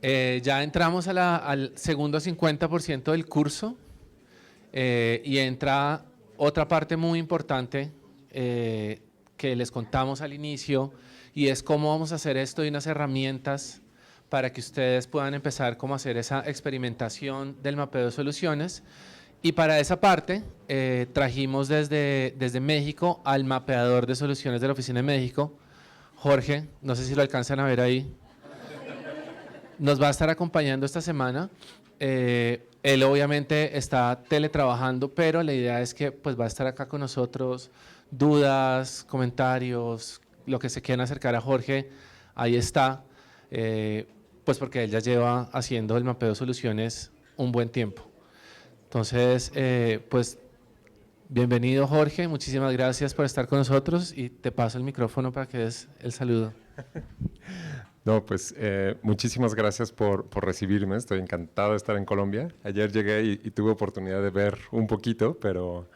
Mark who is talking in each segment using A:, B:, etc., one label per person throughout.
A: Ya entramos al segundo 50% del curso y entra otra parte muy importante que les contamos al inicio, y es cómo vamos a hacer esto y unas herramientas para que ustedes puedan empezar cómo hacer esa experimentación del mapeo de soluciones. Y para esa parte trajimos desde México al mapeador de soluciones de la Oficina de México, Jorge, no sé si lo alcanzan a ver ahí. Nos va a estar acompañando esta semana. Él obviamente está teletrabajando, pero la idea es que pues va a estar acá con nosotros. Dudas, comentarios, lo que se quieran acercar a Jorge, ahí está, pues porque él ya lleva haciendo el mapeo de soluciones un buen tiempo. Entonces, pues bienvenido Jorge, muchísimas gracias por estar con nosotros y te paso el micrófono para que des el saludo.
B: No, pues muchísimas gracias por recibirme, estoy encantado de estar en Colombia. Ayer llegué y tuve oportunidad de ver un poquito, pero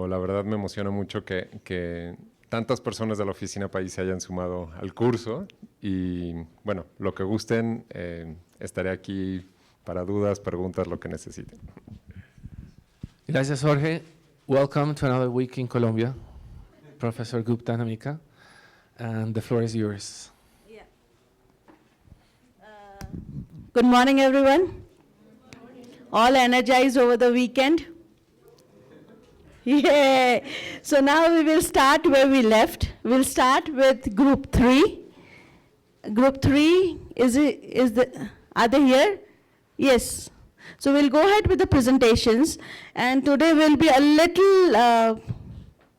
B: la verdad me emociona mucho que tantas personas de la Oficina País se hayan sumado al curso y bueno, lo que gusten, estaré aquí para dudas, preguntas, lo que necesiten.
A: Gracias Jorge, welcome to another week in Colombia, Professor Gupta Namika, and the floor is yours.
C: Good morning, everyone. All energized over the weekend? Yeah. So now we will start where we left. We'll start with group 3. Group 3 are they here? Yes. So we'll go ahead with the presentations, and today we'll be a little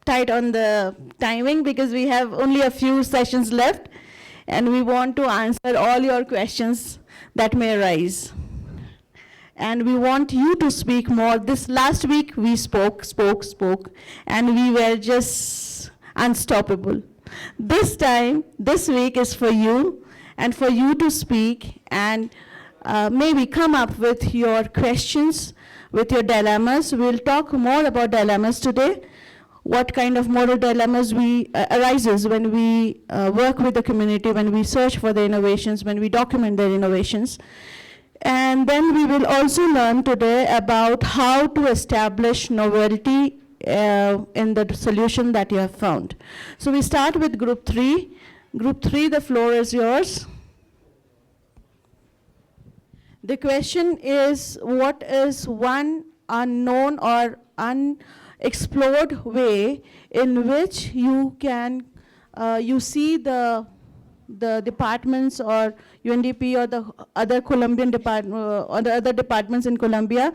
C: tight on the timing because we have only a few sessions left, and we want to answer all your questions that may arise. And we want you to speak more. This last week we spoke, and we were just unstoppable. This time, this week is for you, and for you to speak and maybe come up with your questions, with your dilemmas. We'll talk more about dilemmas today. What kind of moral dilemmas arises when we work with the community, when we search for the innovations, when we document their innovations. And then we will also learn today about how to establish novelty in the solution that you have found. So we start with group 3. Group 3, the floor is yours. The question is, what is one unknown or unexplored way in which you can you see the departments or UNDP or the other Colombian department or the other departments in Colombia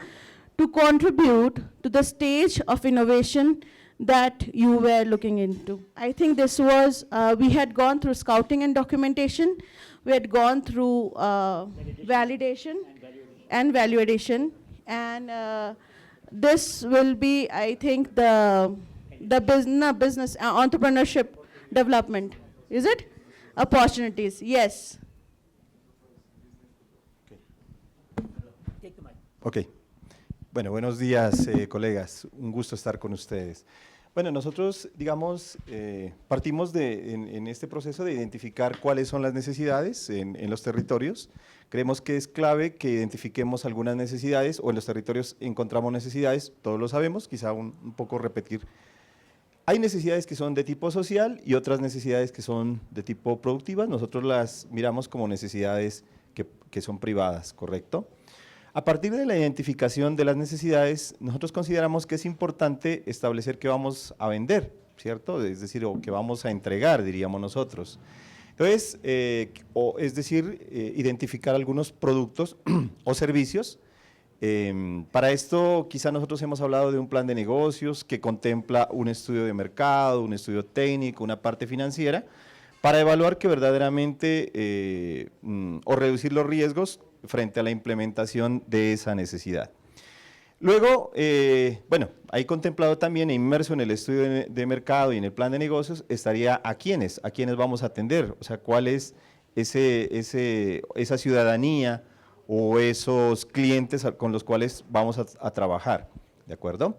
C: to contribute to the stage of innovation that you were looking into. I think this was, we had gone through scouting and documentation, we had gone through validation and value addition, and this will be, I think, the business entrepreneurship development. Is it? Opportunities, yes.
D: Ok. Bueno, buenos días, colegas. Un gusto estar con ustedes. Bueno, nosotros, digamos, partimos en este proceso de identificar cuáles son las necesidades en los territorios. Creemos que es clave que identifiquemos algunas necesidades, o en los territorios encontramos necesidades, todos lo sabemos, quizá un poco repetir. Hay necesidades que son de tipo social y otras necesidades que son de tipo productivas. Nosotros las miramos como necesidades que son privadas, ¿correcto? A partir de la identificación de las necesidades, nosotros consideramos que es importante establecer qué vamos a vender, ¿cierto? Es decir, o qué vamos a entregar, diríamos nosotros. Entonces, identificar algunos productos o servicios. Para esto, quizá nosotros hemos hablado de un plan de negocios que contempla un estudio de mercado, un estudio técnico, una parte financiera, para evaluar que verdaderamente o reducir los riesgos frente a la implementación de esa necesidad. Luego, bueno, ahí contemplado también e inmerso en el estudio de mercado y en el plan de negocios estaría a quiénes vamos a atender, o sea, cuál es esa ciudadanía o esos clientes con los cuales vamos a trabajar, ¿de acuerdo?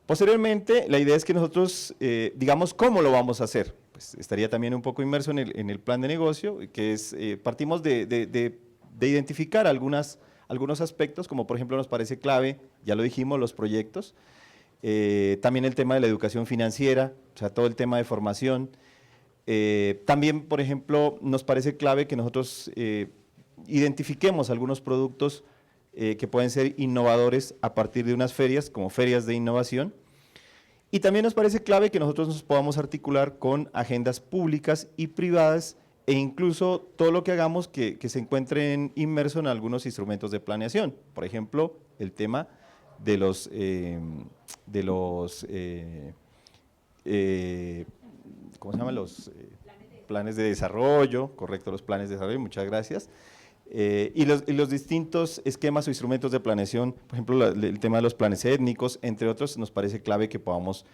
D: Posteriormente, la idea es que nosotros digamos cómo lo vamos a hacer, pues estaría también un poco inmerso en el plan de negocio, que es, partimos de de identificar algunos aspectos, como por ejemplo nos parece clave, ya lo dijimos, los proyectos, también el tema de la educación financiera, o sea, todo el tema de formación. También, por ejemplo, nos parece clave que nosotros identifiquemos algunos productos que pueden ser innovadores a partir de unas ferias, como ferias de innovación. Y también nos parece clave que nosotros nos podamos articular con agendas públicas y privadas e incluso todo lo que hagamos que se encuentren inmerso en algunos instrumentos de planeación. Por ejemplo, el tema de los ¿cómo se llaman? Los planes de desarrollo, correcto, los planes de desarrollo, muchas gracias. Y los distintos esquemas o instrumentos de planeación, por ejemplo, el tema de los planes étnicos, entre otros, nos parece clave que podamos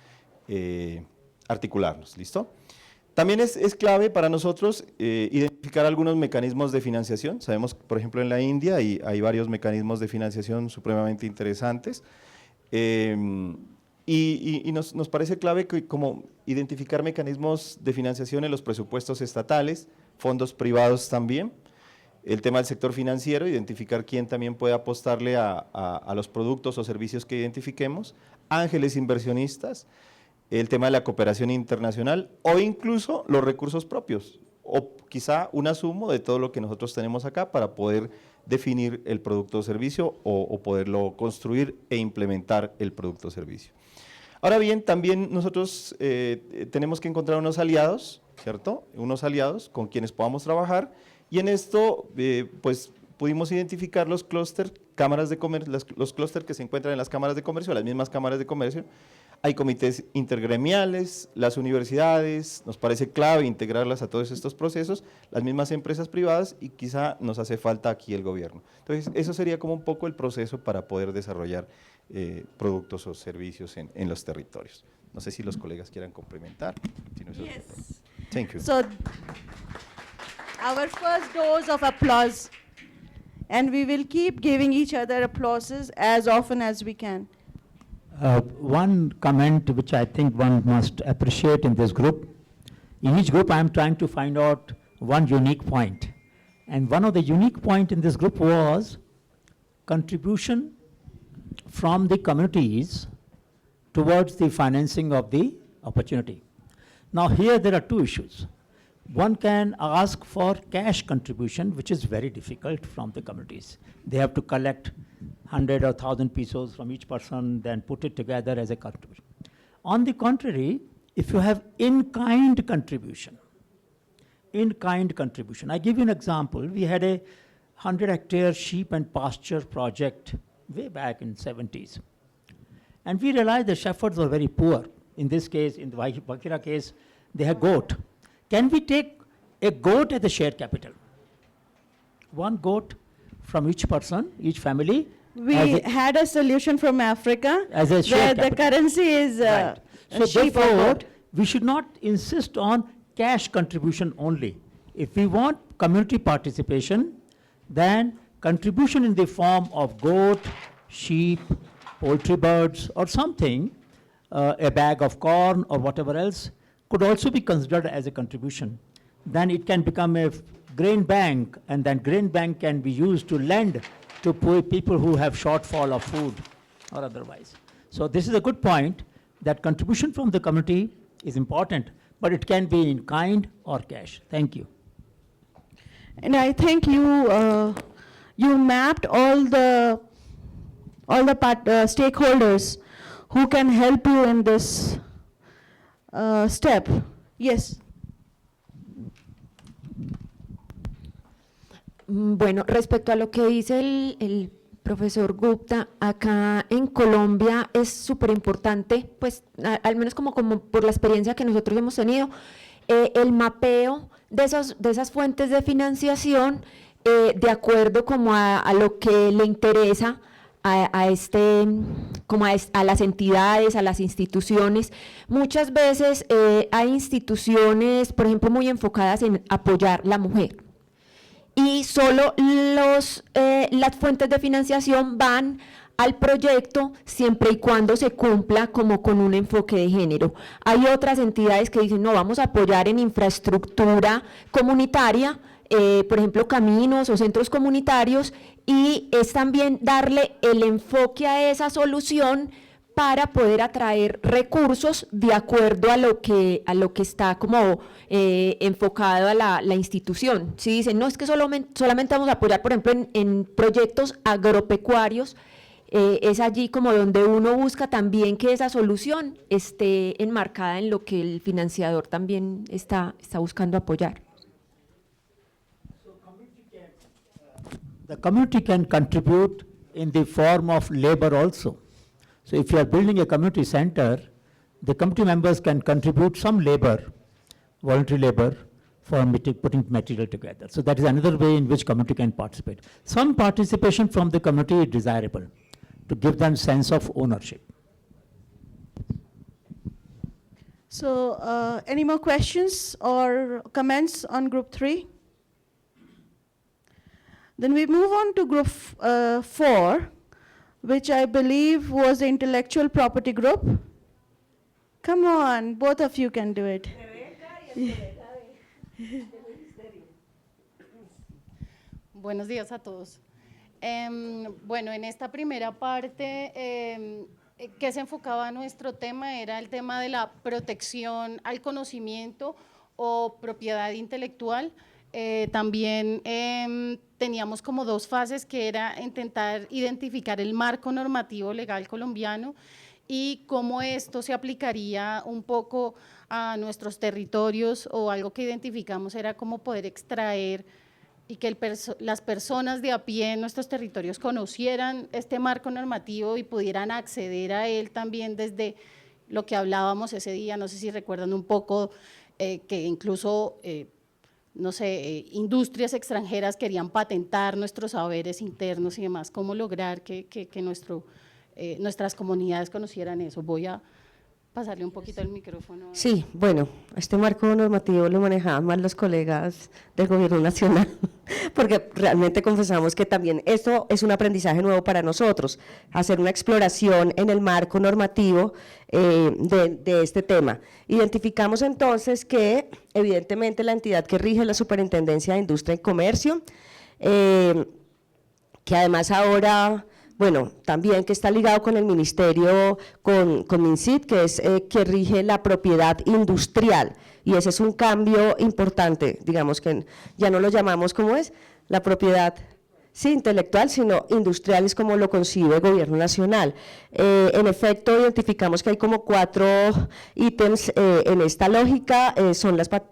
D: articularnos, ¿listo? También es clave para nosotros identificar algunos mecanismos de financiación. Sabemos, por ejemplo, en la India hay varios mecanismos de financiación supremamente interesantes. Y nos parece clave como identificar mecanismos de financiación en los presupuestos estatales, fondos privados también, el tema del sector financiero, identificar quién también puede apostarle a los productos o servicios que identifiquemos, ángeles inversionistas, el tema de la cooperación internacional o incluso los recursos propios, o quizá un asumo de todo lo que nosotros tenemos acá para poder definir el producto o servicio o poderlo construir e implementar el producto o servicio. Ahora bien, también nosotros tenemos que encontrar unos aliados, ¿cierto? Unos aliados con quienes podamos trabajar y en esto pues pudimos identificar los clústeres, cámaras de comercio, los clústeres que se encuentran en las cámaras de comercio, las mismas cámaras de comercio. Hay comités intergremiales, las universidades, nos parece clave integrarlas a todos estos procesos, las mismas empresas privadas y quizá nos hace falta aquí el gobierno. Entonces, eso sería como un poco el proceso para poder desarrollar productos o servicios en los territorios. No sé si los colegas quieran complementar. Si no,
C: Yes.
D: Thank you.
C: So, our first dose of applause, and we will keep giving each other applauses as often as we can.
E: One comment which I think one must appreciate in this group, in each group I am trying to find out one unique point. And one of the unique point in this group was contribution from the communities towards the financing of the opportunity. Now here there are two issues. One can ask for cash contribution, which is very difficult from the communities. They have to collect 100 or 1,000 pesos from each person, then put it together as a contribution. On the contrary, if you have in-kind contribution, I give you an example. We had a 100-hectare sheep and pasture project way back in 70s. And we realized the shepherds were very poor. In this case, in the Bakira case, they had goat. Can we take a goat as a shared capital? One goat from each person, each family.
C: We had a solution from Africa
E: As a
C: where
E: shared
C: the
E: capital.
C: currency is
E: Right.
C: a
E: So
C: sheep or
E: therefore,
C: goat.
E: we should not insist on cash contribution only. If we want community participation, then contribution in the form of goat, sheep, poultry birds or something, a bag of corn or whatever else, could also be considered as a contribution. Then it can become a grain bank, and then grain bank can be used to lend to poor people who have shortfall of food or otherwise. So this is a good point, that contribution from the community is important, but it can be in kind or cash. Thank you.
C: And I think you mapped all the stakeholders who can help you in this step. Yes.
F: Bueno, respecto a lo que dice el profesor Gupta, acá en Colombia es súper importante, pues al menos como por la experiencia que nosotros hemos tenido, el mapeo de esas fuentes de financiación de acuerdo como a lo que le interesa a las entidades, a las instituciones. Muchas veces hay instituciones, por ejemplo, muy enfocadas en apoyar la mujer. Y solo las fuentes de financiación van al proyecto siempre y cuando se cumpla como con un enfoque de género. Hay otras entidades que dicen, no, vamos a apoyar en infraestructura comunitaria, por ejemplo, caminos o centros comunitarios, y es también darle el enfoque a esa solución para poder atraer recursos de acuerdo a lo que está como enfocado a la institución. Si dicen, no, es que solamente vamos a apoyar, por ejemplo, en proyectos agropecuarios, es allí como donde uno busca también que esa solución esté enmarcada en lo que el financiador también está buscando apoyar.
E: The community can contribute in the form of labor also. So if you are building a community center, the community members can contribute some labor, voluntary labor, for putting material together. So that is another way in which community can participate. Some participation from the community is desirable to give them sense of ownership.
C: So, any more questions or comments on group 3? Then we move on to group 4, which I believe was the intellectual property group. Come on, both of you can do it.
G: Buenos días a todos. Bueno, en esta primera parte que se enfocaba nuestro tema era el tema de la protección al conocimiento o propiedad intelectual. También teníamos como dos fases, que era intentar identificar el marco normativo legal colombiano y cómo esto se aplicaría un poco a nuestros territorios, o algo que identificamos era cómo poder extraer y que las personas de a pie en nuestros territorios conocieran este marco normativo y pudieran acceder a él también desde lo que hablábamos ese día. No sé si recuerdan un poco que incluso no sé, industrias extranjeras querían patentar nuestros saberes internos y demás. ¿Cómo lograr que nuestras comunidades conocieran eso? Voy a pasarle un poquito el micrófono.
H: Sí, bueno, este marco normativo lo manejaban más los colegas del gobierno nacional, porque realmente confesamos que también esto es un aprendizaje nuevo para nosotros, hacer una exploración en el marco normativo de este tema. Identificamos entonces que evidentemente la entidad que rige es la Superintendencia de Industria y Comercio, que además ahora… Bueno, también que está ligado con el ministerio, con MINCIT, que es que rige la propiedad industrial, y ese es un cambio importante, digamos que ya no lo llamamos como es, la propiedad sí, intelectual, sino industrial, es como lo concibe el gobierno nacional. En efecto, identificamos que hay como 4 ítems en esta lógica,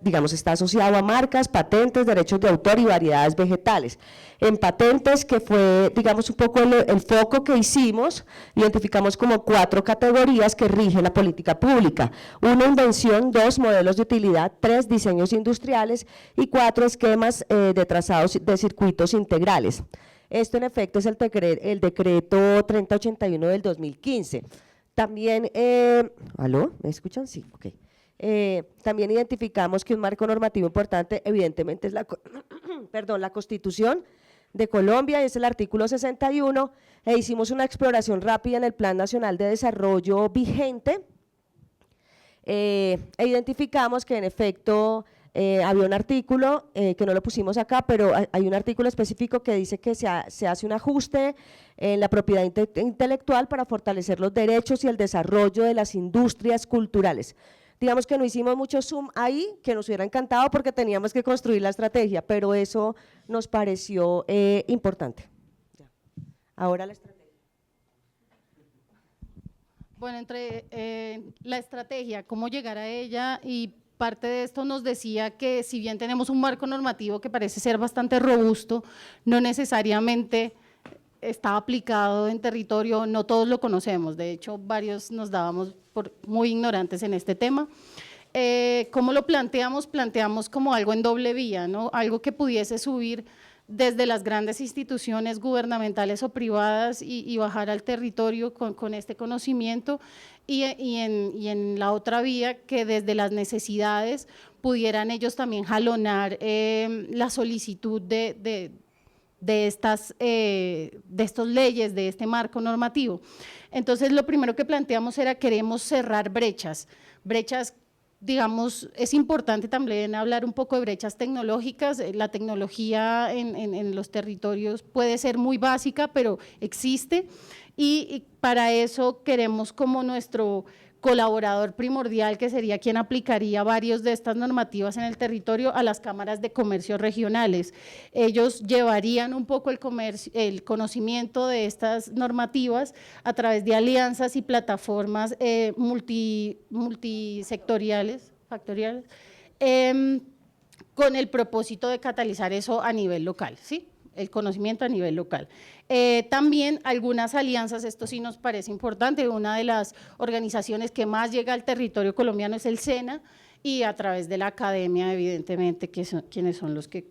H: digamos, está asociado a marcas, patentes, derechos de autor y variedades vegetales. En patentes, que fue, digamos, un poco el foco que hicimos, identificamos como 4 categorías que rigen la política pública: 1, invención; 2, modelos de utilidad; 3, diseños industriales; y 4, esquemas de trazados de circuitos integrales. Esto en efecto es el decreto 3081 del 2015. También, ¿aló? ¿Me escuchan? Sí, ok. También identificamos que un marco normativo importante evidentemente es la Constitución de Colombia, es el artículo 61, e hicimos una exploración rápida en el Plan Nacional de Desarrollo vigente, e identificamos que en efecto había un artículo, que no lo pusimos acá, pero hay un artículo específico que dice que se hace un ajuste en la propiedad intelectual para fortalecer los derechos y el desarrollo de las industrias culturales. Digamos que no hicimos mucho zoom ahí, que nos hubiera encantado porque teníamos que construir la estrategia, pero eso nos pareció importante. Ahora la estrategia.
G: Bueno, entre la estrategia, cómo llegar a ella, y parte de esto nos decía que si bien tenemos un marco normativo que parece ser bastante robusto, no necesariamente está aplicado en territorio, no todos lo conocemos, de hecho varios nos dábamos por muy ignorantes en este tema. ¿Cómo lo planteamos? Planteamos como algo en doble vía, ¿no? Algo que pudiese subir desde las grandes instituciones gubernamentales o privadas y bajar al territorio con este conocimiento, y en la otra vía, que desde las necesidades pudieran ellos también jalonar la solicitud de estas leyes, de este marco normativo. Entonces, lo primero que planteamos era: queremos cerrar brechas digamos, es importante también hablar un poco de brechas tecnológicas. La tecnología en los territorios puede ser muy básica, pero existe, y para eso queremos como nuestro colaborador primordial, que sería quien aplicaría varios de estas normativas en el territorio, a las cámaras de comercio regionales. Ellos llevarían un poco el conocimiento de estas normativas a través de alianzas y plataformas multisectoriales, factoriales, con el propósito de catalizar eso a nivel local, ¿sí? El conocimiento a nivel local. También algunas alianzas, esto sí nos parece importante, una de las organizaciones que más llega al territorio colombiano es el SENA, y a través de la academia, evidentemente, quienes son los que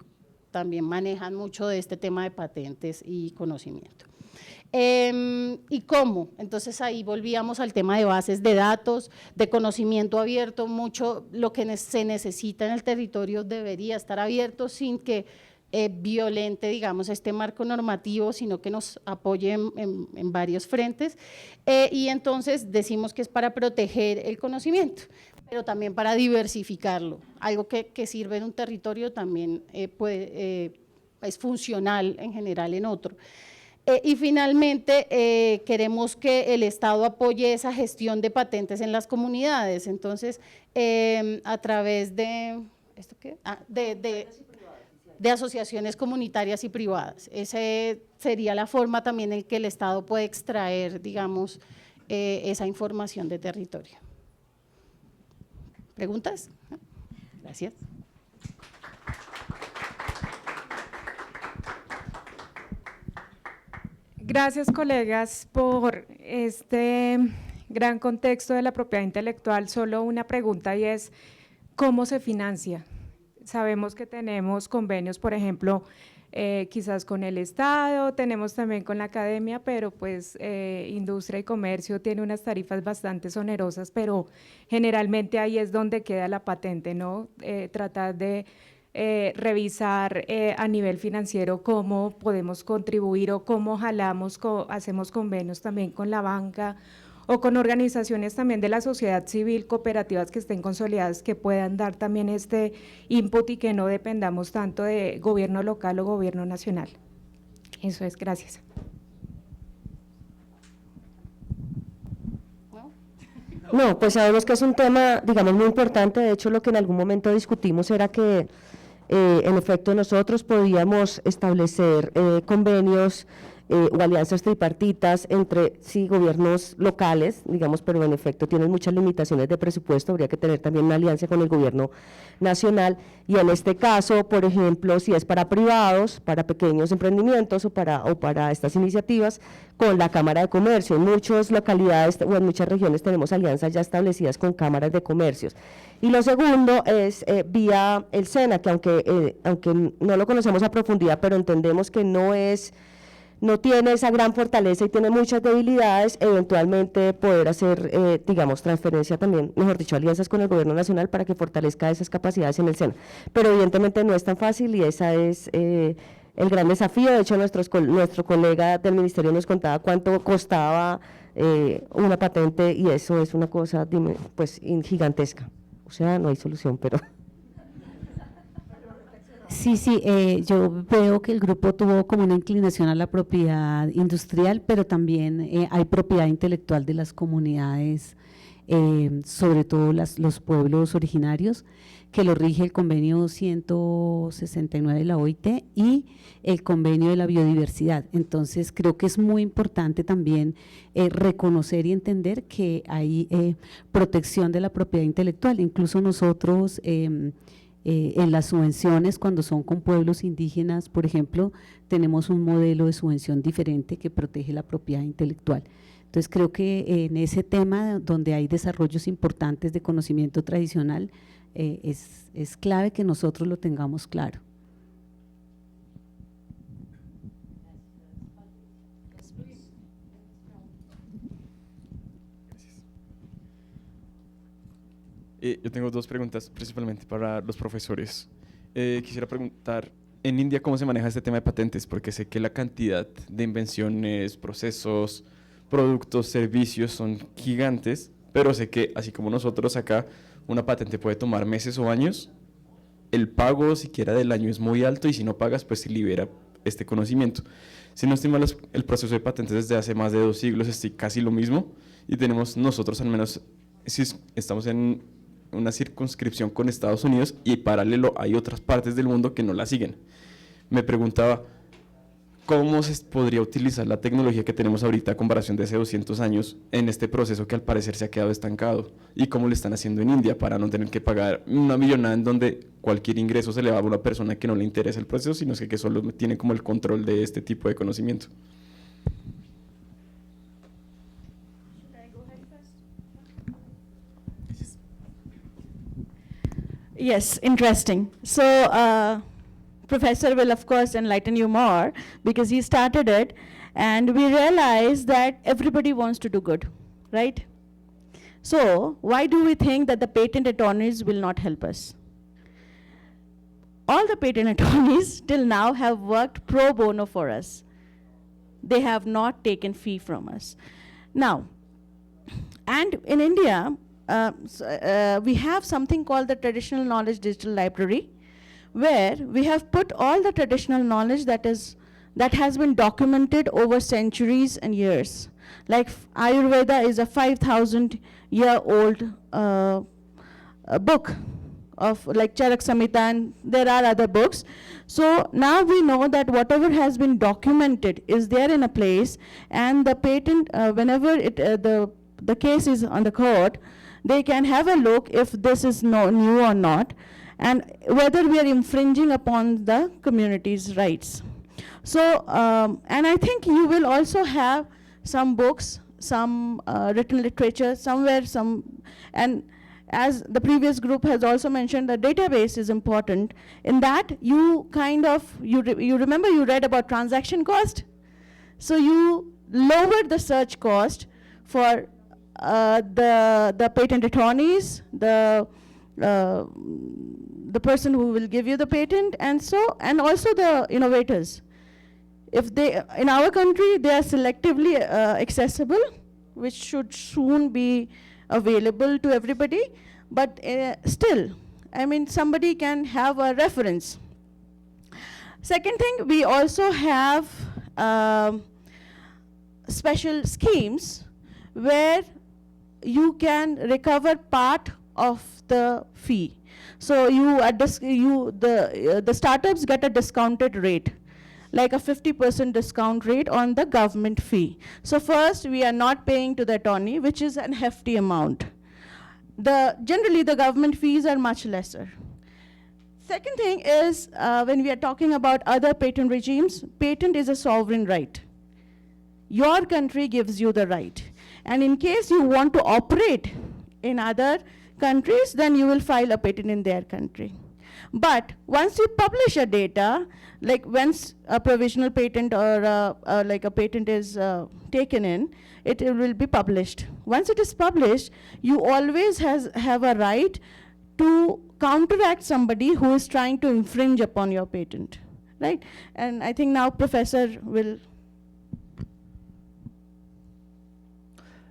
G: también manejan mucho de este tema de patentes y conocimiento. ¿Y cómo? Entonces ahí volvíamos al tema de bases de datos, de conocimiento abierto. Mucho lo que se necesita en el territorio debería estar abierto sin que violente, digamos, este marco normativo, sino que nos apoye en varios frentes, y entonces decimos que es para proteger el conocimiento, pero también para diversificarlo. Algo que sirve en un territorio también es funcional en general en otro. Y finalmente, queremos que el Estado apoye esa gestión de patentes en las comunidades. Entonces, a través de… ¿esto qué? De asociaciones comunitarias y privadas. Esa sería la forma también en que el Estado puede extraer, digamos, esa información de territorio. ¿Preguntas? Gracias.
I: Gracias, colegas, por este gran contexto de la propiedad intelectual. Solo una pregunta, y es, ¿cómo se financia? Sabemos que tenemos convenios, por ejemplo, quizás con el Estado, tenemos también con la academia, pero pues industria y comercio tiene unas tarifas bastante onerosas, pero generalmente ahí es donde queda la patente, ¿no? Tratar de revisar a nivel financiero cómo podemos contribuir o cómo jalamos, hacemos convenios también con la banca o con organizaciones también de la sociedad civil, cooperativas que estén consolidadas, que puedan dar también este input y que no dependamos tanto de gobierno local o gobierno nacional. Eso es, gracias.
H: No, pues sabemos que es un tema, digamos, muy importante. De hecho, lo que en algún momento discutimos era que, en efecto, nosotros podíamos establecer convenios o alianzas tripartitas entre, sí, gobiernos locales, digamos, pero en efecto tienen muchas limitaciones de presupuesto, habría que tener también una alianza con el gobierno nacional, y en este caso, por ejemplo, si es para privados, para pequeños emprendimientos o para estas iniciativas, con la Cámara de Comercio. En muchas localidades o en muchas regiones tenemos alianzas ya establecidas con cámaras de comercios. Y lo segundo es vía el SENA, que aunque no lo conocemos a profundidad, pero entendemos que no tiene esa gran fortaleza y tiene muchas debilidades, eventualmente poder hacer, digamos, transferencia también, mejor dicho, alianzas con el gobierno nacional para que fortalezca esas capacidades en el SENA. Pero evidentemente no es tan fácil, y esa es el gran desafío. De hecho, nuestro colega del ministerio nos contaba cuánto costaba una patente, y eso es una cosa, pues, gigantesca. O sea, no hay solución, pero…
J: Sí, yo veo que el grupo tuvo como una inclinación a la propiedad industrial, pero también hay propiedad intelectual de las comunidades, sobre todo los pueblos originarios, que lo rige el convenio 169 de la OIT y el convenio de la biodiversidad. Entonces, creo que es muy importante también reconocer y entender que hay protección de la propiedad intelectual. Incluso nosotros… en las subvenciones, cuando son con pueblos indígenas, por ejemplo, tenemos un modelo de subvención diferente que protege la propiedad intelectual. Entonces, creo que en ese tema donde hay desarrollos importantes de conocimiento tradicional, es clave que nosotros lo tengamos claro.
K: Yo tengo dos preguntas principalmente para los profesores. Quisiera preguntar, en India, ¿cómo se maneja este tema de patentes? Porque sé que la cantidad de invenciones, procesos, productos, servicios son gigantes, pero sé que, así como nosotros acá, una patente puede tomar meses o años, el pago siquiera del año es muy alto y si no pagas, pues se libera este conocimiento. Si no estoy mal, el proceso de patentes desde hace más de 2 siglos es casi lo mismo y tenemos nosotros al menos, si estamos en una circunscripción con Estados Unidos y paralelo hay otras partes del mundo que no la siguen. Me preguntaba, ¿cómo se podría utilizar la tecnología que tenemos ahorita a comparación de hace 200 años en este proceso que al parecer se ha quedado estancado? ¿Y cómo lo están haciendo en India para no tener que pagar una millonada en donde cualquier ingreso se le va a una persona que no le interesa el proceso, sino que solo tiene como el control de este tipo de conocimiento?
C: Yes, interesting. So, Professor will of course enlighten you more because he started it, and we realized that everybody wants to do good, right? So, why do we think that the patent attorneys will not help us? All the patent attorneys till now have worked pro bono for us. They have not taken fee from us. Now, and in India, we have something called the Traditional Knowledge Digital Library, where we have put all the traditional knowledge that has been documented over centuries and years. Like Ayurveda is a 5,000-year-old book of like Charak Samhita, and there are other books. So now we know that whatever has been documented is there in a place, and the patent, whenever the case is on the court, they can have a look if this is new or not, and whether we are infringing upon the community's rights. So, and I think you will also have some books, some written literature somewhere, and as the previous group has also mentioned, the database is important. In that, you kind of, you remember you read about transaction cost? So you lowered the search cost for the patent attorneys, the person who will give you the patent, and also the innovators. If they, in our country, they are selectively accessible, which should soon be available to everybody, but still, I mean, somebody can have a reference. Second thing, we also have special schemes where you can recover part of the fee. So the startups get a discounted rate, like a 50% discount rate on the government fee. So first, we are not paying to the attorney, which is a hefty amount. Generally, the government fees are much lesser. Second thing is, when we are talking about other patent regimes, patent is a sovereign right. Your country gives you the right. And in case you want to operate in other countries, then you will file a patent in their country. But once you publish a data, like once a provisional patent or like a patent is taken in, it will be published. Once it is published, you always have a right to counteract somebody who is trying to infringe upon your patent, right? And I think now Professor will.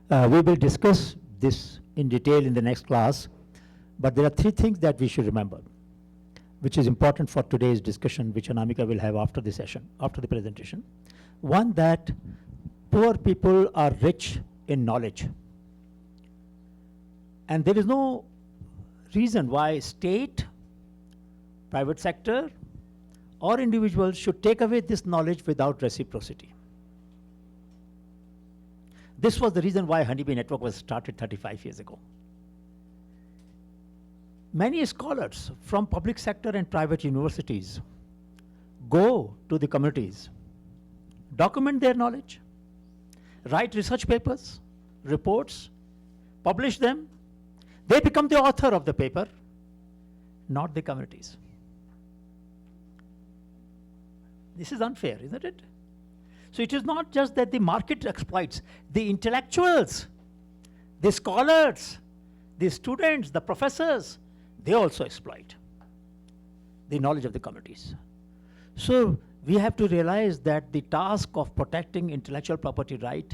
E: We will discuss this in detail in the next class, but there are 3 things that we should remember, which is important for today's discussion, which Anamika will have after the session, after the presentation. One, that poor people are rich in knowledge. And there is no reason why state, private sector, or individuals should take away this knowledge without reciprocity. This was the reason why Honeybee Network was started 35 years ago. Many scholars from public sector and private universities go to the communities, document their knowledge, write research papers, reports, publish them. They become the author of the paper, not the communities. This is unfair, isn't it? So it is not just that the market exploits, the intellectuals, the scholars, the students, the professors, they also exploit the knowledge of the communities. So we have to realize that the task of protecting intellectual property right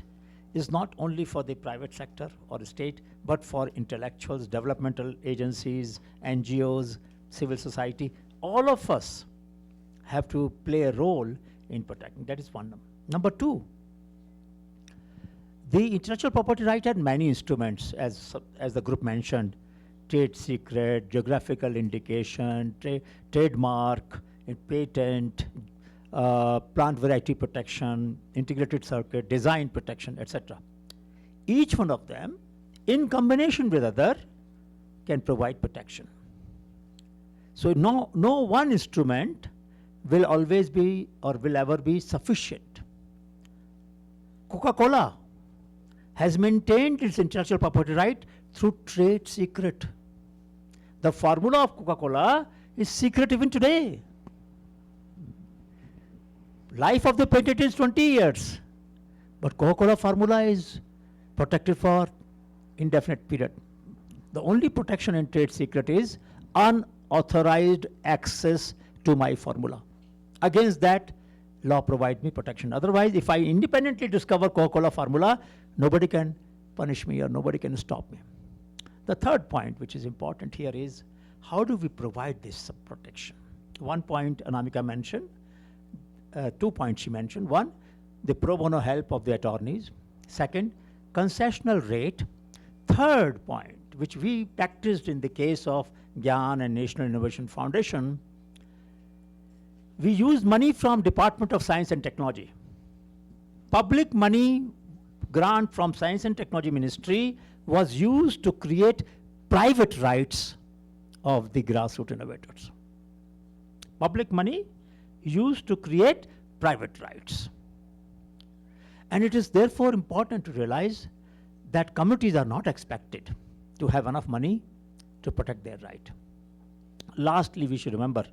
E: is not only for the private sector or state, but for intellectuals, developmental agencies, NGOs, civil society. All of us have to play a role in protecting. That is one. Number two, the intellectual property right had many instruments, as the group mentioned: trade secret, geographical indication, trademark, patent, plant variety protection, integrated circuit, design protection, etc. Each one of them, in combination with other, can provide protection. So no one instrument will always be or will ever be sufficient. Coca-Cola has maintained its intellectual property right through trade secret. The formula of Coca-Cola is secret even today. Life of the patent is 20 years, but Coca-Cola formula is protected for indefinite period. The only protection in trade secret is unauthorized access to my formula. Against that, law provides me protection. Otherwise, if I independently discover Coca-Cola formula, nobody can punish me or nobody can stop me. The third point, which is important here, is how do we provide this protection? One point Anamika mentioned, 2 points she mentioned. One, the pro bono help of the attorneys. Second, concessional rate. Third point, which we practiced in the case of GYAN and National Innovation Foundation, we used money from Department of Science and Technology. Public money grant from Science and Technology Ministry was used to create private rights of the grassroots innovators. Public money used to create private rights. And it is therefore important to realize that communities are not expected to have enough money to protect their right. Lastly, we should remember,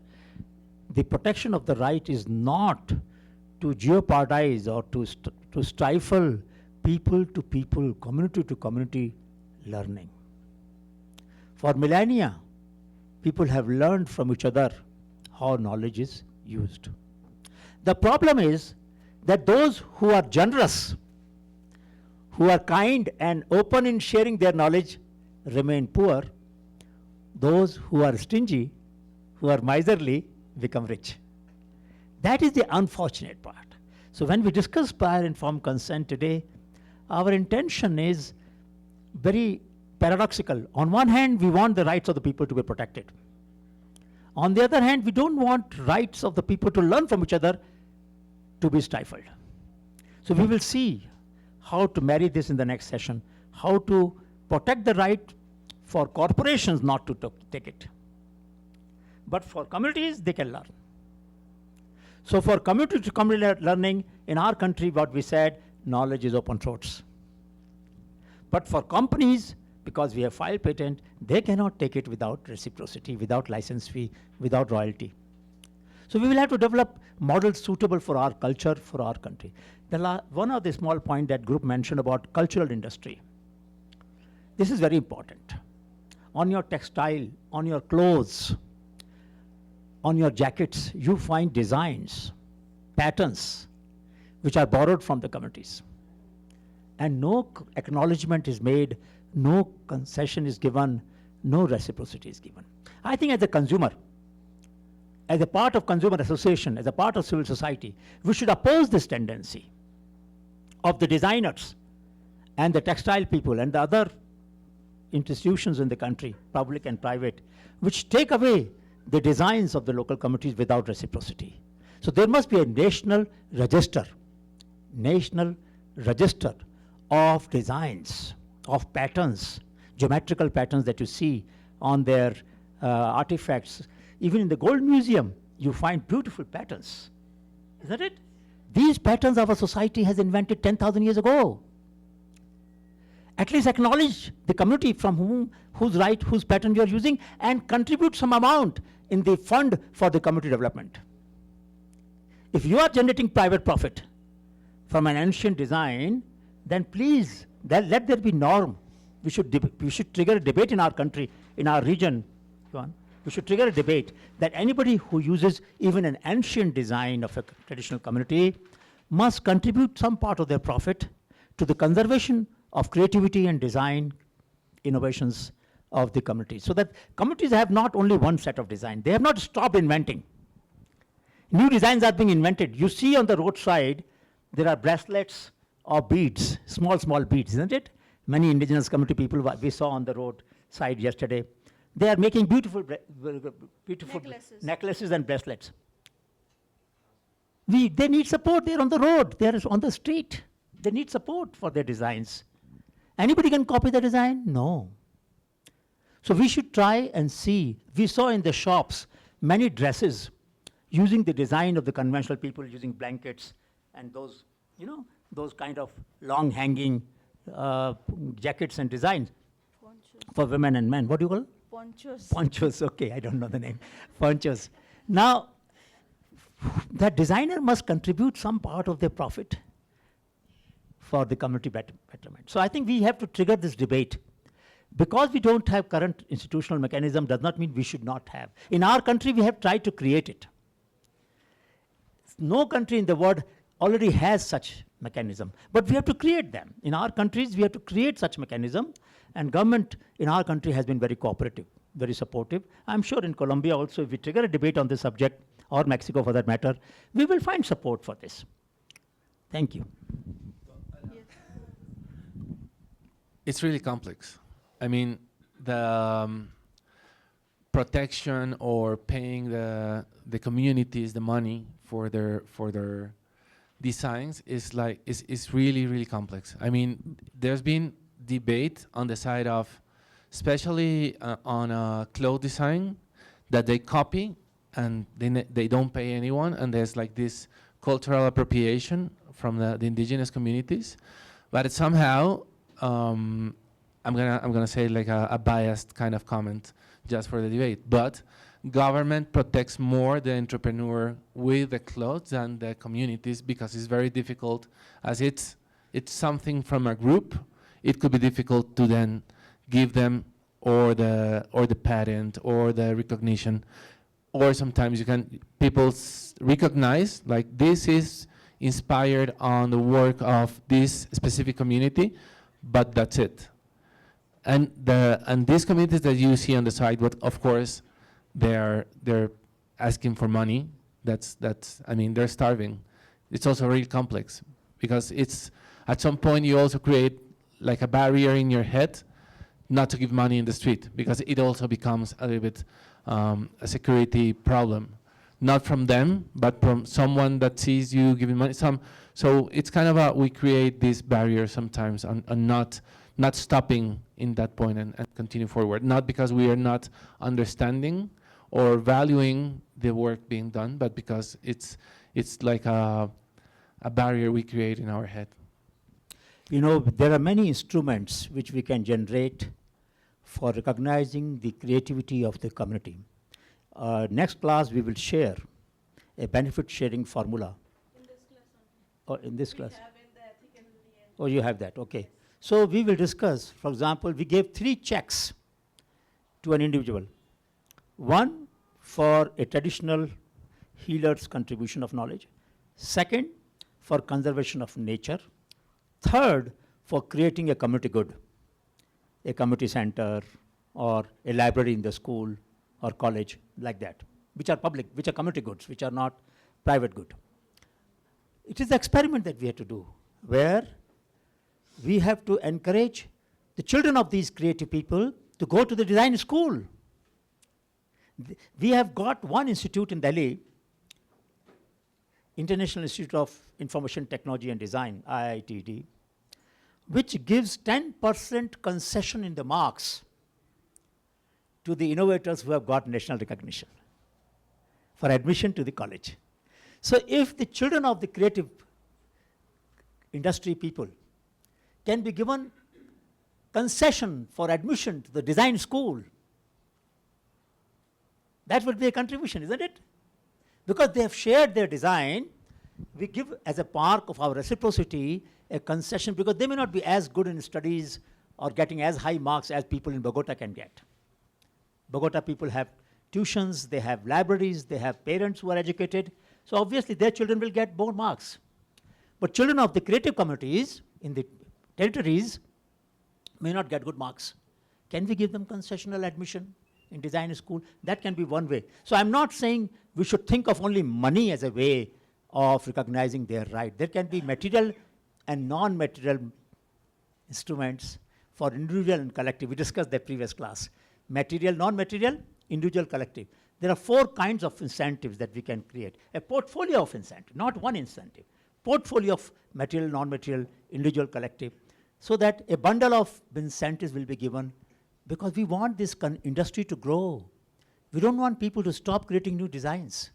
E: the protection of the right is not to jeopardize or to stifle people to people, community to community learning. For millennia, people have learned from each other how knowledge is used. The problem is that those who are generous, who are kind and open in sharing their knowledge, remain poor. Those who are stingy, who are miserly, become rich. That is the unfortunate part. So when we discuss prior informed consent today, our intention is very paradoxical. On one hand, we want the rights of the people to be protected. On the other hand, we don't want rights of the people to learn from each other to be stifled. So we will see how to marry this in the next session, how to protect the right for corporations not to take it. But for communities, they can learn. So for community to community learning, in our country, what we said, knowledge is open source. But for companies, because we have filed patent, they cannot take it without reciprocity, without license fee, without royalty. So we will have to develop models suitable for our culture, for our country. One of the small point that group mentioned about cultural industry. This is very important. On your textile, on your clothes, on your jackets, you find designs, patterns, which are borrowed from the communities. And no acknowledgement is made, no concession is given, no reciprocity is given. I think as a consumer, as a part of consumer association, as a part of civil society, we should oppose this tendency of the designers and the textile people and the other institutions in the country, public and private, which take away the designs of the local communities without reciprocity. So there must be a national register of designs, of patterns, geometrical patterns that you see on their artifacts. Even in the Gold Museum, you find beautiful patterns, isn't it? These patterns our society has invented 10,000 years ago. At least acknowledge the community from whose pattern you are using, and contribute some amount in the fund for the community development. If you are generating private profit from an ancient design, then please, let there be norm. We should trigger a debate in our country, in our region. We should trigger a debate that anybody who uses even an ancient design of a traditional community must contribute some part of their profit to the conservation of creativity and design innovations of the community. So that communities have not only one set of design, they have not stopped inventing. New designs are being invented. You see on the roadside, there are bracelets or beads, small, small beads, isn't it? Many indigenous community people we saw on the roadside yesterday. They are making beautiful necklaces and bracelets. They need support. They're on the road. They're on the street. They need support for their designs. Anybody can copy the design? No. So we should try and see. We saw in the shops many dresses using the design of the conventional people, using blankets and those, those kind of long hanging jackets and designs for women and men. What do you call it?
C: Ponchos.
E: Ponchos, okay, I don't know the name. Ponchos. Now, that designer must contribute some part of their profit for the community betterment. So I think we have to trigger this debate. Because we don't have current institutional mechanism does not mean we should not have. In our country, we have tried to create it. No country in the world already has such mechanism, but we have to create them. In our countries, we have to create such mechanism, and government in our country has been very cooperative, very supportive. I'm sure in Colombia also, if we trigger a debate on this subject, or Mexico for that matter, we will find support for this. Thank you.
A: It's really complex. I mean, the protection or paying the communities the money for their designs is really, really complex. I mean, there's been debate on the side of, especially on cloth design, that they copy and they don't pay anyone, and there's like this cultural appropriation from the indigenous communities. But it's somehow, I'm gonna say like a biased kind of comment just for the debate, but government protects more the entrepreneur with the clothes than the communities, because it's very difficult, as it's something from a group. It could be difficult to then give them or the patent or the recognition, or sometimes people recognize like this is inspired on the work of this specific community, but that's it. And these communities that you see on the side, but of course, they're asking for money. I mean, they're starving. It's also really complex, because it's at some point you also create like a barrier in your head not to give money in the street, because it also becomes a little bit a security problem, not from them, but from someone that sees you giving money. So it's kind of we create this barrier sometimes on not stopping in that point and continue forward, not because we are not understanding or valuing the work being done, but because it's like a barrier we create in our head.
E: There are many instruments which we can generate for recognizing the creativity of the community. Next class, we will share a benefit sharing formula. In this class only. In this class? Oh, you have that, okay. So we will discuss, for example, we gave 3 checks to an individual. One, for a traditional healer's contribution of knowledge. Second, for conservation of nature. Third, for creating a community good, a community center or a library in the school or college, like that, which are public, which are community goods, which are not private good. It is the experiment that we have to do, where we have to encourage the children of these creative people to go to the design school. We have got one institute in Delhi, International Institute of Information Technology and Design, IITD, which gives 10% concession in the marks to the innovators who have got national recognition for admission to the college. So if the children of the creative industry people can be given concession for admission to the design school, that would be a contribution, isn't it? Because they have shared their design, we give as a mark of our reciprocity a concession, because they may not be as good in studies or getting as high marks as people in Bogota can get. Bogota people have tuitions, they have libraries, they have parents who are educated, so obviously their children will get more marks. But children of the creative communities in the territories may not get good marks. Can we give them concessional admission in design school? That can be one way. So I'm not saying we should think of only money as a way of recognizing their right. There can be material and non-material instruments for individual and collective. We discussed that previous class. Material, non-material, individual, collective. There are 4 kinds of incentives that we can create. A portfolio of incentive, not one incentive. Portfolio of material, non-material, individual, collective, so that a bundle of incentives will be given, because we want this industry to grow. We don't want people to stop creating new designs.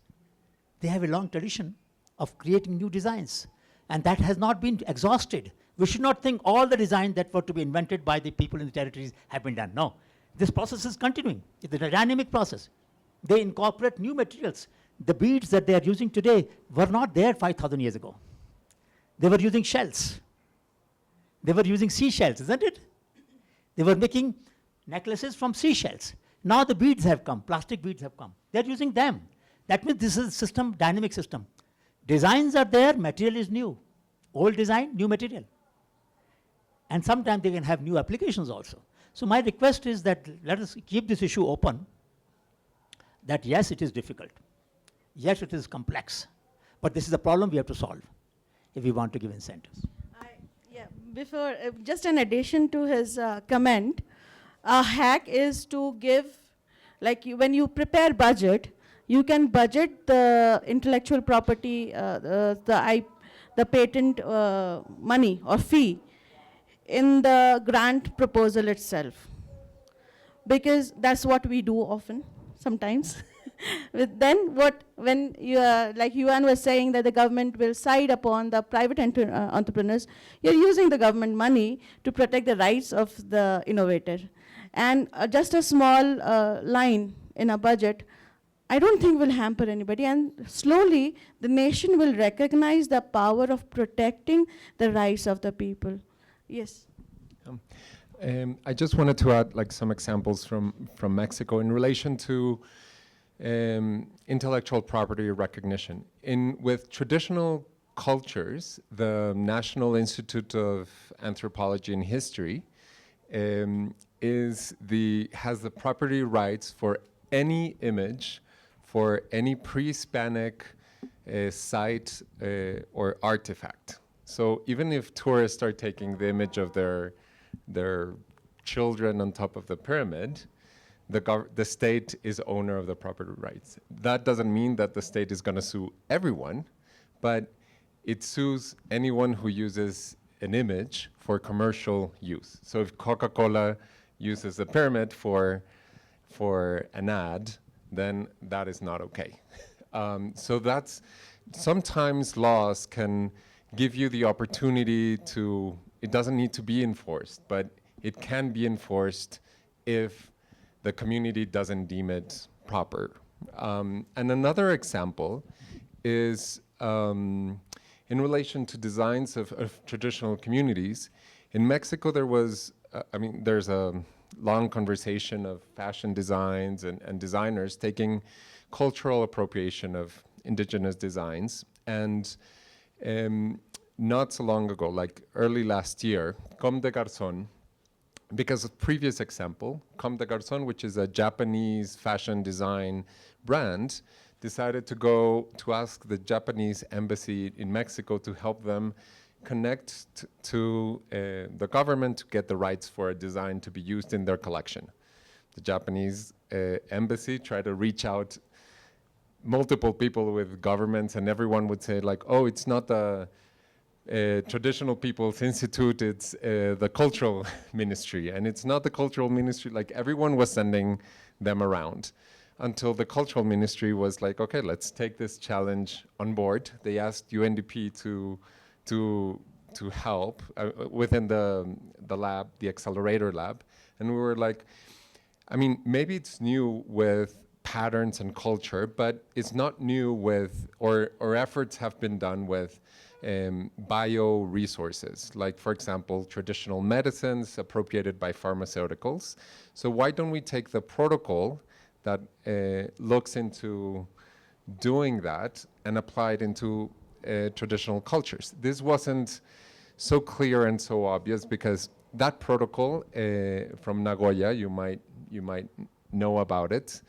E: They have a long tradition of creating new designs, and that has not been exhausted. We should not think all the designs that were to be invented by the people in the territories have been done. No, this process is continuing. It's a dynamic process. They incorporate new materials. The beads that they are using today were not there 5,000 years ago. They were using shells. They were using seashells, isn't it? They were making necklaces from seashells. Now the beads have come, plastic beads have come. They're using them. That means this is a system, dynamic system. Designs are there, material is new. Old design, new material. And sometimes they can have new applications also. So my request is that let us keep this issue open, that yes, it is difficult. Yes, it is complex. But this is a problem we have to solve if we want to give incentives.
C: Before, just an addition to his comment, a hack is to give, like when you prepare budget, you can budget the intellectual property, the patent money or fee in the grant proposal itself, because that's what we do often, sometimes. Then when you like Yuan was saying that the government will side upon the private entrepreneurs, you're using the government money to protect the rights of the innovator. And just a small line in a budget, I don't think will hamper anybody, and slowly the nation will recognize the power of protecting the rights of the people. Yes.
B: I just wanted to add like some examples from Mexico in relation to intellectual property recognition. With traditional cultures, the National Institute of Anthropology and History has the property rights for any image, for any pre-Hispanic site or artifact. So even if tourists are taking the image of their children on top of the pyramid, the state is owner of the property rights. That doesn't mean that the state is going to sue everyone, but it sues anyone who uses an image for commercial use. So if Coca-Cola uses the pyramid for an ad, then that is not okay. So that's, sometimes laws can give you the opportunity to, it doesn't need to be enforced, but it can be enforced if the community doesn't deem it proper. And another example is in relation to designs of traditional communities. In Mexico, there was, there's a long conversation of fashion designs and designers taking cultural appropriation of indigenous designs. And not so long ago, like early last year, Comme des Garçons, because of previous example, Comme des Garçons, which is a Japanese fashion design brand, decided to go to ask the Japanese embassy in Mexico to help them connect to the government to get the rights for a design to be used in their collection. The Japanese embassy tried to reach out multiple people with governments, and everyone would say like, oh, it's not the Traditional Peoples Institute, it's the cultural ministry, and it's not the cultural ministry, like everyone was sending them around until the cultural ministry was like, okay, let's take this challenge on board. They asked UNDP to help within the lab, the accelerator lab, and we were like, I mean, maybe it's new with patterns and culture, but it's not new with, or efforts have been done with bio-resources, like, for example, traditional medicines appropriated by pharmaceuticals. So why don't we take the protocol that looks into doing that and apply it into traditional cultures? This wasn't so clear and so obvious, because that protocol from Nagoya, you might know about it,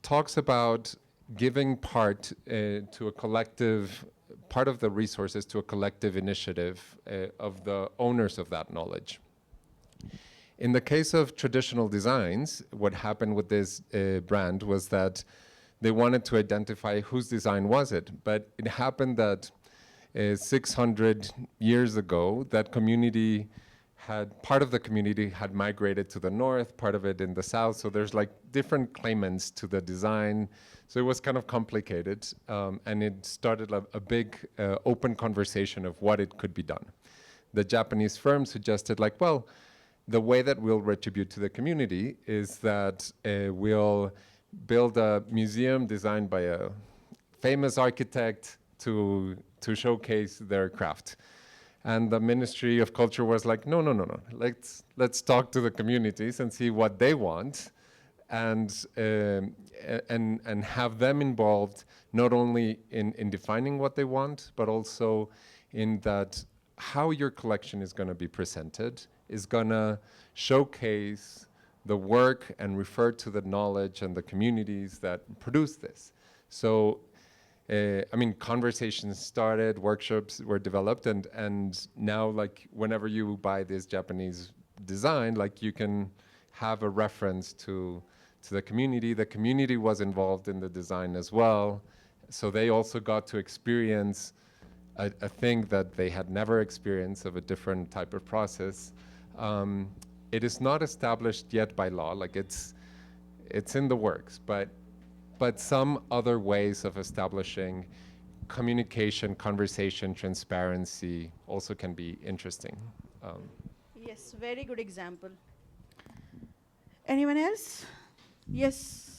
B: talks about giving part to a collective, part of the resources to a collective initiative of the owners of that knowledge. In the case of traditional designs, what happened with this brand was that they wanted to identify whose design was it, but it happened that 600 years ago, that community had, part of the community had migrated to the north, part of it in the south, so there's like different claimants to the design, so it was kind of complicated, and it started a big open conversation of what it could be done. The Japanese firm suggested like, well, the way that we'll retribute to the community is that we'll build a museum designed by a famous architect to showcase their craft. And the Ministry of Culture was like, no. Let's talk to the communities and see what they want, and have them involved not only in defining what they want, but also in that how your collection is going to be presented is going to showcase the work and refer to the knowledge and the communities that produce this. So, I mean, conversations started, workshops were developed, and now, like, whenever you buy this Japanese design, like, you can have a reference to the community. The community was involved in the design as well, so they also got to experience a thing that they had never experienced, of a different type of process. It is not established yet by law, like it's in the works, but some other ways of establishing communication, conversation, transparency also can be interesting.
C: Yes, very good example. Anyone else? Yes.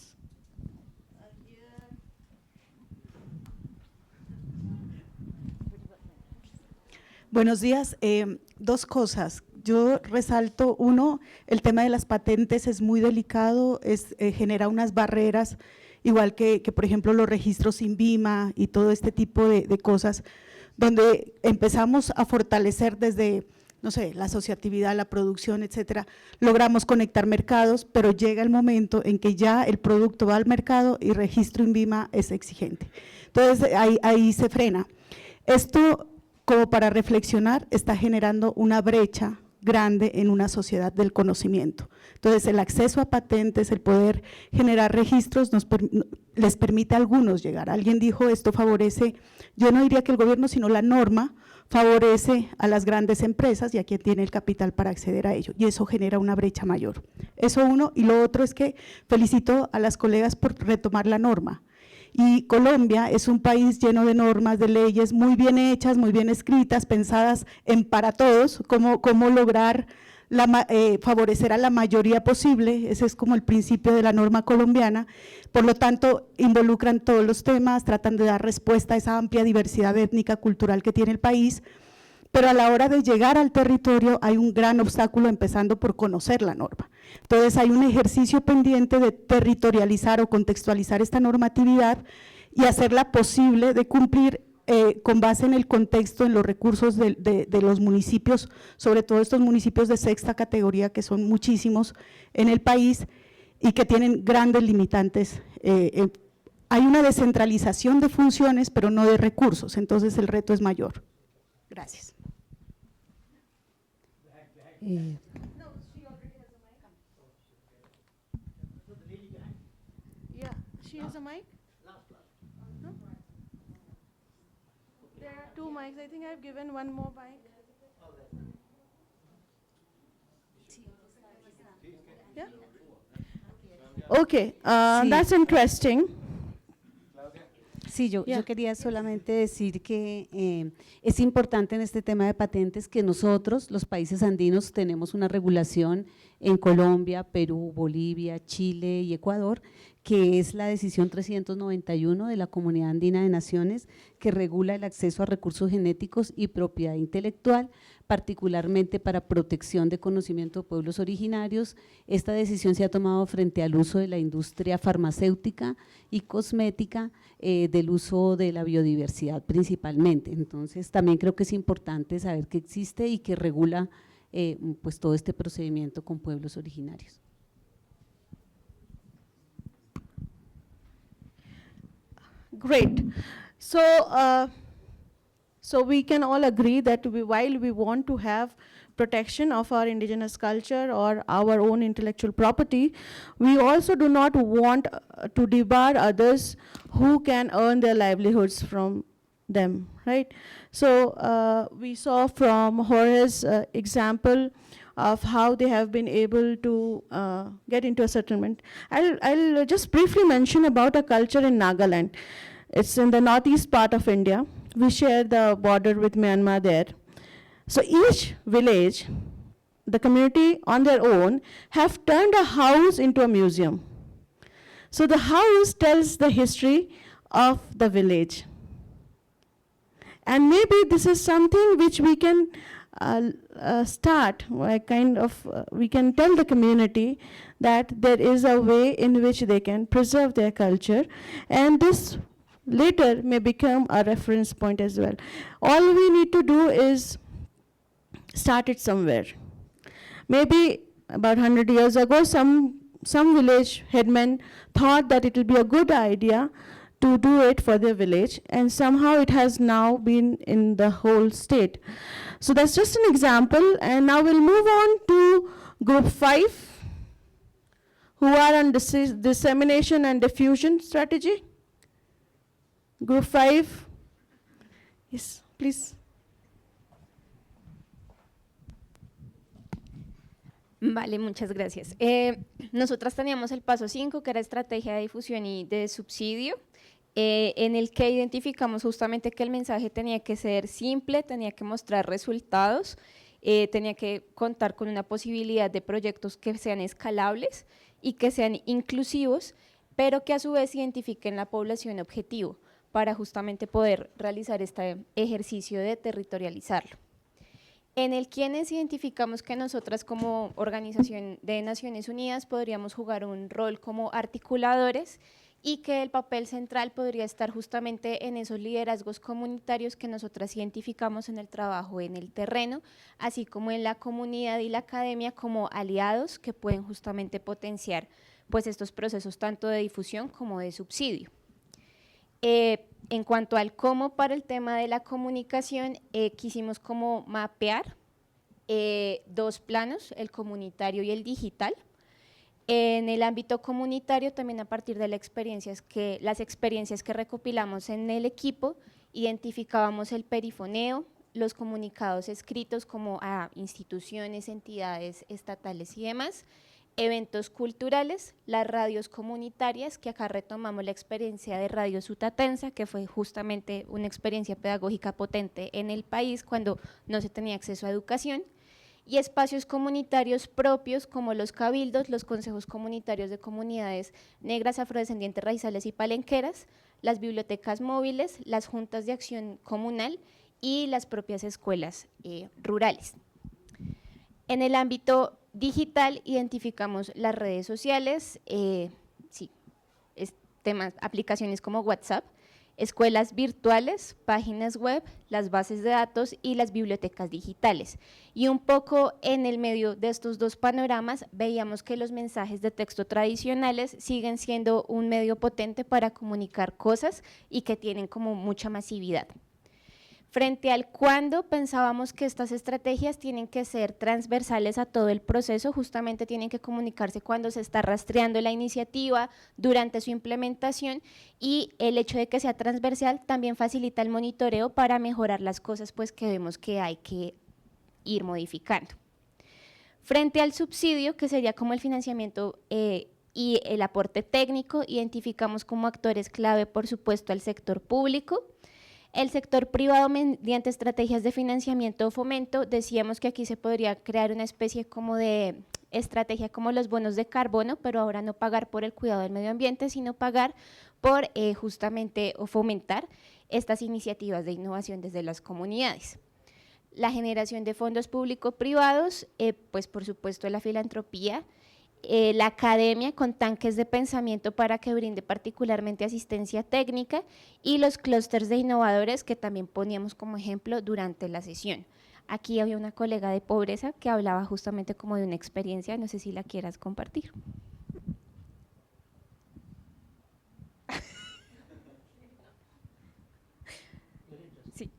L: Buenos días. Dos cosas. Yo resalto, uno, el tema de las patentes es muy delicado, genera unas barreras, igual que por ejemplo los registros INVIMA y todo este tipo de cosas, donde empezamos a fortalecer desde, no sé, la asociatividad, la producción, etcétera, logramos conectar mercados, pero llega el momento en que ya el producto va al mercado y registro INVIMA es exigente. Entonces ahí se frena. Esto, como para reflexionar, está generando una brecha grande en una sociedad del conocimiento. Entonces, el acceso a patentes, el poder generar registros, les permite a algunos llegar. Alguien dijo, esto favorece, yo no diría que el gobierno, sino la norma, favorece a las grandes empresas y a quien tiene el capital para acceder a ello, y eso genera una brecha mayor. Eso uno, y lo otro es que felicito a las colegas por retomar la norma. Y Colombia es un país lleno de normas, de leyes muy bien hechas, muy bien escritas, pensadas en para todos, cómo lograr favorecer a la mayoría posible. Ese es como el principio de la norma colombiana. Por lo tanto, involucran todos los temas, tratan de dar respuesta a esa amplia diversidad étnica, cultural que tiene el país, pero a la hora de llegar al territorio hay un gran obstáculo, empezando por conocer la norma. Entonces hay un ejercicio pendiente de territorializar o contextualizar esta normatividad y hacerla posible de cumplir con base en el contexto, en los recursos de los municipios, sobre todo estos municipios de sexta categoría, que son muchísimos en el país y que tienen grandes limitantes. Hay una descentralización de funciones, pero no de recursos, entonces el reto es mayor. Gracias.
C: Yeah, she has a mic? No? There are two mics. I think I've given one more mic. Yeah? Okay,
J: Sí.
C: that's interesting.
J: Sí, yo
C: Yeah.
J: quería solamente decir que es importante en este tema de patentes que nosotros, los países andinos, tenemos una regulación en Colombia, Perú, Bolivia, Chile y Ecuador, que es la decisión 391 de la Comunidad Andina de Naciones, que regula el acceso a recursos genéticos y propiedad intelectual, particularmente para protección de conocimiento de pueblos originarios. Esta decisión se ha tomado frente al uso de la industria farmacéutica y cosmética, del uso de la biodiversidad principalmente. Entonces, también creo que es importante saber que existe y que regula pues todo este procedimiento con pueblos originarios.
C: Great. So, so we can all agree that while we want to have protection of our indigenous culture or our own intellectual property, we also do not want to debar others who can earn their livelihoods from them, right? So we saw from Jorge's example of how they have been able to get into a settlement. I'll just briefly mention about a culture in Nagaland. It's in the northeast part of India. We share the border with Myanmar there. So each village, the community on their own, have turned a house into a museum. So the house tells the history of the village. And maybe this is something which we can start, we can tell the community that there is a way in which they can preserve their culture, and this later may become a reference point as well. All we need to do is start it somewhere. Maybe about 100 years ago, some village headmen thought that it would be a good idea to do it for their village, and somehow it has now been in the whole state. So that's just an example, and now we'll move on to group 5, who are on dissemination and diffusion strategy. Group 5, yes, please.
M: Vale, muchas gracias. Nosotras teníamos el paso 5, que era estrategia de difusión y de subsidio, en el que identificamos justamente que el mensaje tenía que ser simple, tenía que mostrar resultados, tenía que contar con una posibilidad de proyectos que sean escalables y que sean inclusivos, pero que a su vez identifiquen la población objetivo para justamente poder realizar este ejercicio de territorializarlo. En el quienes identificamos que nosotras como Organización de Naciones Unidas podríamos jugar un rol como articuladores y que el papel central podría estar justamente en esos liderazgos comunitarios que nosotras identificamos en el trabajo en el terreno, así como en la comunidad y la academia como aliados que pueden justamente potenciar pues estos procesos tanto de difusión como de subsidio. En cuanto al cómo para el tema de la comunicación, quisimos como mapear 2 planos, el comunitario y el digital. En el ámbito comunitario, también a partir de las experiencias que recopilamos en el equipo, identificábamos el perifoneo, los comunicados escritos como a instituciones, entidades estatales y demás, eventos culturales, las radios comunitarias, que acá retomamos la experiencia de Radio Sutatensa, que fue justamente una experiencia pedagógica potente en el país cuando no se tenía acceso a educación, y espacios comunitarios propios como los cabildos, los consejos comunitarios de comunidades negras, afrodescendientes, raizales y palenqueras, las bibliotecas móviles, las juntas de acción comunal y las propias escuelas rurales. En el ámbito digital identificamos las redes sociales, aplicaciones como WhatsApp, escuelas virtuales, páginas web, las bases de datos y las bibliotecas digitales. Y un poco en el medio de estos 2 panoramas veíamos que los mensajes de texto tradicionales siguen siendo un medio potente para comunicar cosas y que tienen como mucha masividad. Frente al cuándo, pensábamos que estas estrategias tienen que ser transversales a todo el proceso, justamente tienen que comunicarse cuando se está rastreando la iniciativa, durante su implementación, y el hecho de que sea transversal también facilita el monitoreo para mejorar las cosas pues, que vemos que hay que ir modificando. Frente al subsidio, que sería como el financiamiento y el aporte técnico, identificamos como actores clave, por supuesto, al sector público. El sector privado, mediante estrategias de financiamiento o fomento, decíamos que aquí se podría crear una especie como de estrategia como los bonos de carbono, pero ahora no pagar por el cuidado del medio ambiente, sino pagar por justamente o fomentar estas iniciativas de innovación desde las comunidades. La generación de fondos público-privados, pues por supuesto la filantropía, la academia con tanques de pensamiento para que brinde particularmente asistencia técnica y los clústeres de innovadores que también poníamos como ejemplo durante la sesión. Aquí había una colega de pobreza que hablaba justamente como de una experiencia, no sé si la quieras compartir. Sí.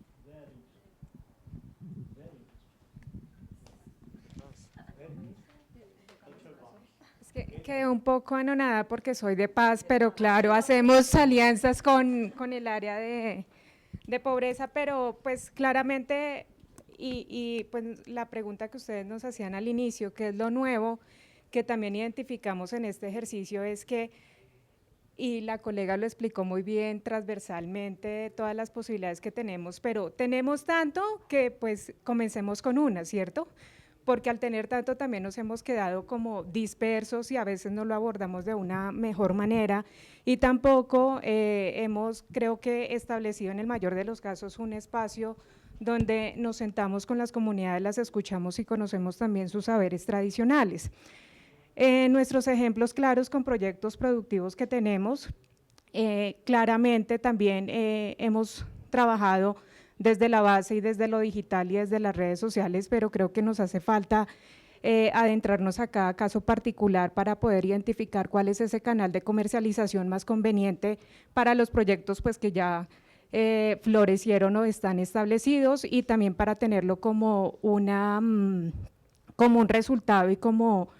I: Quedé un poco anonada porque soy de Paz, pero claro, hacemos alianzas con el área de pobreza, pero pues claramente, y pues la pregunta que ustedes nos hacían al inicio, ¿qué es lo nuevo que también identificamos en este ejercicio? Es que, y la colega lo explicó muy bien transversalmente, todas las posibilidades que tenemos, pero tenemos tanto que pues comencemos con una, ¿cierto? Porque al tener tanto también nos hemos quedado como dispersos y a veces no lo abordamos de una mejor manera y tampoco hemos, creo que, establecido en el mayor de los casos un espacio donde nos sentamos con las comunidades, las escuchamos y conocemos también sus saberes tradicionales. Nuestros ejemplos claros con proyectos productivos que tenemos, claramente también hemos trabajado desde la base y desde lo digital y desde las redes sociales, pero creo que nos hace falta adentrarnos a cada caso particular para poder identificar cuál es ese canal de comercialización más conveniente para los proyectos pues, que ya florecieron o están establecidos y también para tenerlo como, como un resultado y como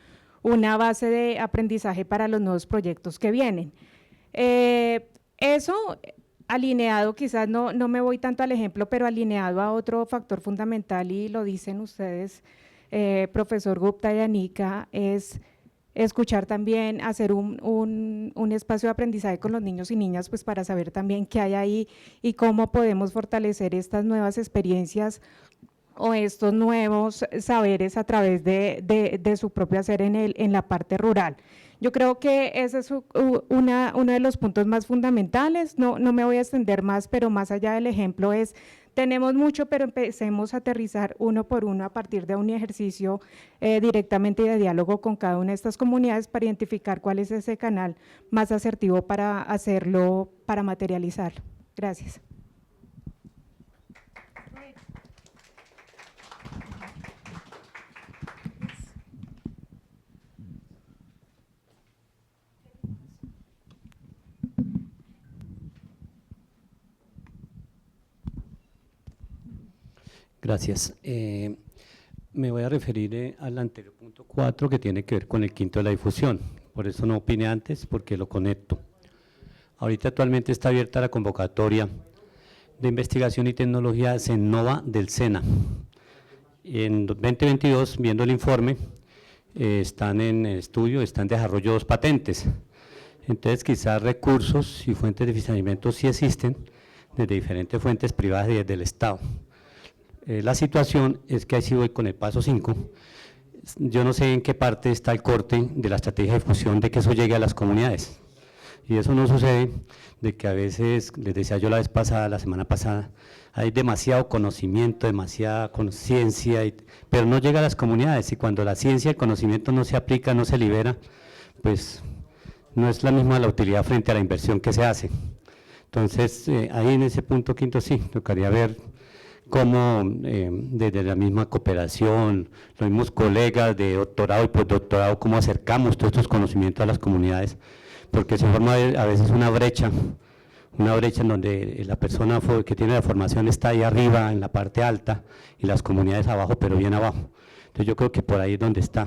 I: una base de aprendizaje para los nuevos proyectos que vienen. Eso alineado, quizás no me voy tanto al ejemplo, pero alineado a otro factor fundamental y lo dicen ustedes, profesor Gupta y Anika, es escuchar también, hacer un espacio de aprendizaje con los niños y niñas, pues para saber también qué hay ahí y cómo podemos fortalecer estas nuevas experiencias o estos nuevos saberes a través de su propio hacer en la parte rural. Yo creo que ese es uno de los puntos más fundamentales, no me voy a extender más, pero más allá del ejemplo es, tenemos mucho, pero empecemos a aterrizar uno por uno a partir de un ejercicio directamente de diálogo con cada una de estas comunidades para identificar cuál es ese canal más asertivo para hacerlo, para materializarlo. Gracias.
N: Gracias. Me voy a referir al anterior punto 4 que tiene que ver con el quinto de la difusión. Por eso no opiné antes porque lo conecto. Ahorita actualmente está abierta la convocatoria de investigación y tecnología CENNOVA del SENA. En 2022, viendo el informe, están en estudio, están en desarrollo 2 patentes. Entonces quizás recursos y fuentes de financiamiento sí existen desde diferentes fuentes privadas y desde el Estado. La situación es que ahí sí voy con el paso 5, yo no sé en qué parte está el corte de la estrategia de difusión de que eso llegue a las comunidades, y eso no sucede de que a veces, les decía yo la semana pasada, hay demasiado conocimiento, demasiada conciencia, pero no llega a las comunidades, y cuando la ciencia y el conocimiento no se aplica, no se libera, pues no es la misma la utilidad frente a la inversión que se hace. Entonces, ahí en ese punto quinto sí, tocaría ver cómo desde la misma cooperación, los mismos colegas de doctorado y postdoctorado, cómo acercamos todos estos conocimientos a las comunidades, porque se forma a veces una brecha en donde la persona que tiene la formación está ahí arriba, en la parte alta, y las comunidades abajo, pero bien abajo. Entonces yo creo que por ahí es donde está,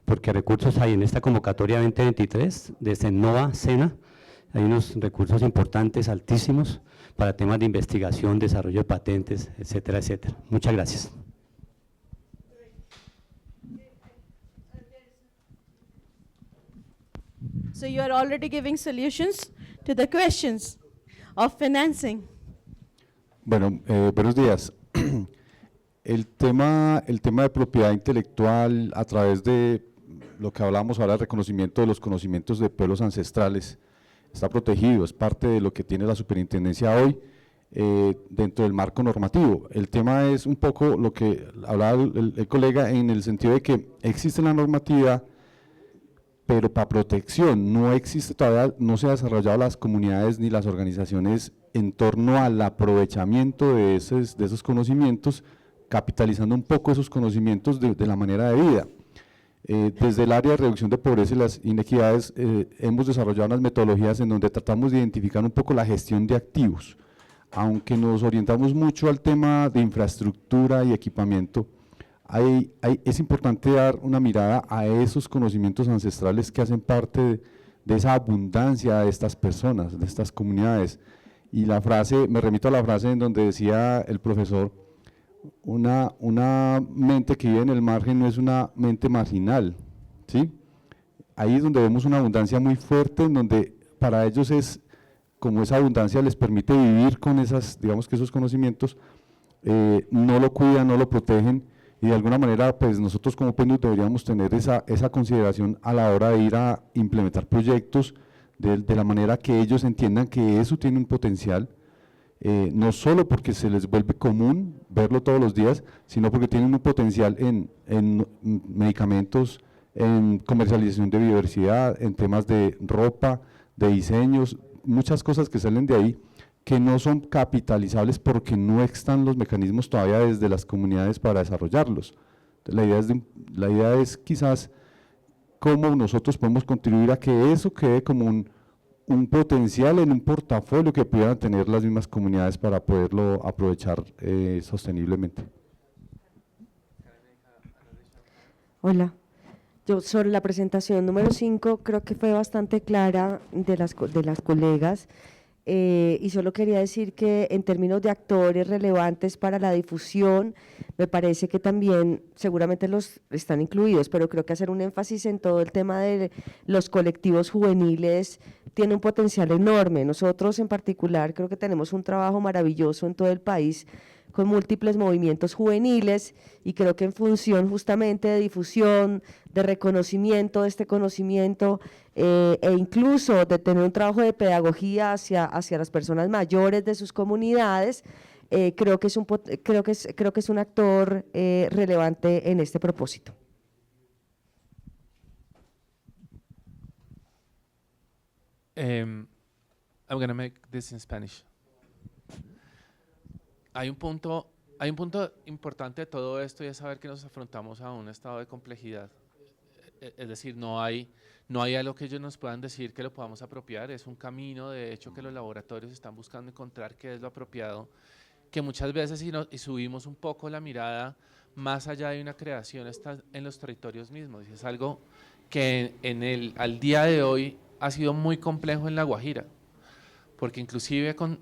N: porque recursos hay en esta convocatoria 2023 de CENNOVA, SENA, hay unos recursos importantes, altísimos, para temas de investigación, desarrollo de patentes, etcétera, etcétera. Muchas gracias.
C: So you are already giving solutions to the questions of financing.
O: Bueno, buenos días. El tema de propiedad intelectual a través de lo que hablábamos ahora, el reconocimiento de los conocimientos de pueblos ancestrales, está protegido, es parte de lo que tiene la superintendencia hoy dentro del marco normativo. El tema es un poco lo que hablaba el colega en el sentido de que existe la normativa, pero para protección no existe todavía, no se ha desarrollado las comunidades ni las organizaciones en torno al aprovechamiento de esos conocimientos, capitalizando un poco esos conocimientos de la manera de vida. Desde el área de reducción de pobreza y las inequidades hemos desarrollado unas metodologías en donde tratamos de identificar un poco la gestión de activos, aunque nos orientamos mucho al tema de infraestructura y equipamiento. Es importante dar una mirada a esos conocimientos ancestrales que hacen parte de esa abundancia de estas personas, de estas comunidades. Y la frase, me remito a la frase en donde decía el profesor, una mente que vive en el margen no es una mente marginal, ¿sí? Ahí es donde vemos una abundancia muy fuerte, en donde para ellos es, como esa abundancia les permite vivir con esas, digamos que esos conocimientos, no lo cuidan, no lo protegen, y de alguna manera pues nosotros como PNUD deberíamos tener esa consideración a la hora de ir a implementar proyectos de la manera que ellos entiendan que eso tiene un potencial, no solo porque se les vuelve común verlo todos los días, sino porque tienen un potencial en medicamentos, en comercialización de biodiversidad, en temas de ropa, de diseños, muchas cosas que salen de ahí que no son capitalizables porque no están los mecanismos todavía desde las comunidades para desarrollarlos. Entonces, la idea es quizás cómo nosotros podemos contribuir a que eso quede como un potencial en un portafolio que pudieran tener las mismas comunidades para poderlo aprovechar sosteniblemente.
H: Hola, yo sobre la presentación número 5 creo que fue bastante clara de las colegas. Y solo quería decir que en términos de actores relevantes para la difusión, me parece que también seguramente los están incluidos, pero creo que hacer un énfasis en todo el tema de los colectivos juveniles tiene un potencial enorme. Nosotros en particular creo que tenemos un trabajo maravilloso en todo el país con múltiples movimientos juveniles y creo que en función justamente de difusión, de reconocimiento de este conocimiento e incluso de tener un trabajo de pedagogía hacia las personas mayores de sus comunidades, creo que es un actor relevante en este propósito.
A: I'm going to make this in Spanish. Hay un punto importante de todo esto y es saber que nos afrontamos a un estado de complejidad. Es decir, no hay algo que ellos nos puedan decir que lo podamos apropiar, es un camino de hecho que los laboratorios están buscando encontrar qué es lo apropiado, que muchas veces y subimos un poco la mirada más allá de una creación está en los territorios mismos, y es algo que al día de hoy ha sido muy complejo en La Guajira, porque inclusive con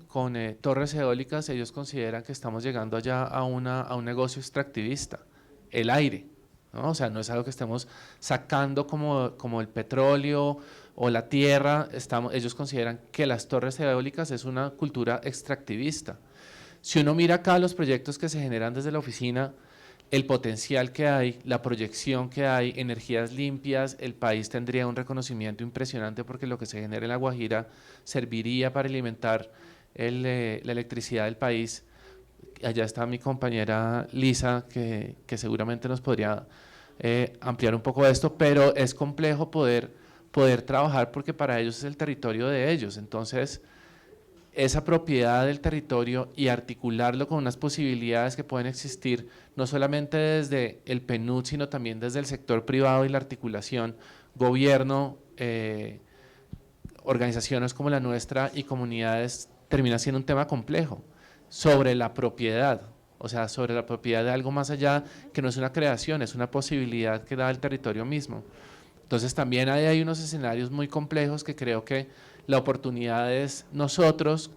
A: torres eólicas ellos consideran que estamos llegando allá a un negocio extractivista, el aire, ¿no? O sea, no es algo que estemos sacando como el petróleo o la tierra, ellos consideran que las torres eólicas es una cultura extractivista. Si uno mira acá los proyectos que se generan desde la oficina, el potencial que hay, la proyección que hay, energías limpias, el país tendría un reconocimiento impresionante porque lo que se genera en La Guajira serviría para alimentar la electricidad del país. Allá está mi compañera Lisa, que seguramente nos podría ampliar un poco esto, pero es complejo poder trabajar porque para ellos es el territorio de ellos. Entonces, esa propiedad del territorio y articularlo con unas posibilidades que pueden existir, no solamente desde el PNUD, sino también desde el sector privado y la articulación, gobierno, organizaciones como la nuestra y comunidades, termina siendo un tema complejo sobre la propiedad, o sea, sobre la propiedad de algo más allá que no es una creación, es una posibilidad que da el territorio mismo. Entonces también hay unos escenarios muy complejos que creo que la oportunidad es nosotros,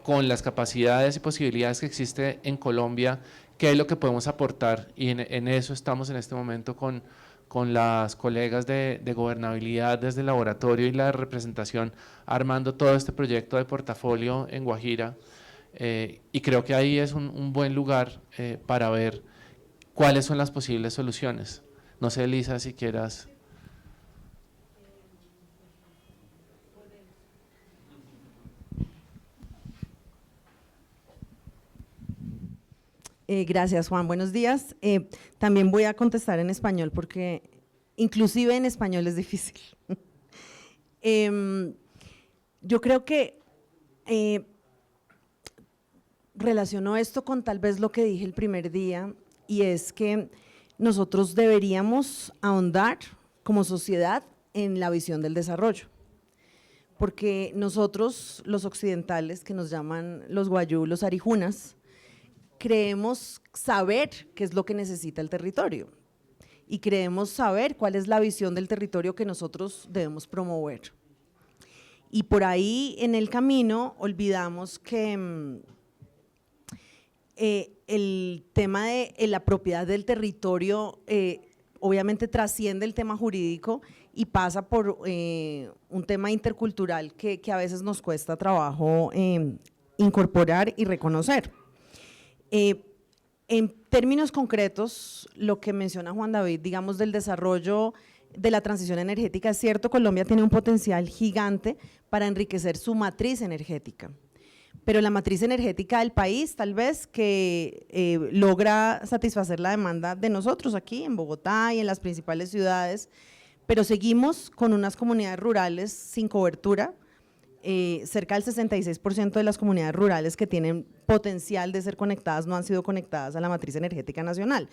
A: con las capacidades y posibilidades que existe en Colombia, qué es lo que podemos aportar, y en eso estamos en este momento con las colegas de gobernabilidad desde el laboratorio y la representación, armando todo este proyecto de portafolio en Guajira, y creo que ahí es un buen lugar para ver cuáles son las posibles soluciones. No sé, Elisa, si quieras
P: Gracias, Juan. Buenos días. También voy a contestar en español porque inclusive en español es difícil. Yo creo que relaciono esto con tal vez lo que dije el primer día, y es que nosotros deberíamos ahondar como sociedad en la visión del desarrollo, porque nosotros los occidentales, que nos llaman los guayú, los arijunas, creemos saber qué es lo que necesita el territorio y creemos saber cuál es la visión del territorio que nosotros debemos promover. Y por ahí en el camino olvidamos que el tema de la propiedad del territorio obviamente trasciende el tema jurídico y pasa por un tema intercultural que a veces nos cuesta trabajo incorporar y reconocer. En términos concretos, lo que menciona Juan David, digamos, del desarrollo de la transición energética, es cierto, Colombia tiene un potencial gigante para enriquecer su matriz energética, pero la matriz energética del país tal vez que logra satisfacer la demanda de nosotros aquí en Bogotá y en las principales ciudades, pero seguimos con unas comunidades rurales sin cobertura. Cerca del 66% de las comunidades rurales que tienen potencial de ser conectadas no han sido conectadas a la matriz energética nacional.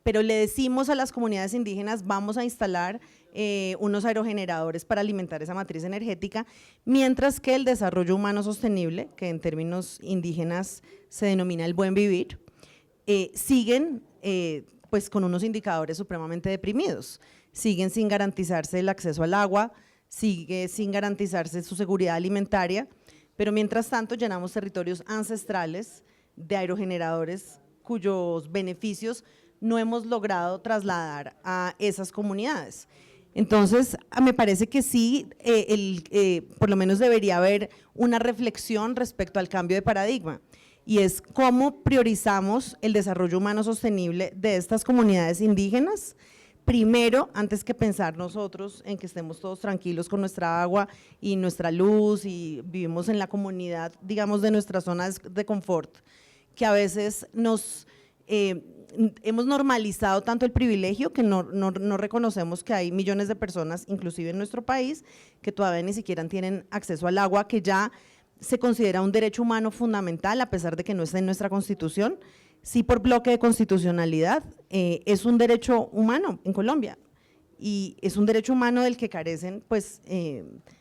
P: Pero le decimos a las comunidades indígenas, vamos a instalar unos aerogeneradores para alimentar esa matriz energética, mientras que el desarrollo humano sostenible, que en términos indígenas se denomina el buen vivir, siguen pues con unos indicadores supremamente deprimidos, siguen sin garantizarse el acceso al agua, sigue sin garantizarse su seguridad alimentaria, pero mientras tanto llenamos territorios ancestrales de aerogeneradores cuyos beneficios no hemos logrado trasladar a esas comunidades. Entonces, me parece que sí, por lo menos debería haber una reflexión respecto al cambio de paradigma, y es cómo priorizamos el desarrollo humano sostenible de estas comunidades indígenas, primero, antes que pensar nosotros en que estemos todos tranquilos con nuestra agua y nuestra luz y vivimos en la comunidad, digamos, de nuestras zonas de confort, que a veces hemos normalizado tanto el privilegio que no reconocemos que hay millones de personas, inclusive en nuestro país, que todavía ni siquiera tienen acceso al agua, que ya se considera un derecho humano fundamental a pesar de que no está en nuestra Constitución. Sí, por bloque de constitucionalidad, es un derecho humano en Colombia y es un derecho humano del que carecen pues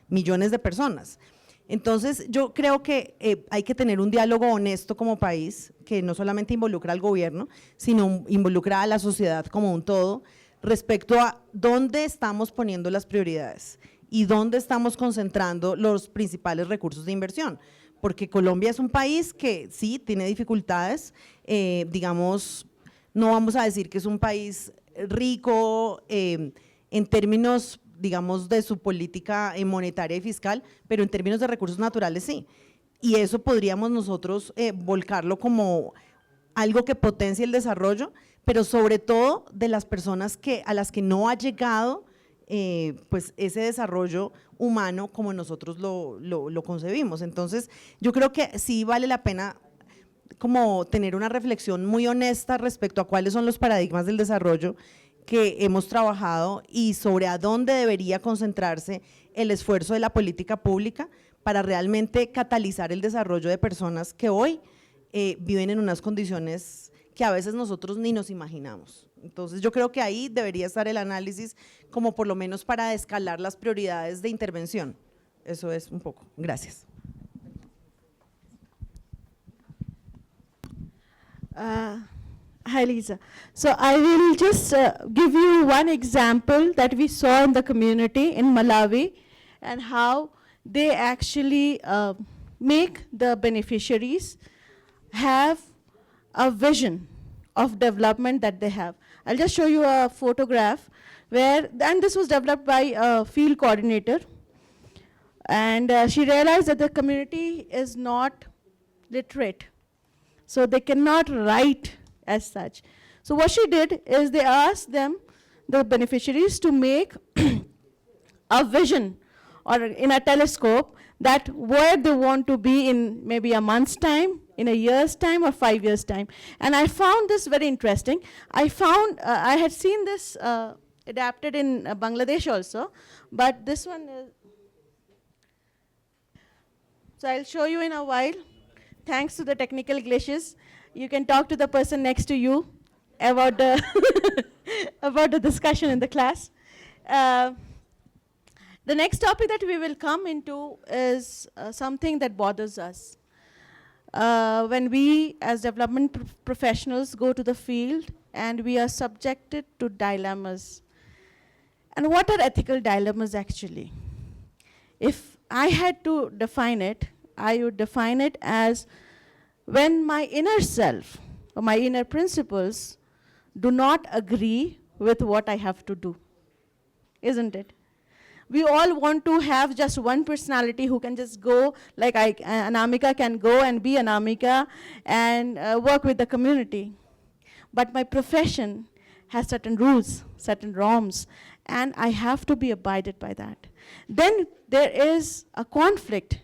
P: millones de personas. Entonces yo creo que hay que tener un diálogo honesto como país, que no solamente involucra al gobierno, sino involucra a la sociedad como un todo, respecto a dónde estamos poniendo las prioridades y dónde estamos concentrando los principales recursos de inversión. Porque Colombia es un país que sí tiene dificultades, digamos, no vamos a decir que es un país rico en términos, digamos, de su política monetaria y fiscal, pero en términos de recursos naturales sí, y eso podríamos nosotros volcarlo como algo que potencie el desarrollo, pero sobre todo de las personas a las que no ha llegado pues ese desarrollo humano como nosotros lo concebimos. Entonces yo creo que sí vale la pena como tener una reflexión muy honesta respecto a cuáles son los paradigmas del desarrollo que hemos trabajado y sobre a dónde debería concentrarse el esfuerzo de la política pública para realmente catalizar el desarrollo de personas que hoy viven en unas condiciones que a veces nosotros ni nos imaginamos. Entonces yo creo que ahí debería estar el análisis como por lo menos para escalar las prioridades de intervención. Eso es un poco. Gracias.
C: Hi, Lisa. So I will just give you one example that we saw in the community in Malawi and how they actually make the beneficiaries have a vision of development that they have. I'll just show you a photograph and this was developed by a field coordinator, and she realized that the community is not literate, so they cannot write as such. So what she did is they asked them, the beneficiaries, to make a vision or in a telescope that where they want to be in maybe a month's time in a year's time or 5 years' time? And I found this very interesting. I found, I had seen this adapted in Bangladesh also, but this one is, so I'll show you in a while. Thanks to the technical glitches, you can talk to the person next to you about the, about the discussion in the class. The next topic that we will come into is something that bothers us. When we, as development professionals, go to the field and we are subjected to dilemmas. And what are ethical dilemmas actually? If I had to define it, I would define it as when my inner self or my inner principles do not agree with what I have to do, isn't it? We all want to have just one personality who can just go, like Anamika can go and be Anamika and work with the community. But my profession has certain rules, certain norms, and I have to be abided by that. Then there is a conflict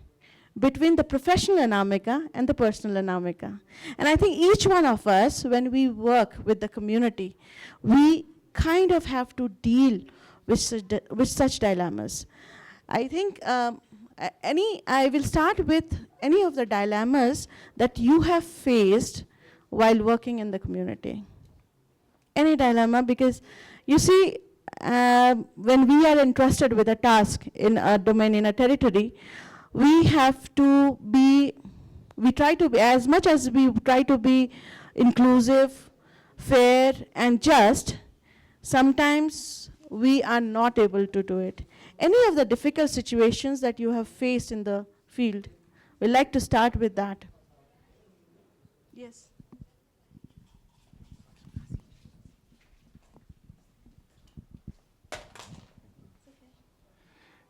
C: between the professional Anamika and the personal Anamika. And I think each one of us, when we work with the community, we kind of have to deal with such dilemmas. I think I will start with any of the dilemmas that you have faced while working in the community. Any dilemma, because you see, when we are entrusted with a task in a domain, in a territory, we have to be, we try to be, as much as we try to be inclusive, fair, and just, sometimes we are not able to do it. Any of the difficult situations that you have faced in the field? We'd like to start with that. Yes.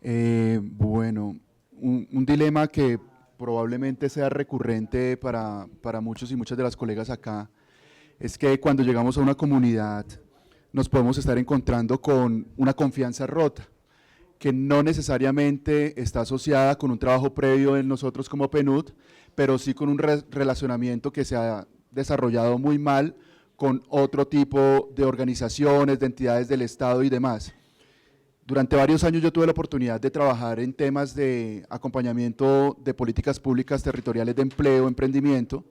Q: Bueno, un dilema que probablemente sea recurrente para muchos y muchas de las colegas acá es que cuando llegamos a una comunidad nos podemos estar encontrando con una confianza rota, que no necesariamente está asociada con un trabajo previo en nosotros como PNUD, pero sí con un relacionamiento que se ha desarrollado muy mal con otro tipo de organizaciones, de entidades del Estado y demás. Durante varios años yo tuve la oportunidad de trabajar en temas de acompañamiento de políticas públicas territoriales de empleo, emprendimiento,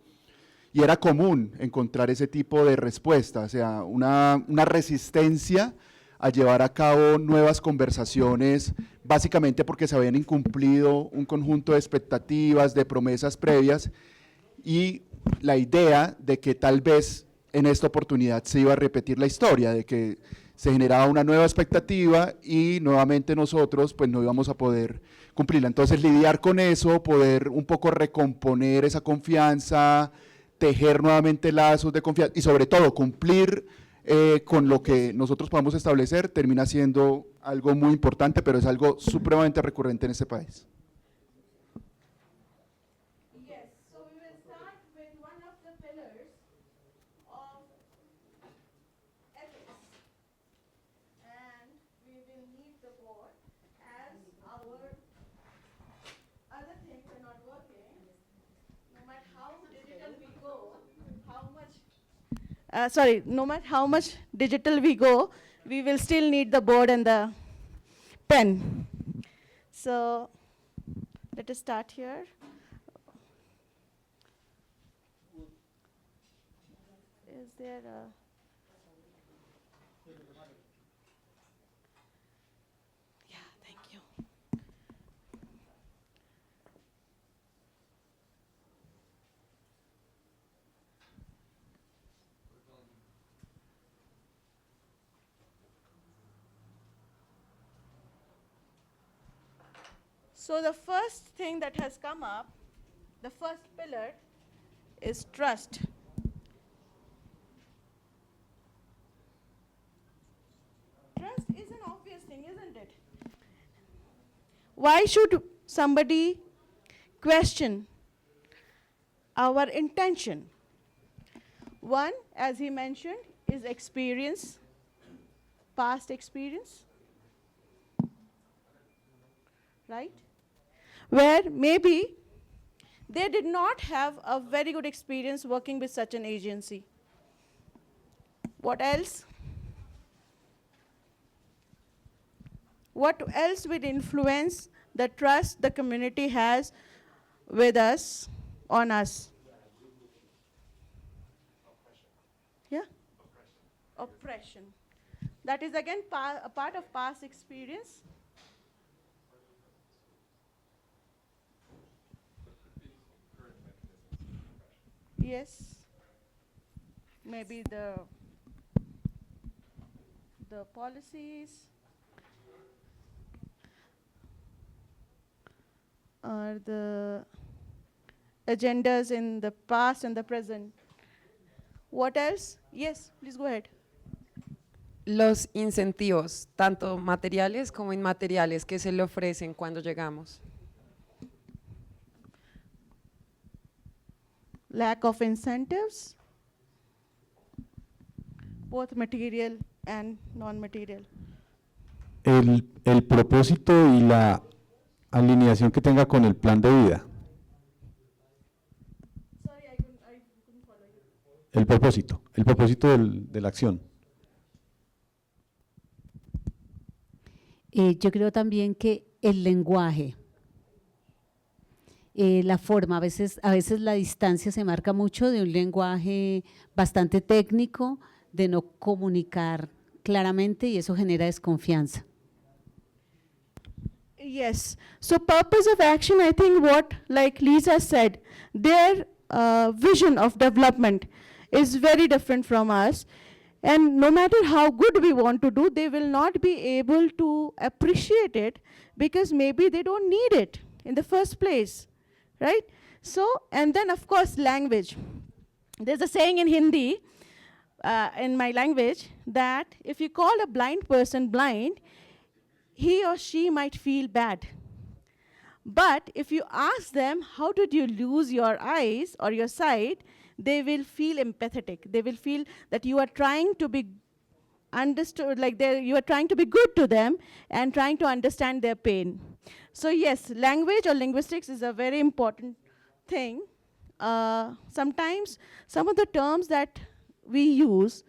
Q: y era común encontrar ese tipo de respuesta, o sea, una resistencia a llevar a cabo nuevas conversaciones, básicamente porque se habían incumplido un conjunto de expectativas, de promesas previas, y la idea de que tal vez en esta oportunidad se iba a repetir la historia, de que se generaba una nueva expectativa y nuevamente nosotros pues no íbamos a poder cumplirla. Entonces lidiar con eso, poder un poco recomponer esa confianza, tejer nuevamente lazos de confianza y sobre todo cumplir con lo que nosotros podamos establecer, termina siendo algo muy importante, pero es algo supremamente recurrente en este país.
C: Sorry, no matter how much digital we go, we will still need the board and the pen. So let us start here. Is there a... Yeah, thank you. So the first thing that has come up, the first pillar, is trust. Trust is an obvious thing, isn't it? Why should somebody question our intention? One, as he mentioned, is experience, past experience, right? Where maybe they did not have a very good experience working with such an agency. What else? What else would influence the trust the community has with us, on us? Yeah? Oppression. That is again a part of past experience. Yes. Maybe the policies or the agendas in the past and the present. What else? Yes, please go ahead.
R: Los incentivos, tanto materiales como inmateriales, que se le ofrecen cuando llegamos.
C: Lack of incentives, both material and non-material.
O: El propósito y la alineación que tenga con el plan de vida. El propósito de la acción.
J: Yo creo también que el lenguaje, la forma, a veces la distancia se marca mucho de un lenguaje bastante técnico, de no comunicar claramente y eso genera desconfianza.
C: Yes, so purpose of action, I think what, like Lisa said, their vision of development is very different from us. And no matter how good we want to do, they will not be able to appreciate it because maybe they don't need it in the first place, right? So, and then of course language. There's a saying in Hindi, in my language, that if you call a blind person blind, he or she might feel bad. But if you ask them, how did you lose your eyes or your sight, they will feel empathetic. They will feel that you are trying to be understood, like you are trying to be good to them and trying to understand their pain. So yes, language or linguistics is a very important thing. Sometimes some of the terms that we use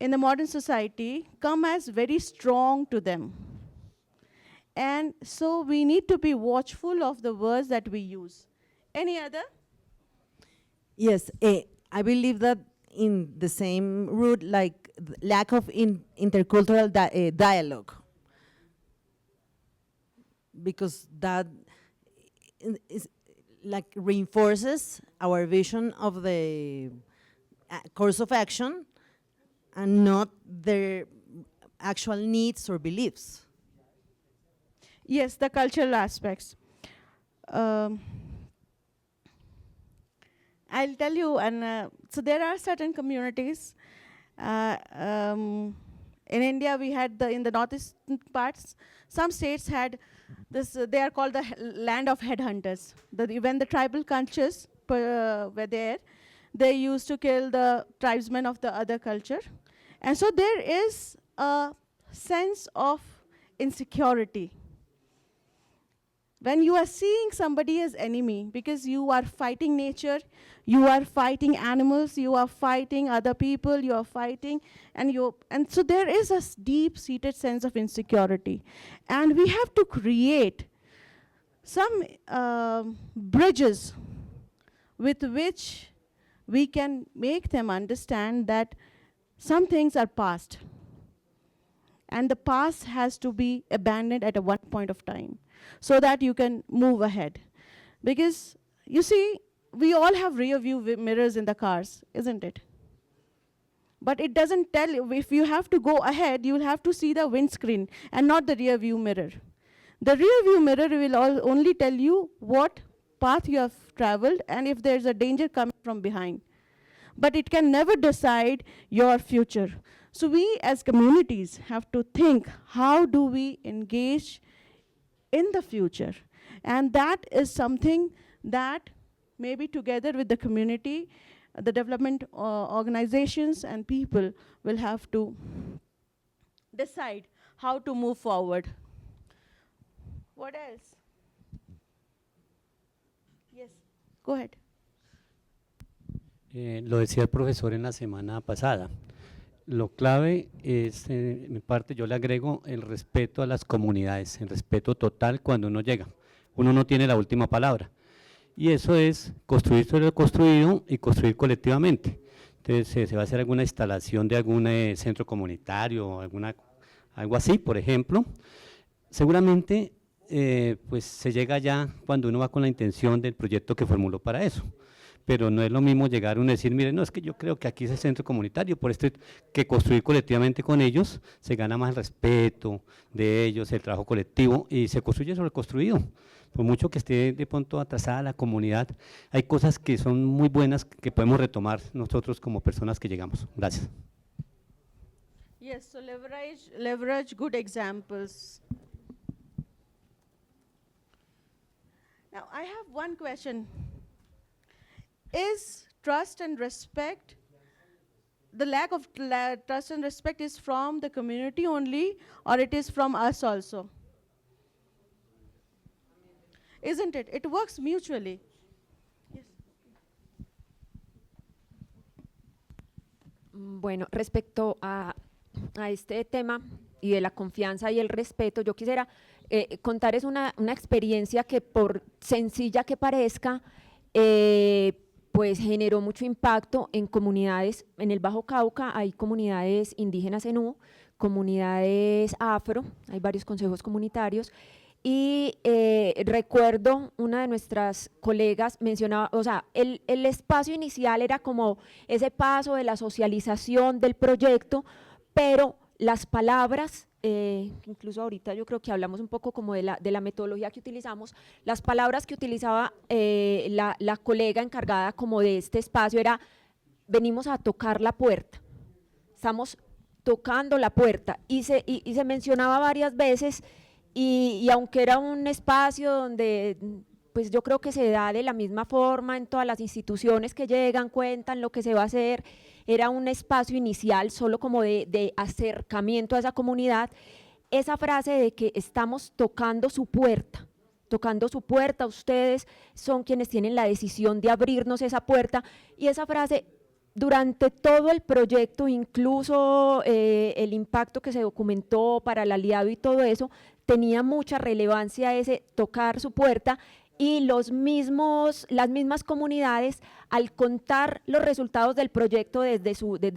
C: in the modern society come as very strong to them. And so we need to be watchful of the words that we use. Any other?
P: Yes, I believe that in the same route, like lack of intercultural dialogue, because that is like reinforces our vision of the course of action and not their actual needs or beliefs.
C: Yes, the cultural aspects. I'll tell you, and so there are certain communities. In India, we had in the northeastern parts, some states had this, they are called the land of headhunters. When the tribal cultures were there, they used to kill the tribesmen of the other culture. And so there is a sense of insecurity. When you are seeing somebody as enemy, because you are fighting nature, you are fighting animals, you are fighting other people, you are fighting, and so there is a deep-seated sense of insecurity. And we have to create some bridges with which we can make them understand that some things are past. And the past has to be abandoned at one point of time, so that you can move ahead. Because, you see, we all have rear view mirrors in the cars, isn't it? But it doesn't tell you, if you have to go ahead, you'll have to see the windscreen and not the rear view mirror. The rear view mirror will only tell you what path you have traveled and if there's a danger coming from behind. But it can never decide your future. So we as communities have to think, how do we engage in the future? And that is something that maybe together with the community, the development organizations and people will have to decide how to move forward. What else? Yes, go ahead.
N: Lo decía el profesor en la semana pasada. Lo clave es, en mi parte, yo le agrego el respeto a las comunidades, el respeto total cuando uno llega. Uno no tiene la última palabra. Y eso es construir sobre lo construido y construir colectivamente. Entonces, se va a hacer alguna instalación de algún centro comunitario, algo así, por ejemplo. Seguramente, pues se llega ya cuando uno va con la intención del proyecto que formuló para eso. Pero no es lo mismo llegar uno y decir, mire, no, es que yo creo que aquí es el centro comunitario, por esto que construir colectivamente con ellos, se gana más el respeto de ellos, el trabajo colectivo, y se construye sobre el construido. Por mucho que esté de pronto atrasada la comunidad, hay cosas que son muy buenas que podemos retomar nosotros como personas que llegamos. Gracias.
C: Yes, so leverage good examples. Now, I have one question. Is trust and respect, the lack of trust and respect is from the community only, or it is from us also? Isn't it? It works mutually. Yes.
F: Bueno, respecto a este tema y de la confianza y el respeto, yo quisiera contarles una experiencia que, por sencilla que parezca, pues generó mucho impacto en comunidades. En el Bajo Cauca hay comunidades indígenas zenú, comunidades afro, hay varios consejos comunitarios, y recuerdo una de nuestras colegas mencionaba, o sea, el espacio inicial era como ese paso de la socialización del proyecto, pero las palabras, incluso ahorita yo creo que hablamos un poco como de la metodología que utilizamos, las palabras que utilizaba la colega encargada como de este espacio era: venimos a tocar la puerta, estamos tocando la puerta, y se mencionaba varias veces, y aunque era un espacio donde pues yo creo que se da de la misma forma en todas las instituciones que llegan, cuentan lo que se va a hacer, era un espacio inicial solo como de acercamiento a esa comunidad. Esa frase de que estamos tocando su puerta, ustedes son quienes tienen la decisión de abrirnos esa puerta, y esa frase durante todo el proyecto, incluso el impacto que se documentó para el aliado y todo eso, tenía mucha relevancia ese tocar su puerta. Y las mismas comunidades, al contar los resultados del proyecto desde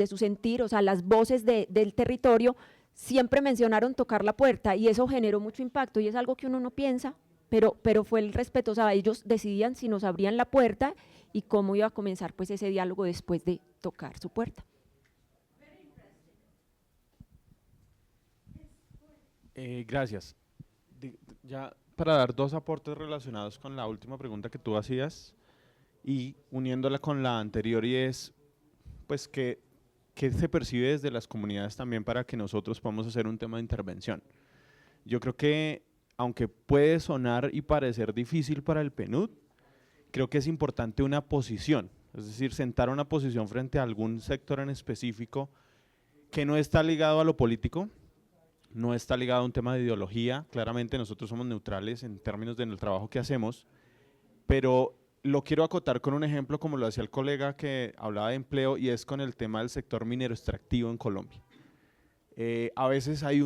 F: su sentir, o sea, las voces del territorio, siempre mencionaron tocar la puerta, y eso generó mucho impacto, y es algo que uno no piensa, pero fue el respeto. O sea, ellos decidían si nos abrían la puerta y cómo iba a comenzar pues ese diálogo después de tocar su puerta.
S: Gracias. Ya para dar dos aportes relacionados con la última pregunta que tú hacías y uniéndola con la anterior, y es pues que se percibe desde las comunidades también para que nosotros podamos hacer un tema de intervención. Yo creo que aunque puede sonar y parecer difícil para el PNUD, creo que es importante una posición, es decir, sentar una posición frente a algún sector en específico que no está ligado a lo político, no está ligado a un tema de ideología. Claramente nosotros somos neutrales en términos del trabajo que hacemos, pero lo quiero acotar con un ejemplo como lo hacía el colega que hablaba de empleo, y es con el tema del sector minero extractivo en Colombia. A veces hay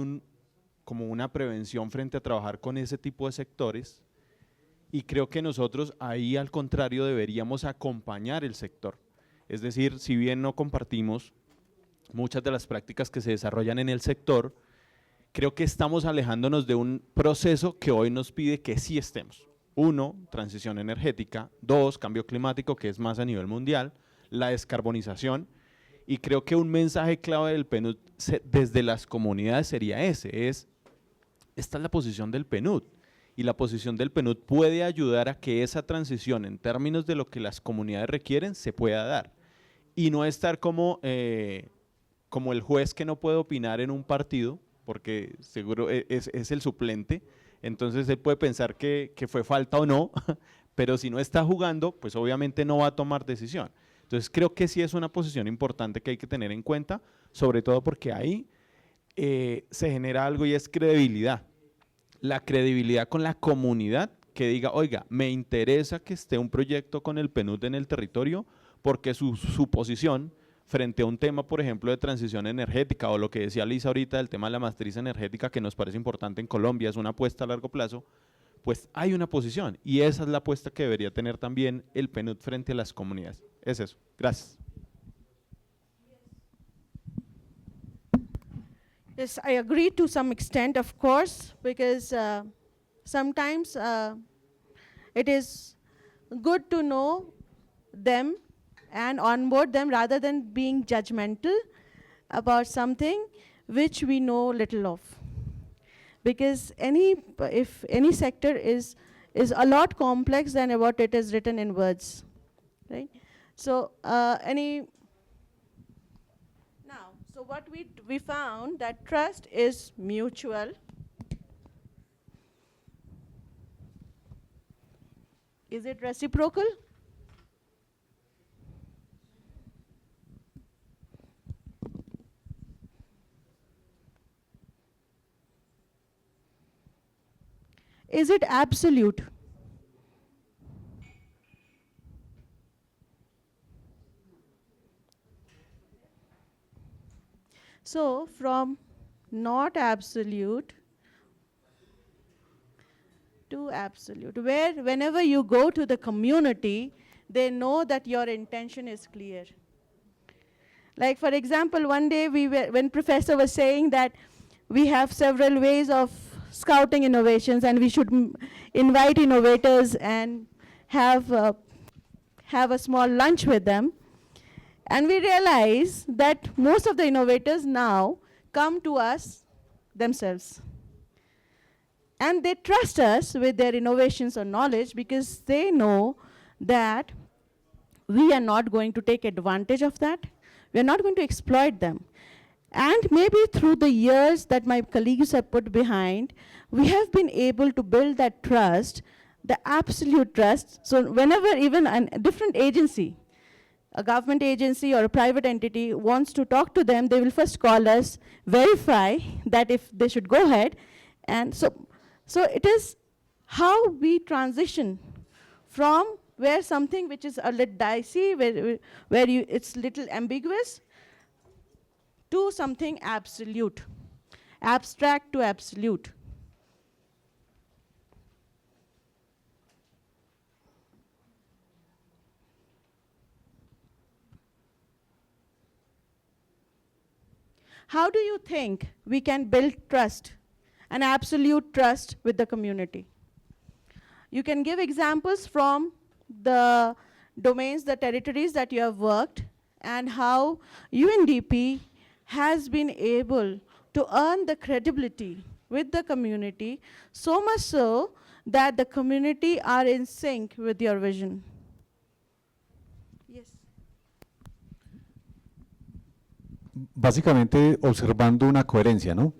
S: como una prevención frente a trabajar con ese tipo de sectores, y creo que nosotros ahí al contrario deberíamos acompañar el sector. Es decir, si bien no compartimos muchas de las prácticas que se desarrollan en el sector, creo que estamos alejándonos de un proceso que hoy nos pide que sí estemos. 1, transición energética; 2, cambio climático, que es más a nivel mundial; la descarbonización, y creo que un mensaje clave del PNUD desde las comunidades sería esta es la posición del PNUD, y la posición del PNUD puede ayudar a que esa transición en términos de lo que las comunidades requieren se pueda dar, y no estar como el juez que no puede opinar en un partido, porque seguro es el suplente, entonces él puede pensar que fue falta o no, pero si no está jugando, pues obviamente no va a tomar decisión. Entonces creo que sí es una posición importante que hay que tener en cuenta, sobre todo porque ahí se genera algo, y es credibilidad. La credibilidad con la comunidad que diga, oiga, me interesa que esté un proyecto con el PNUD en el territorio porque su posición frente a un tema, por ejemplo, de transición energética o lo que decía Lisa ahorita del tema de la matriz energética que nos parece importante en Colombia, es una apuesta a largo plazo, pues hay una posición y esa es la apuesta que debería tener también el PNUD frente a las comunidades. Es eso. Gracias.
C: Yes, I agree to some extent, of course, because sometimes it is good to know them and onboard them rather than being judgmental about something which we know little of. Because if any sector is a lot complex than what it is written in words, right? So so what we found that trust is mutual. Is it reciprocal? Is it absolute? So from not absolute to absolute, where whenever you go to the community, they know that your intention is clear. Like for example, one day when Professor was saying that we have several ways of scouting innovations and we should invite innovators and have a small lunch with them. And we realize that most of the innovators now come to us themselves. And they trust us with their innovations or knowledge because they know that we are not going to take advantage of that. We are not going to exploit them. And maybe through the years that my colleagues have put behind, we have been able to build that trust, the absolute trust. So whenever even a different agency, a government agency or a private entity wants to talk to them, they will first call us, verify that if they should go ahead. And so it is how we transition from where something which is a little dicey, where it's little ambiguous, to something absolute, abstract to absolute. How do you think we can build trust, an absolute trust with the community? You can give examples from the domains, the territories that you have worked, and how UNDP has been able to earn the credibility with the community, so much so that the community are in sync with your vision. Yes.
O: Básicamente observando una coherencia, ¿no?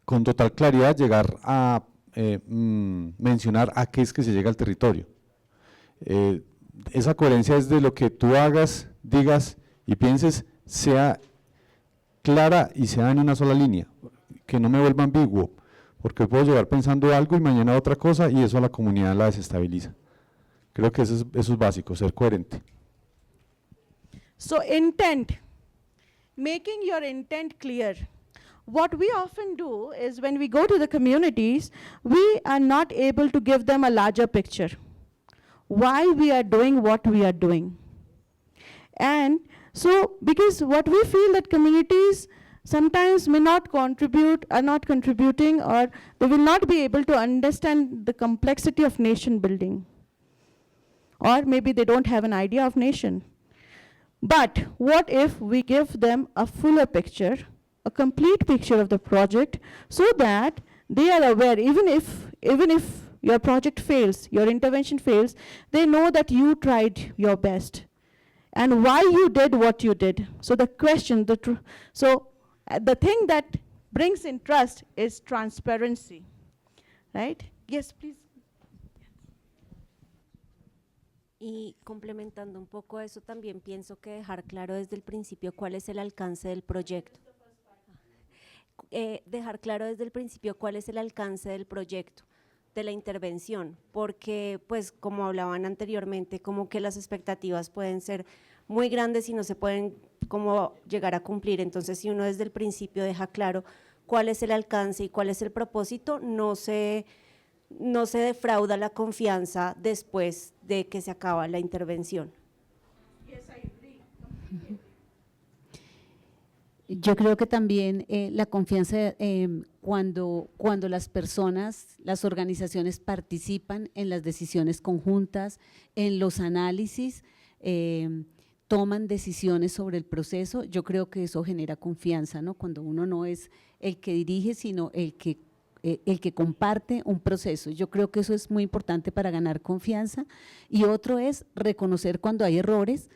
O: Con total claridad llegar a mencionar a qué es que se llega al territorio. Esa coherencia es de lo que tú hagas, digas y pienses, sea clara y sea en una sola línea, que no me vuelva ambiguo, porque puedo llegar pensando algo y mañana otra cosa y eso a la comunidad la desestabiliza. Creo que eso es básico, ser coherente.
C: So intent, making your intent clear. What we often do is when we go to the communities, we are not able to give them a larger picture. Why we are doing what we are doing. And so, because what we feel that communities sometimes may not contribute, are not contributing, or they will not be able to understand the complexity of nation building. Or maybe they don't have an idea of nation. But what if we give them a fuller picture, a complete picture of the project, so that they are aware, even if your project fails, your intervention fails, they know that you tried your best and why you did what you did. So the question, the thing that brings in trust is transparency, right? Yes, please.
T: Y complementando un poco eso, también pienso que dejar claro desde el principio cuál es el alcance del proyecto. Dejar claro desde el principio cuál es el alcance del proyecto. de la intervención, porque pues como hablaban anteriormente, como que las expectativas pueden ser muy grandes y no se pueden como llegar a cumplir. Entonces, si uno desde el principio deja claro cuál es el alcance y cuál es el propósito, no se defrauda la confianza después de que se acaba la intervención.
J: Yo creo que también la confianza, cuando las personas, las organizaciones participan en las decisiones conjuntas, en los análisis, toman decisiones sobre el proceso, yo creo que eso genera confianza, ¿no? Cuando uno no es el que dirige, sino el que comparte un proceso. Yo creo que eso es muy importante para ganar confianza. Y otro es reconocer cuando hay errores,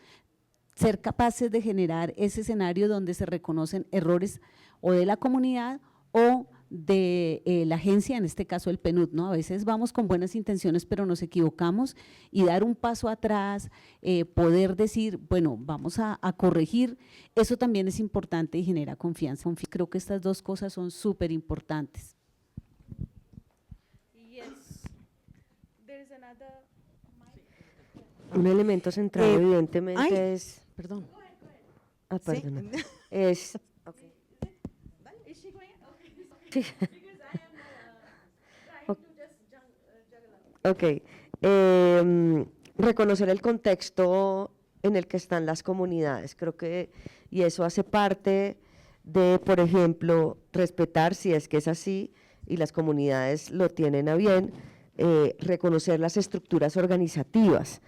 J: ser capaces de generar ese escenario donde se reconocen errores o de la comunidad o de la agencia, en este caso el PNUD, ¿no? A veces vamos con buenas intenciones pero nos equivocamos, y dar un paso atrás, poder decir, bueno, vamos a corregir, eso también es importante y genera confianza. Creo que estas dos cosas son súper importantes.
H: Un elemento central evidentemente es… Perdón. Ah,
P: Sí.
H: perdón. Es… Okay. Sí. Ok. Reconocer el contexto en el que están las comunidades, creo que, y eso hace parte de, por ejemplo, respetar, si es que es así, y las comunidades lo tienen a bien, reconocer las estructuras organizativas,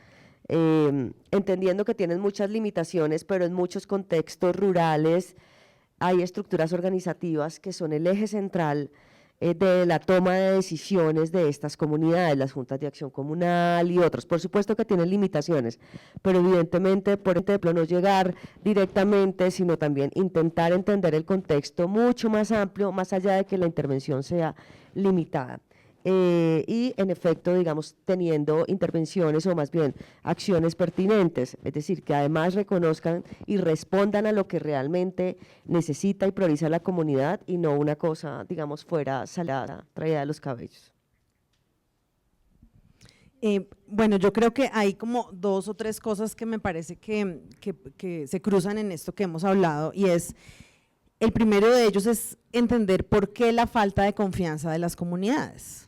H: entendiendo que tienen muchas limitaciones, pero en muchos contextos rurales hay estructuras organizativas que son el eje central de la toma de decisiones de estas comunidades, las juntas de acción comunal y otros. Por supuesto que tienen limitaciones, pero evidentemente, por ejemplo, no llegar directamente, sino también intentar entender el contexto mucho más amplio, más allá de que la intervención sea limitada. Y en efecto, digamos, teniendo intervenciones o más bien acciones pertinentes, es decir, que además reconozcan y respondan a lo que realmente necesita y prioriza la comunidad y no una cosa, digamos, fuera salada, traída de los cabellos.
P: Bueno, yo creo que hay como dos o tres cosas que me parece que se cruzan en esto que hemos hablado, y es, el primero de ellos es entender por qué la falta de confianza de las comunidades.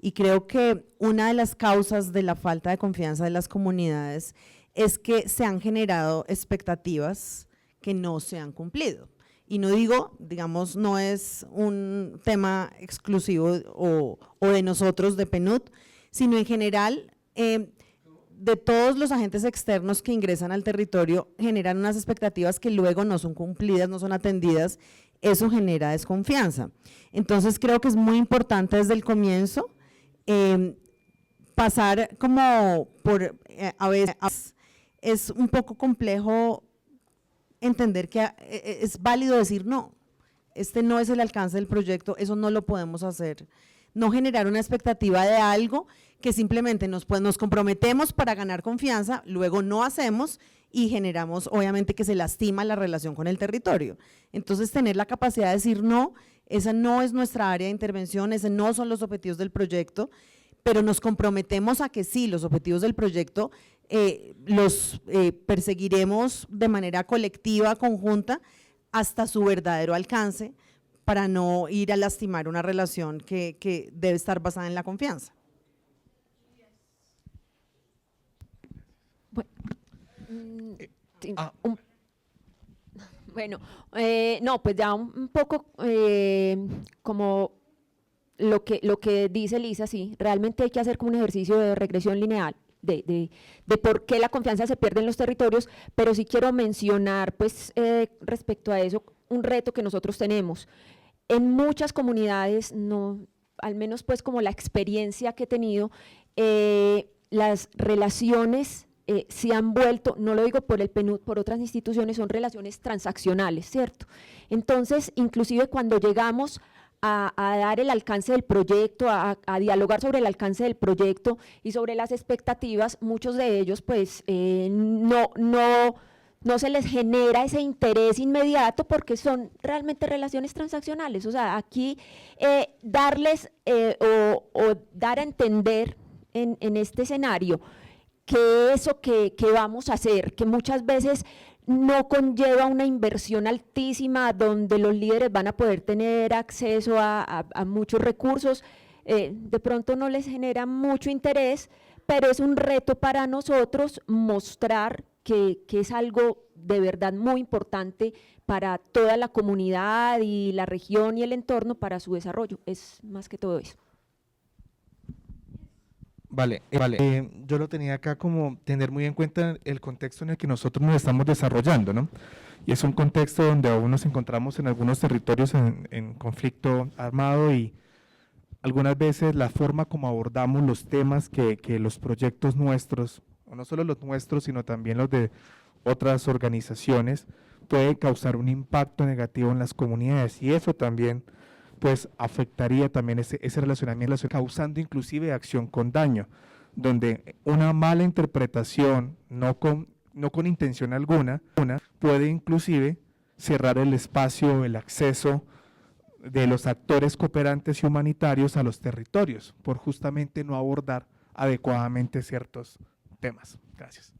P: Y creo que una de las causas de la falta de confianza de las comunidades es que se han generado expectativas que no se han cumplido. Y no digo, digamos, no es un tema exclusivo o de nosotros, de PNUD, sino en general, de todos los agentes externos que ingresan al territorio, generan unas expectativas que luego no son cumplidas, no son atendidas. Eso genera desconfianza. Entonces creo que es muy importante desde el comienzo pasar como por, a veces es un poco complejo entender que es válido decir no, este no es el alcance del proyecto, eso no lo podemos hacer. No generar una expectativa de algo que simplemente nos comprometemos para ganar confianza, luego no hacemos y generamos obviamente que se lastima la relación con el territorio. Entonces tener la capacidad de decir no, esa no es nuestra área de intervención, ese no son los objetivos del proyecto, pero nos comprometemos a que sí, los objetivos del proyecto los perseguiremos de manera colectiva, conjunta, hasta su verdadero alcance, para no ir a lastimar una relación que debe estar basada en la confianza.
F: Bueno, no, pues ya un poco como lo que dice Lisa, sí, realmente hay que hacer como un ejercicio de regresión lineal, de por qué la confianza se pierde en los territorios, pero sí quiero mencionar, pues, respecto a eso, un reto que nosotros tenemos. En muchas comunidades, no, al menos pues como la experiencia que he tenido, las relaciones se han vuelto, no lo digo por el PNUD, por otras instituciones, son relaciones transaccionales, ¿cierto? Entonces, inclusive cuando llegamos a dar el alcance del proyecto, a dialogar sobre el alcance del proyecto y sobre las expectativas, muchos de ellos pues no no se les genera ese interés inmediato porque son realmente relaciones transaccionales. O sea, aquí darles o dar a entender en este escenario que eso que vamos a hacer, que muchas veces no conlleva una inversión altísima donde los líderes van a poder tener acceso a muchos recursos, de pronto no les genera mucho interés, pero es un reto para nosotros mostrar que es algo de verdad muy importante para toda la comunidad y la región y el entorno para su desarrollo. Es más que todo eso.
U: Vale, yo lo tenía acá como tener muy en cuenta el contexto en el que nosotros nos estamos desarrollando, ¿no? Y es un contexto donde aún nos encontramos en algunos territorios en conflicto armado y algunas veces la forma como abordamos los temas que los proyectos nuestros, o no solo los nuestros, sino también los de otras organizaciones, puede causar un impacto negativo en las comunidades y eso también pues afectaría también ese relacionamiento, causando inclusive acción con daño, donde una mala interpretación, no con intención alguna, puede inclusive cerrar el espacio, el acceso de los actores cooperantes y humanitarios a los territorios, por justamente no abordar adecuadamente ciertos temas. Gracias.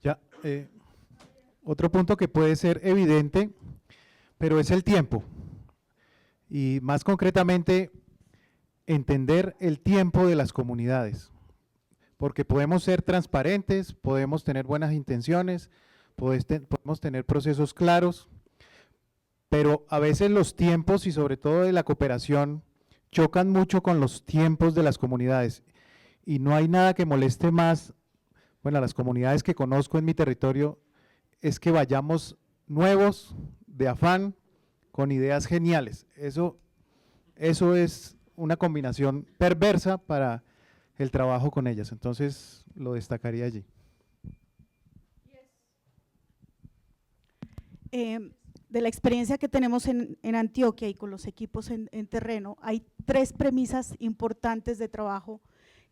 V: Ya, otro punto que puede ser evidente, pero es el tiempo, y más concretamente, entender el tiempo de las comunidades, porque podemos ser transparentes, podemos tener buenas intenciones, podemos tener procesos claros, pero a veces los tiempos y sobre todo de la cooperación chocan mucho con los tiempos de las comunidades, y no hay nada que moleste más, bueno, a las comunidades que conozco en mi territorio, es que vayamos nuevos, de afán, con ideas geniales. Eso es una combinación perversa para el trabajo con ellas, entonces lo destacaría allí.
L: De la experiencia que tenemos en Antioquia y con los equipos en terreno, hay 3 premisas importantes de trabajo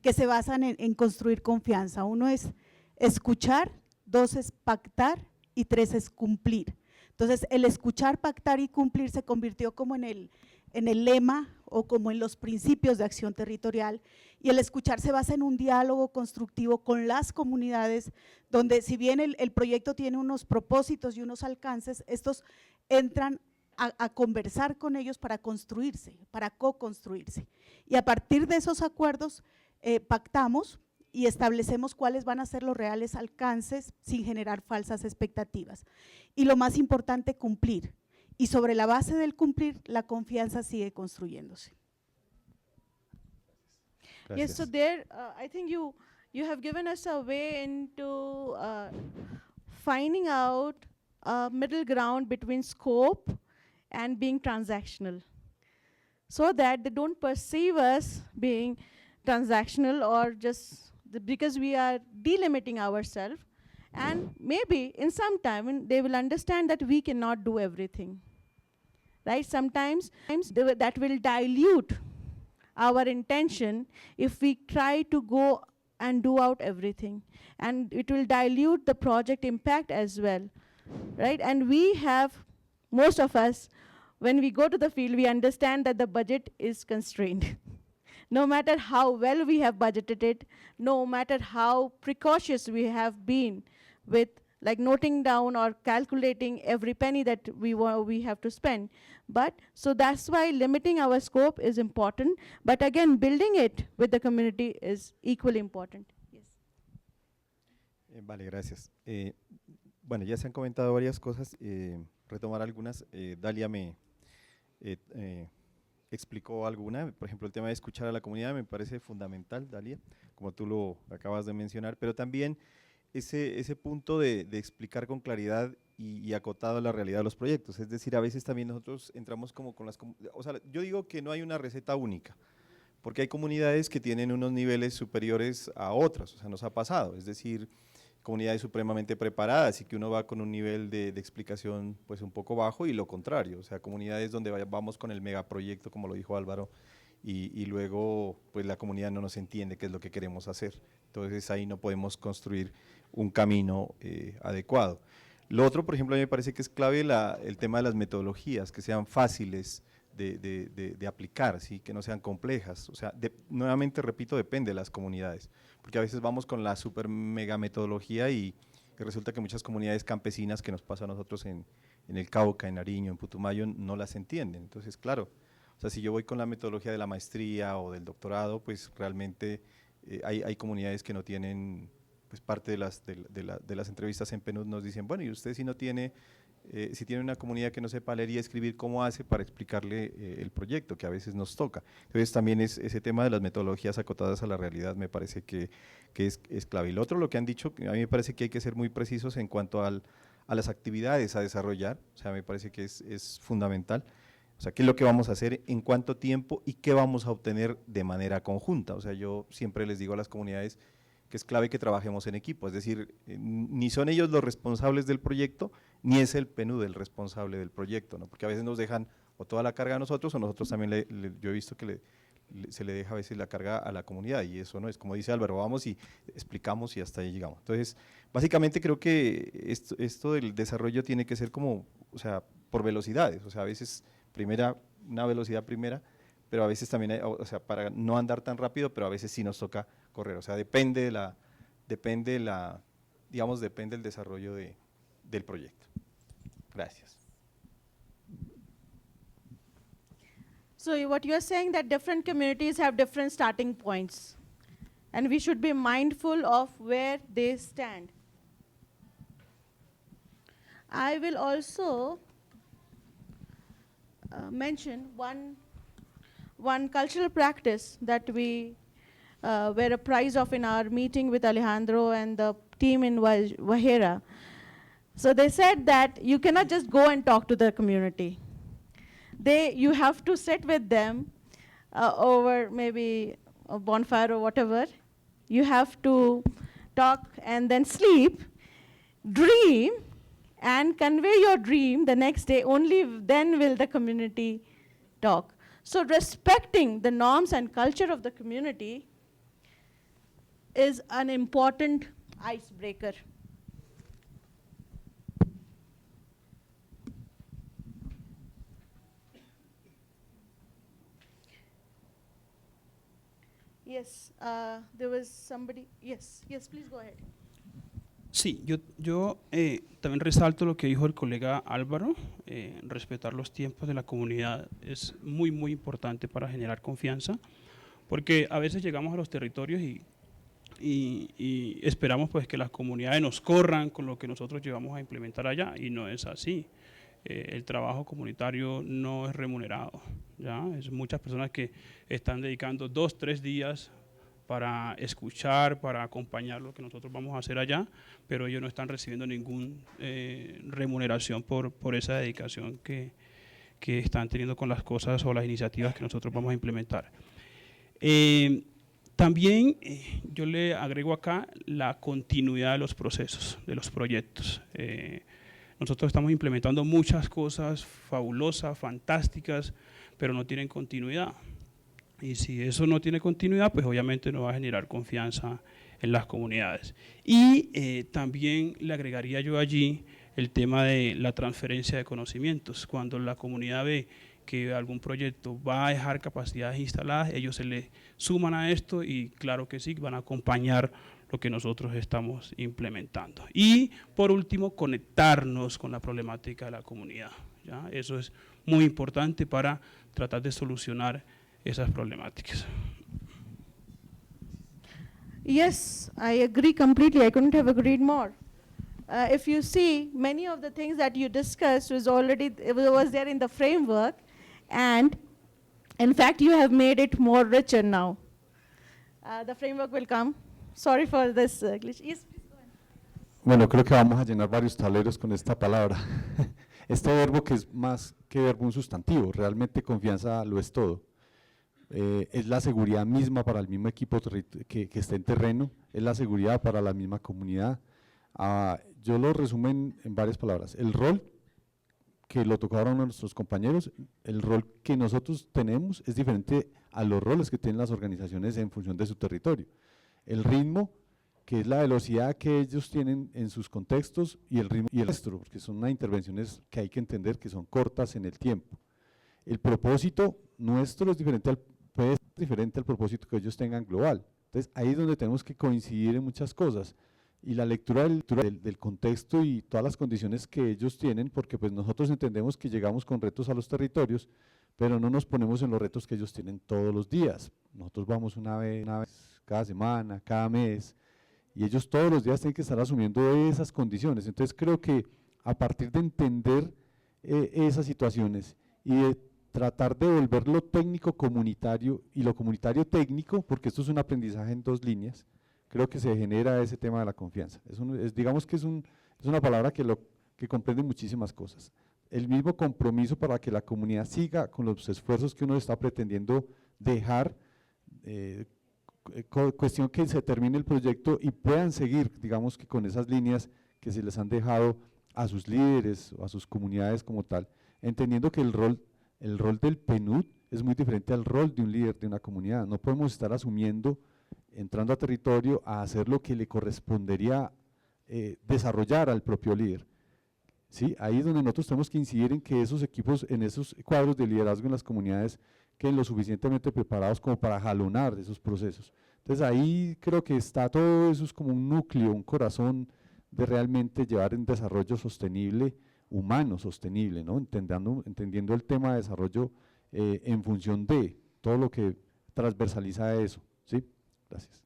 L: que se basan en construir confianza. 1 es escuchar, 2 es pactar y 3 es cumplir. Entonces, el escuchar, pactar y cumplir se convirtió como en el lema o como en los principios de acción territorial, y el escuchar se basa en un diálogo constructivo con las comunidades, donde si bien el proyecto tiene unos propósitos y unos alcances, estos entran a conversar con ellos para construirse, para co-construirse. Y a partir de esos acuerdos pactamos y establecemos cuáles van a ser los reales alcances sin generar falsas expectativas. Y lo más importante, cumplir. Y sobre la base del cumplir, la confianza sigue construyéndose.
C: Yes, so there, I think you have given us a way into finding out a middle ground between scope and being transactional, so that they don't perceive us being transactional or just because we are delimiting ourselves, and maybe in some time they will understand that we cannot do everything, right? Sometimes that will dilute our intention if we try to go and do out everything, and it will dilute the project impact as well, right? And we have, most of us, when we go to the field, we understand that the budget is constrained. No matter how well we have budgeted it, no matter how precautious we have been with like noting down or calculating every penny that we have to spend. But so that's why limiting our scope is important, but again, building it with the community is equally important. Yes.
D: Vale, gracias. Bueno, ya se han comentado varias cosas, retomar algunas. Dalia me explicó alguna, por ejemplo, el tema de escuchar a la comunidad me parece fundamental, Dalia, como tú lo acabas de mencionar, pero también ese punto de explicar con claridad y acotado la realidad de los proyectos, es decir, a veces también nosotros entramos como con las, o sea, yo digo que no hay una receta única, porque hay comunidades que tienen unos niveles superiores a otras, o sea, nos ha pasado, es decir, comunidades supremamente preparadas y que uno va con un nivel de explicación pues un poco bajo y lo contrario, o sea, comunidades donde vamos con el megaproyecto, como lo dijo Álvaro, y luego pues la comunidad no nos entiende qué es lo que queremos hacer. Entonces ahí no podemos construir un camino adecuado. Lo otro, por ejemplo, a mí me parece que es clave el tema de las metodologías, que sean fáciles de aplicar, ¿sí? Que no sean complejas. O sea, nuevamente repito, depende de las comunidades, porque a veces vamos con la super mega metodología y resulta que muchas comunidades campesinas que nos pasa a nosotros en el Cauca, en Nariño, en Putumayo, no las entienden. Entonces, claro, o sea, si yo voy con la metodología de la maestría o del doctorado, pues realmente hay comunidades que no tienen, pues parte de las entrevistas en PNUD nos dicen, bueno, y usted si no tiene, si tiene una comunidad que no sepa leer y escribir, ¿cómo hace para explicarle el proyecto? Que a veces nos toca. Entonces también ese tema de las metodologías acotadas a la realidad me parece que es clave. Y lo otro, lo que han dicho, a mí me parece que hay que ser muy precisos en cuanto a las actividades a desarrollar, o sea, me parece que es fundamental. O sea, qué es lo que vamos a hacer, en cuánto tiempo y qué vamos a obtener de manera conjunta. O sea, yo siempre les digo a las comunidades que es clave que trabajemos en equipo, es decir, ni son ellos los responsables del proyecto, ni es el PNUD el responsable del proyecto, ¿no? Porque a veces nos dejan o toda la carga a nosotros, o nosotros también, yo he visto que se le deja a veces la carga a la comunidad, y eso no es, como dice Álvaro, vamos y explicamos y hasta ahí llegamos. Entonces, básicamente creo que esto del desarrollo tiene que ser como, o sea, por velocidades, o sea, a veces una velocidad primera, pero a veces también, o sea, para no andar tan rápido, pero a veces sí nos toca correr, o sea, depende el desarrollo del proyecto. Gracias.
C: So what you're saying that different communities have different starting points, and we should be mindful of where they stand. I will also mention one cultural practice that we were apprised of in our meeting with Alejandro and the team in Guajira. So they said that you cannot just go and talk to the community. You have to sit with them over maybe a bonfire or whatever. You have to talk and then sleep, dream, and convey your dream the next day. Only then will the community talk. So respecting the norms and culture of the community is an important icebreaker. Yes, there was somebody. Yes, please go ahead.
G: Sí, yo también resalto lo que dijo el colega Álvaro, respetar los tiempos de la comunidad es muy, muy importante para generar confianza, porque a veces llegamos a los territorios y esperamos pues que las comunidades nos corran con lo que nosotros llevamos a implementar allá, y no es así. El trabajo comunitario no es remunerado, ¿ya? Es muchas personas que están dedicando 2, 3 días para escuchar, para acompañar lo que nosotros vamos a hacer allá, pero ellos no están recibiendo ninguna remuneración por esa dedicación que están teniendo con las cosas o las iniciativas que nosotros vamos a implementar. También yo le agrego acá la continuidad de los procesos, de los proyectos. Nosotros estamos implementando muchas cosas fabulosas, fantásticas, pero no tienen continuidad. Y si eso no tiene continuidad, pues obviamente no va a generar confianza en las comunidades. Y también le agregaría yo allí el tema de la transferencia de conocimientos. Cuando la comunidad ve que algún proyecto va a dejar capacidades instaladas, ellos se le suman a esto y claro que sí, van a acompañar lo que nosotros estamos implementando. Y por último, conectarnos con la problemática de la comunidad, ¿ya? Eso es muy importante para tratar de solucionar esas problemáticas.
C: Yes, I agree completely. I couldn't have agreed more. If you see, many of the things that you discussed was there in the framework, and in fact, you have made it more richer now. The framework will come. Sorry for this glitch. Yes, please go ahead.
O: Bueno, creo que vamos a llenar varios tableros con esta palabra. Este verbo que es más que verbo un sustantivo, realmente confianza lo es todo. Es la seguridad misma para el mismo equipo que esté en terreno, es la seguridad para la misma comunidad. Yo lo resumo en varias palabras. El rol que lo tocaron nuestros compañeros, el rol que nosotros tenemos es diferente a los roles que tienen las organizaciones en función de su territorio. El ritmo, que es la velocidad que ellos tienen en sus contextos, y el ritmo y el nuestro, porque son unas intervenciones que hay que entender que son cortas en el tiempo. El propósito nuestro es diferente puede ser diferente al propósito que ellos tengan global. Entonces ahí es donde tenemos que coincidir en muchas cosas, y la lectura del contexto y todas las condiciones que ellos tienen, porque pues nosotros entendemos que llegamos con retos a los territorios, pero no nos ponemos en los retos que ellos tienen todos los días. Nosotros vamos una vez cada semana, cada mes, y ellos todos los días tienen que estar asumiendo esas condiciones. Entonces creo que a partir de entender esas situaciones y de tratar de volver lo técnico comunitario y lo comunitario técnico, porque esto es un aprendizaje en dos líneas, creo que se genera ese tema de la confianza. Digamos que es una palabra que comprende muchísimas cosas. El mismo compromiso para que la comunidad siga con los esfuerzos que uno está pretendiendo dejar, cuestión que se termine el proyecto y puedan seguir, digamos que con esas líneas que se les han dejado a sus líderes o a sus comunidades como tal, entendiendo que el rol del PNUD es muy diferente al rol de un líder de una comunidad. No podemos estar asumiendo, entrando a territorio, a hacer lo que le correspondería desarrollar al propio líder. ¿Sí? Ahí es donde nosotros tenemos que incidir en que esos equipos, en esos cuadros de liderazgo en las comunidades, queden lo suficientemente preparados como para jalonar esos procesos. Entonces ahí creo que está todo eso, es como un núcleo, un corazón de realmente llevar un desarrollo sostenible, humano sostenible, ¿no? Entendiendo el tema de desarrollo en función de todo lo que transversaliza eso. ¿Sí? Gracias.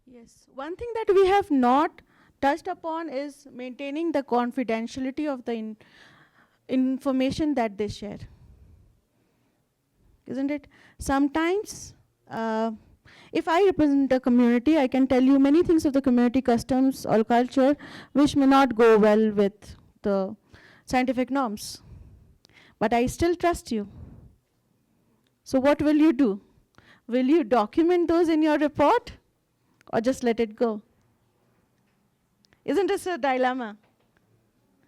C: Yes, one thing that we have not touched upon is maintaining the confidentiality of the information that they share. Isn't it? Sometimes, if I represent a community, I can tell you many things of the community customs or culture which may not go well with the scientific norms. But I still trust you. So what will you do? Will you document those in your report or just let it go? Isn't this a dilemma?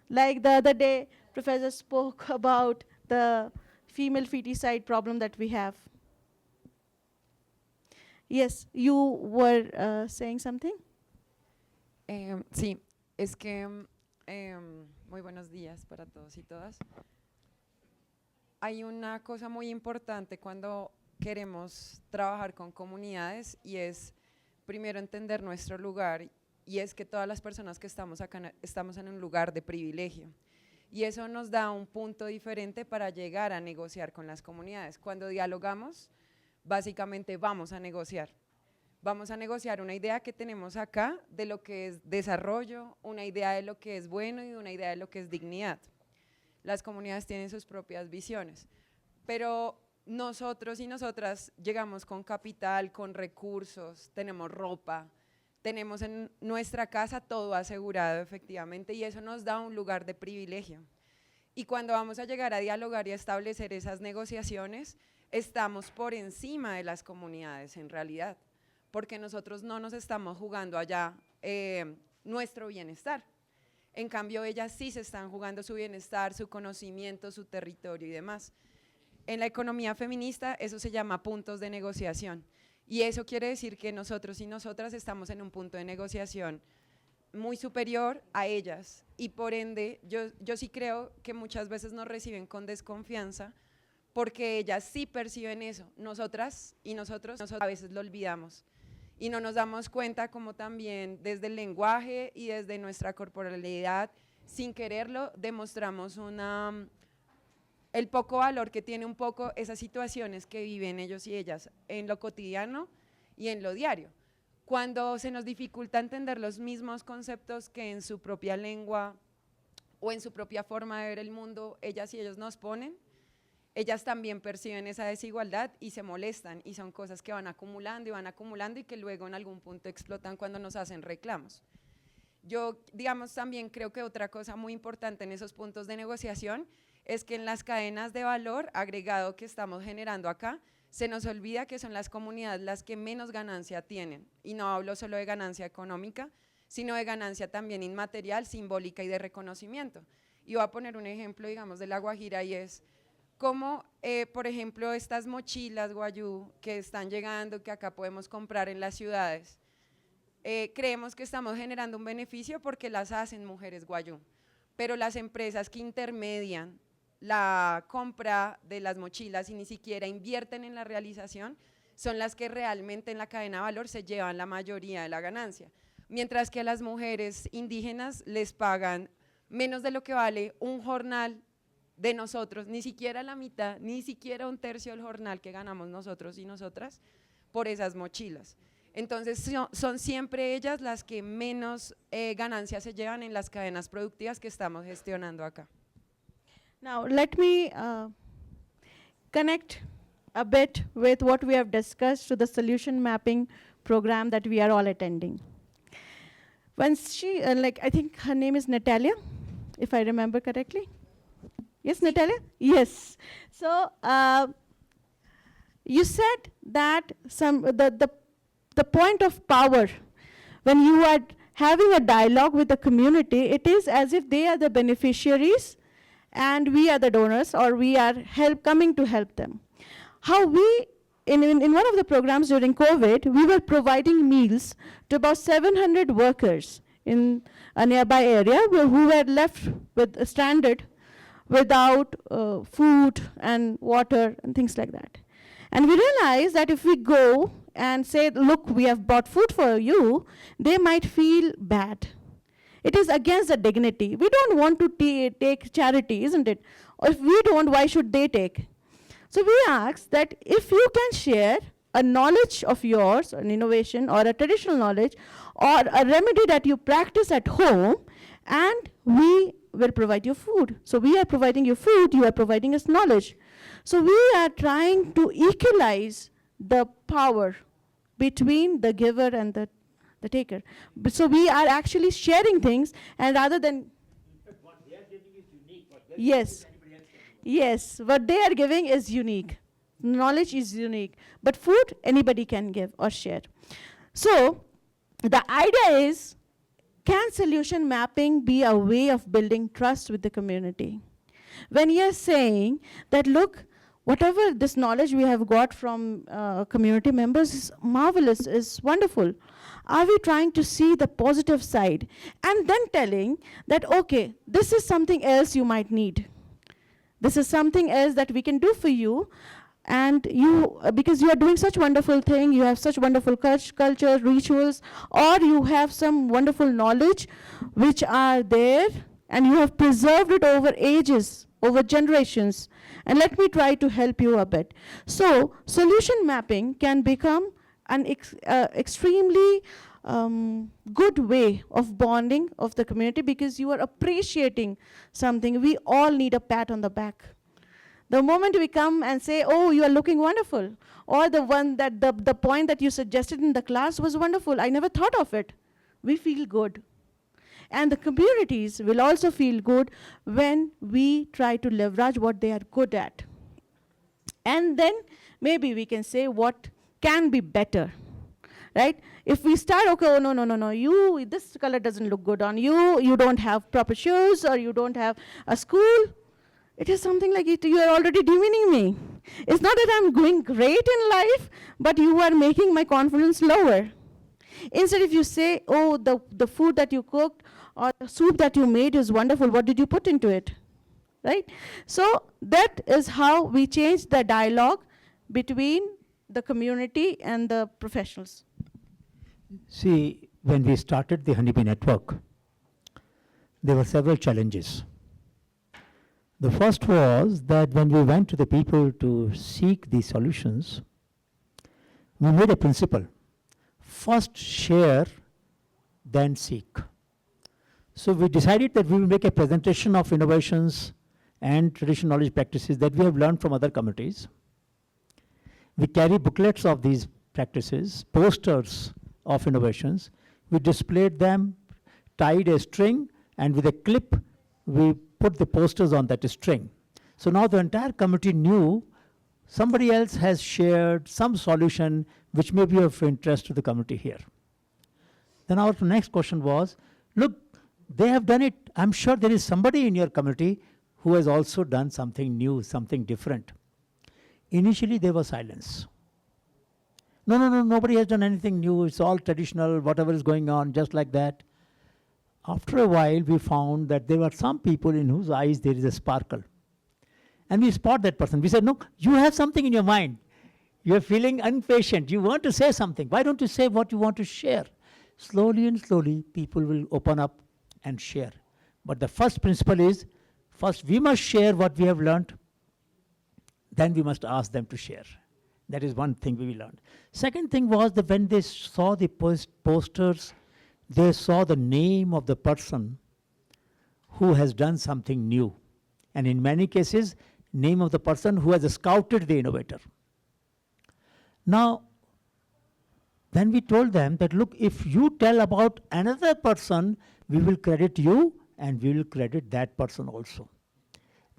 C: Like the other day, Professor spoke about the female feticide problem that we have. Yes, you were saying something?
R: Sí, es que muy buenos días para todos y todas. Hay una cosa muy importante cuando queremos trabajar con comunidades y es primero entender nuestro lugar, y es que todas las personas que estamos acá estamos en un lugar de privilegio. Y eso nos da un punto diferente para llegar a negociar con las comunidades. Cuando dialogamos, básicamente vamos a negociar. Vamos a negociar una idea que tenemos acá de lo que es desarrollo, una idea de lo que es bueno y una idea de lo que es dignidad. Las comunidades tienen sus propias visiones, pero nosotros y nosotras llegamos con capital, con recursos, tenemos ropa, tenemos en nuestra casa todo asegurado efectivamente, y eso nos da un lugar de privilegio. Y cuando vamos a llegar a dialogar y a establecer esas negociaciones, estamos por encima de las comunidades en realidad, porque nosotros no nos estamos jugando allá nuestro bienestar. En cambio, ellas sí se están jugando su bienestar, su conocimiento, su territorio y demás. En la economía feminista eso se llama puntos de negociación, y eso quiere decir que nosotros y nosotras estamos en un punto de negociación muy superior a ellas, y por ende yo sí creo que muchas veces nos reciben con desconfianza porque ellas sí perciben eso, nosotras y nosotros a veces lo olvidamos y no nos damos cuenta, como también desde el lenguaje y desde nuestra corporalidad, sin quererlo, demostramos el poco valor que tiene un poco esas situaciones que viven ellos y ellas en lo cotidiano y en lo diario. Cuando se nos dificulta entender los mismos conceptos que en su propia lengua o en su propia forma de ver el mundo ellas y ellos nos ponen, ellas también perciben esa desigualdad y se molestan, y son cosas que van acumulando y que luego en algún punto explotan cuando nos hacen reclamos. Yo, digamos, también creo que otra cosa muy importante en esos puntos de negociación es que en las cadenas de valor agregado que estamos generando acá, se nos olvida que son las comunidades las que menos ganancia tienen, y no hablo solo de ganancia económica, sino de ganancia también inmaterial, simbólica y de reconocimiento. Y voy a poner un ejemplo, digamos, de La Guajira, y es como, por ejemplo, estas mochilas guayú que están llegando, que acá podemos comprar en las ciudades, creemos que estamos generando un beneficio porque las hacen mujeres guayú, pero las empresas que intermedian la compra de las mochilas y ni siquiera invierten en la realización, son las que realmente en la cadena de valor se llevan la mayoría de la ganancia, mientras que a las mujeres indígenas les pagan menos de lo que vale un jornal de nosotros, ni siquiera la mitad, ni siquiera un tercio del jornal que ganamos nosotros y nosotras por esas mochilas. Entonces son siempre ellas las que menos ganancias se llevan en las cadenas productivas que estamos gestionando acá.
C: Now, let me connect a bit with what we have discussed to the solution mapping program that we are all attending. When she, I think her name is Natalia, if I remember correctly. Yes, Natalia? Yes. So, you said that the point of power, when you are having a dialogue with the community, it is as if they are the beneficiaries and we are the donors, or we are coming to help them. How we, in one of the programs during COVID, we were providing meals to about 700 workers in a nearby area who were left with stranded without food and water and things like that. And we realized that if we go and say, look, we have bought food for you, they might feel bad. It is against the dignity. We don't want to take charity, isn't it? Or if we don't, why should they take? So we asked that if you can share a knowledge of yours, an innovation or a traditional knowledge, or a remedy that you practice at home, and we will provide you food. So we are providing you food, you are providing us knowledge. So we are trying to equalize the power between the giver and the taker. So we are actually sharing things, and rather than what they are giving is unique. Yes, yes, what they are giving is unique. Knowledge is unique, but food anybody can give or share. So the idea is, can solution mapping be a way of building trust with the community? When you're saying that, look, whatever this knowledge we have got from community members is marvelous, is wonderful. Are we trying to see the positive side? And then telling that, okay, this is something else you might need. This is something else that we can do for you. And you, because you are doing such wonderful thing, you have such wonderful culture, rituals, or you have some wonderful knowledge which are there, and you have preserved it over ages, over generations. And let me try to help you a bit. So solution mapping can become an extremely good way of bonding of the community, because you are appreciating something. We all need a pat on the back. The moment we come and say, oh, you are looking wonderful, or the one that the point that you suggested in the class was wonderful, I never thought of it, we feel good. And the communities will also feel good when we try to leverage what they are good at. And then maybe we can say what can be better, right? If we start, okay, oh, no, you, this color doesn't look good on you, you don't have proper shoes, or you don't have a school, it is something like you are already demeaning me. It's not that I'm going great in life, but you are making my confidence lower. Instead, if you say, oh, the food that you cooked or the soup that you made is wonderful, what did you put into it, right? So that is how we change the dialogue between the community and the professionals.
E: See, when we started the Honeybee Network, there were several challenges. The first was that when we went to the people to seek these solutions, we made a principle: first share, then seek. So we decided that we will make a presentation of innovations and traditional knowledge practices that we have learned from other communities. We carry booklets of these practices, posters of innovations. We displayed them, tied a string, and with a clip, we put the posters on that string. So now the entire community knew somebody else has shared some solution which may be of interest to the community here. Then our next question was, look, They have done it. I'm sure there is somebody in your community who has also done something new, something different. Initially, there was silence. No, nobody has done anything new. It's all traditional, whatever is going on, just like that. After a while, we found that there were some people in whose eyes there is a sparkle. And we spot that person. We said, no, you have something in your mind. You're feeling impatient. You want to say something. Why don't you say what you want to share? Slowly and slowly, people will open up and share. But the first principle is, first we must share what we have learned, then we must ask them to share. That is one thing we learned. Second thing was that when they saw the posters, they saw the name of the person who has done something new. And in many cases, name of the person who has scouted the innovator. Now, then we told them that, look, if you tell about another person, we will credit you and we will credit that person also.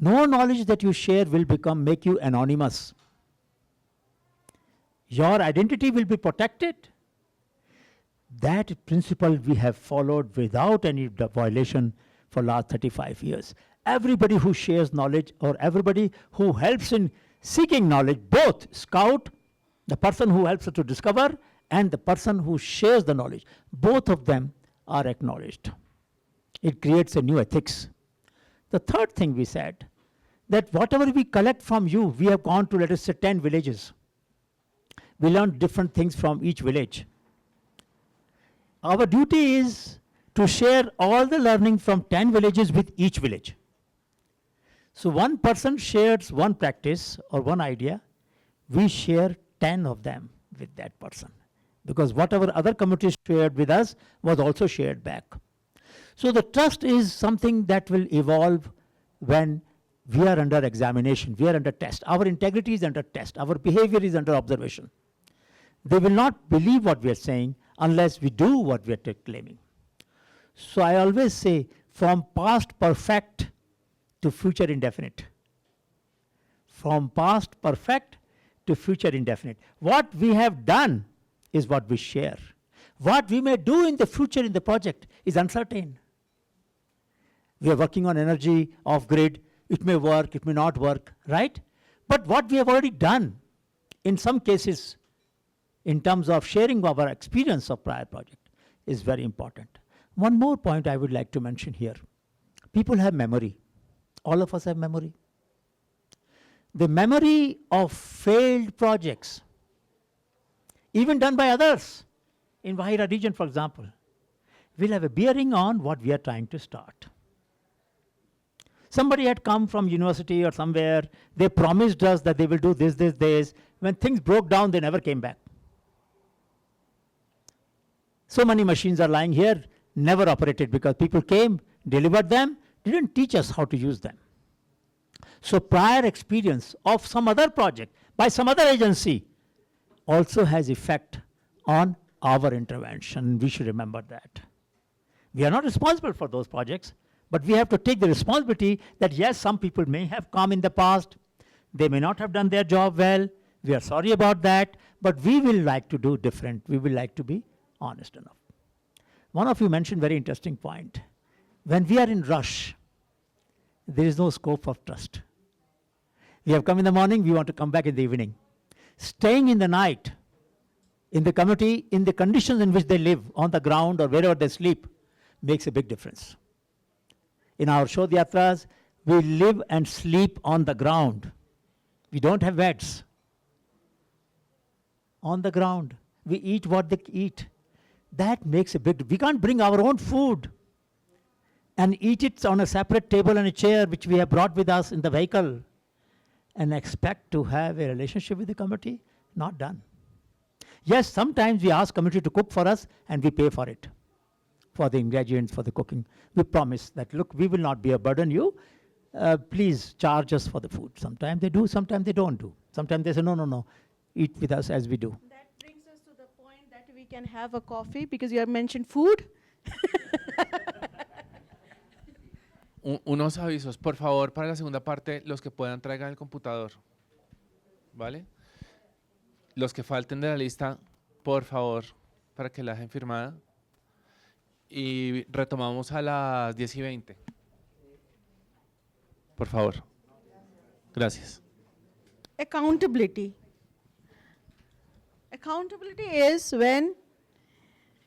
E: No knowledge that you share will make you anonymous. Your identity will be protected. That principle we have followed without any violation for last 35 years. Everybody who shares knowledge or everybody who helps in seeking knowledge, both scout, the person who helps us to discover, and the person who shares the knowledge, both of them are acknowledged. It creates a new ethics. The third thing we said, that whatever we collect from you, we have gone to, let us say, 10 villages. We learned different things from each village. Our duty is to share all the learning from 10 villages with each village. So one person shares one practice or one idea, we share 10 of them with that person. Because whatever other communities shared with us was also shared back. So the trust is something that will evolve when we are under examination, we are under test. Our integrity is under test, our behavior is under observation. They will not believe what we are saying unless we do what we are claiming. So I always say, from past perfect to future indefinite. From past perfect to future indefinite. What we have done is what we share. What we may do in the future in the project is uncertain. We are working on energy off-grid. It may work, it may not work, right? But what we have already done, in some cases, in terms of sharing our experience of prior project, is very important. One more point I would like to mention here. People have memory. All of us have memory. The memory of failed projects, even done by others, in Vahira region, for example, will have a bearing on what we are trying to start. Somebody had come from university or somewhere, they promised us that they will do this. When things broke down, they never came back. So many machines are lying here, never operated because people came, delivered them, didn't teach us how to use them. So prior experience of some other project by some other agency also has effect on our intervention. We should remember that. We are not responsible for those projects, but we have to take the responsibility that yes, some people may have come in the past, they may not have done their job well, we are sorry about that, but we will like to do different, we will like to be honest enough. One of you mentioned very interesting point. When we are in rush, there is no scope of trust. We have come in the morning, we want to come back in the evening. Staying in the night, in the community, in the conditions in which they live, on the ground or wherever they sleep, makes a big difference. In our Shodh Yatras, we live and sleep on the ground. We don't have beds. On the ground. We eat what they eat. That makes a big difference. We can't bring our own food and eat it on a separate table and a chair which we have brought with us in the vehicle and expect to have a relationship with the community. Not done. Yes, sometimes we ask community to cook for us and we pay for it, for the ingredients, for the cooking. We promise that, look, we will not be a burden you. Please charge us for the food. Sometimes they do, sometimes they don't do. Sometimes they say, no, eat with us as we do.
C: That brings us to the point that we can have a coffee because you have mentioned food.
A: Unos avisos, por favor, para la segunda parte, los que puedan traigan el computador, ¿vale? Los que falten de la lista, por favor, para que la dejen firmada. y retomamos a las 10:20. Por favor. Gracias.
C: Accountability. Accountability is when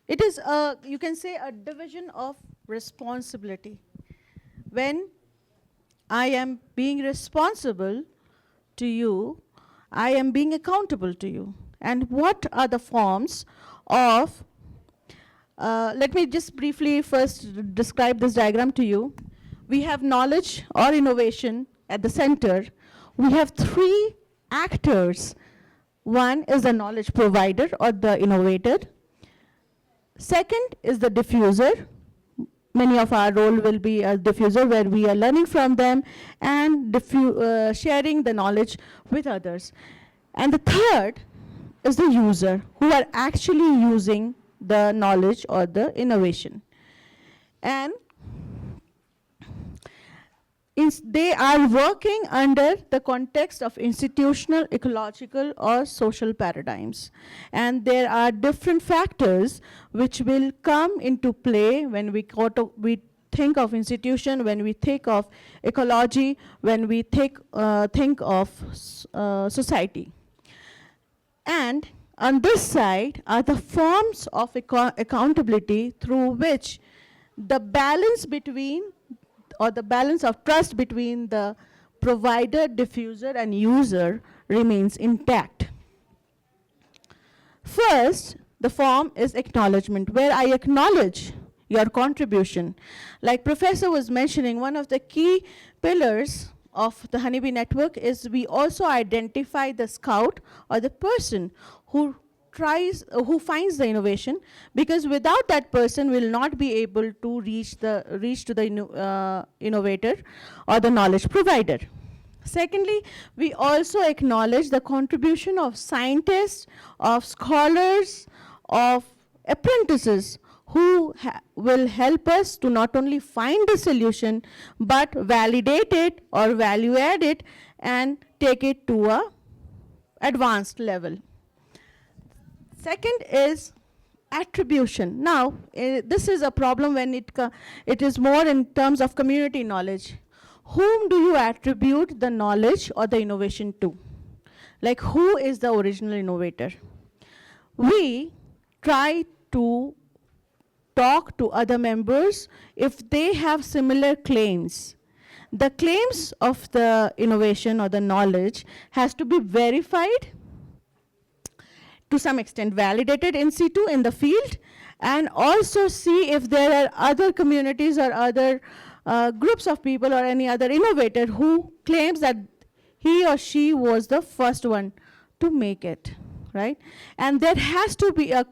C: it is a, you can say, a division of responsibility. When I am being responsible to you, I am being accountable to you. And what are the forms of, let me just briefly first describe this diagram to you. We have knowledge or innovation at the center. We have three actors. One is the knowledge provider or the innovator. Second is the diffuser. Many of our role will be a diffuser where we are learning from them and sharing the knowledge with others. And the third is the user who are actually using the knowledge or the innovation. And they are working under the context of institutional, ecological, or social paradigms. And there are different factors which will come into play when we think of institution, when we think of ecology, when we think of society. And on this side are the forms of accountability through which the balance between, or the balance of trust between the provider, diffuser, and user remains intact. First, the form is acknowledgement, where I acknowledge your contribution. Like Professor was mentioning, one of the key pillars of the Honeybee Network is we also identify the scout or the person who finds the innovation, because without that person will not be able to reach to the innovator or the knowledge provider. Secondly, we also acknowledge the contribution of scientists, of scholars, of apprentices who will help us to not only find the solution, but validate it or value add it and take it to a advanced level. Second is attribution. Now, this is a problem when it is more in terms of community knowledge. Whom do you attribute the knowledge or the innovation to? Like, who is the original innovator? We try to talk to other members if they have similar claims. The claims of the innovation or the knowledge has to be verified, to some extent validated in situ in the field, and also see if there are other communities or other groups of people or any other innovator who claims that he or she was the first one to make it, right? And there has to be a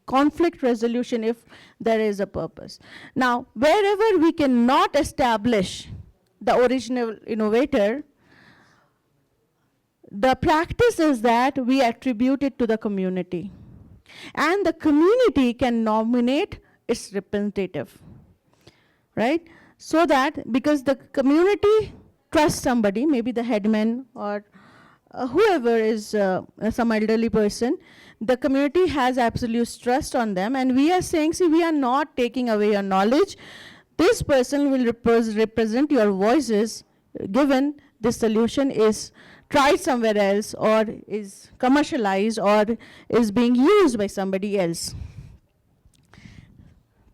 C: conflict resolution if there is a purpose. Now, wherever we cannot establish the original innovator, the practice is that we attribute it to the community. And the community can nominate its representative, right? So that, because the community trusts somebody, maybe the headman or whoever is some elderly person, the community has absolute trust on them, and we are saying, see, we are not taking away your knowledge. This person will represent your voices, given this solution is tried somewhere else or is commercialized or is being used by somebody else.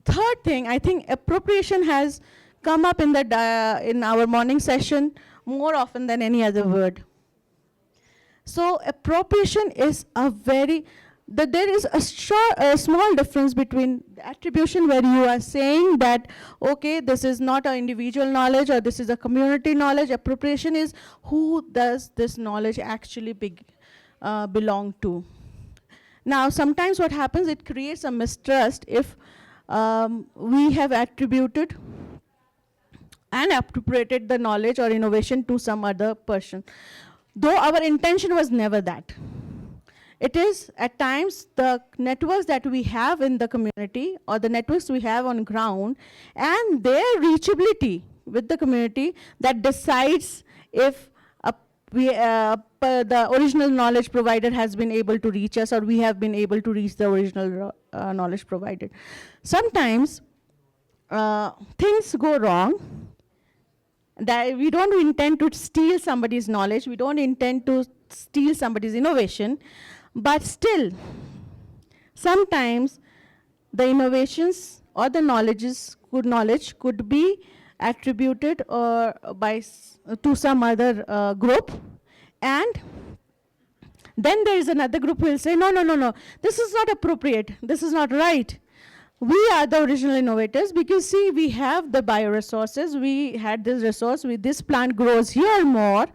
C: Third thing, I think appropriation has come up in our morning session more often than any other word. So appropriation is there is a small difference between the attribution, where you are saying that, okay, this is not an individual knowledge or this is a community knowledge. Appropriation is who does this knowledge actually belong to. Now, sometimes what happens, it creates a mistrust if we have attributed and appropriated the knowledge or innovation to some other person, though our intention was never that. It is at times the networks that we have in the community or the networks we have on ground and their reachability with the community that decides if the original knowledge provider has been able to reach us, or we have been able to reach the original knowledge provider. Sometimes things go wrong. That we don't intend to steal somebody's knowledge, we don't intend to steal somebody's innovation, but still, sometimes the innovations or the knowledge could be attributed to some other group, and then there is another group who will say, no, this is not appropriate, this is not right. We are the original innovators because, see, we have the bioresources, we had this resource, this plant grows here more,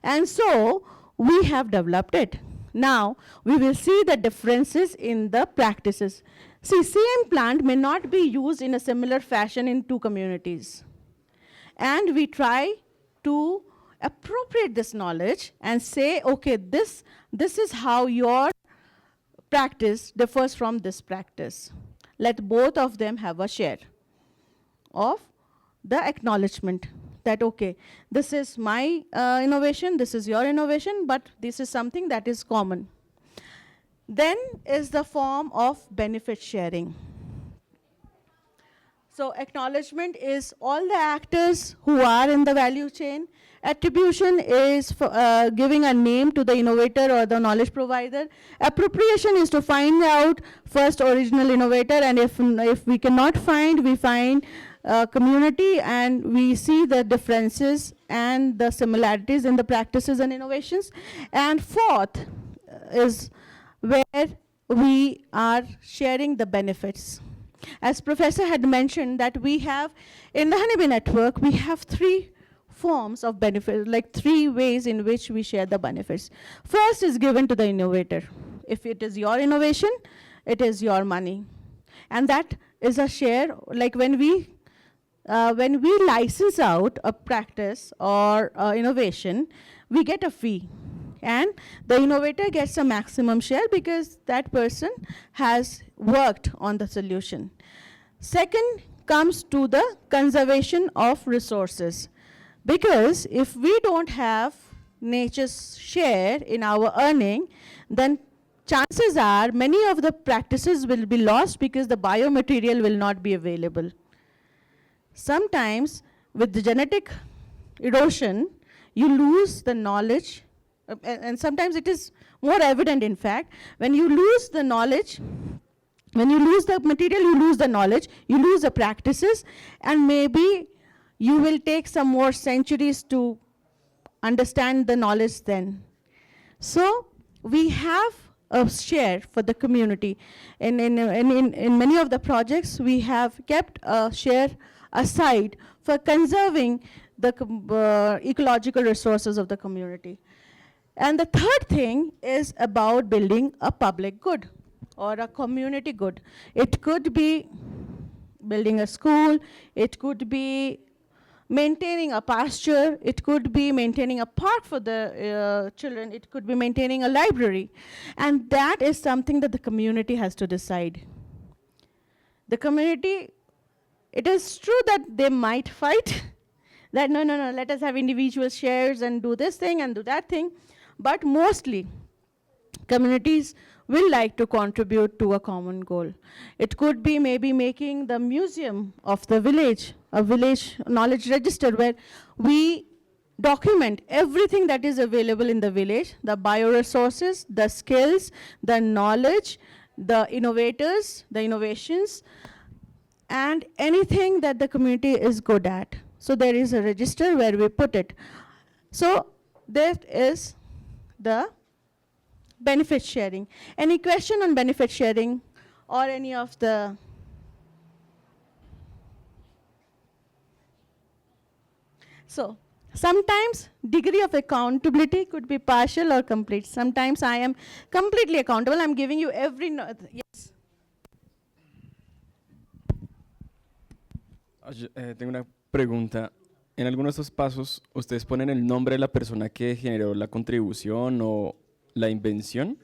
C: and so we have developed it. Now, we will see the differences in the practices. See, same plant may not be used in a similar fashion in two communities. And we try to appropriate this knowledge and say, okay, this is how your practice differs from this practice. Let both of them have a share of the acknowledgement that, okay, this is my innovation, this is your innovation, but this is something that is common. Then is the form of benefit sharing. So acknowledgement is all the actors who are in the value chain. Attribution is giving a name to the innovator or the knowledge provider. Appropriation is to find out first original innovator, and if we cannot find, we find community and we see the differences and the similarities in the practices and innovations. And fourth is where we are sharing the benefits. As Professor had mentioned that we have, in the Honeybee Network, we have 3 forms of benefit, like 3 ways in which we share the benefits. First is given to the innovator. If it is your innovation, it is your money. And that is a share, like when we license out a practice or innovation, we get a fee. And the innovator gets a maximum share because that person has worked on the solution. Second comes to the conservation of resources. Because if we don't have nature's share in our earning, then chances are many of the practices will be lost because the biomaterial will not be available. Sometimes with the genetic erosion, you lose the knowledge, and sometimes it is more evident, in fact, when you lose the knowledge, when you lose the material, you lose the knowledge, you lose the practices, and maybe you will take some more centuries to understand the knowledge then. So we have a share for the community. In many of the projects, we have kept a share aside for conserving the ecological resources of the community. And the third thing is about building a public good or a community good. It could be building a school, it could be maintaining a pasture, it could be maintaining a park for the children, it could be maintaining a library. And that is something that the community has to decide. The community, it is true that they might fight, that no, let us have individual shares and do this thing and do that thing. But mostly, communities will like to contribute to a common goal. It could be maybe making the museum of the village, a village knowledge register where we document everything that is available in the village, the bioresources, the skills, the knowledge, the innovators, the innovations, and anything that the community is good at. So there is a register where we put it. So that is the benefit sharing. Any question on benefit sharing or any of the? So sometimes degree of accountability could be partial or complete. Sometimes I am completely accountable. I'm giving you every, yes.
B: Tengo una pregunta. En algunos de estos pasos, ¿ustedes ponen el nombre de la persona que generó la contribución o la invención?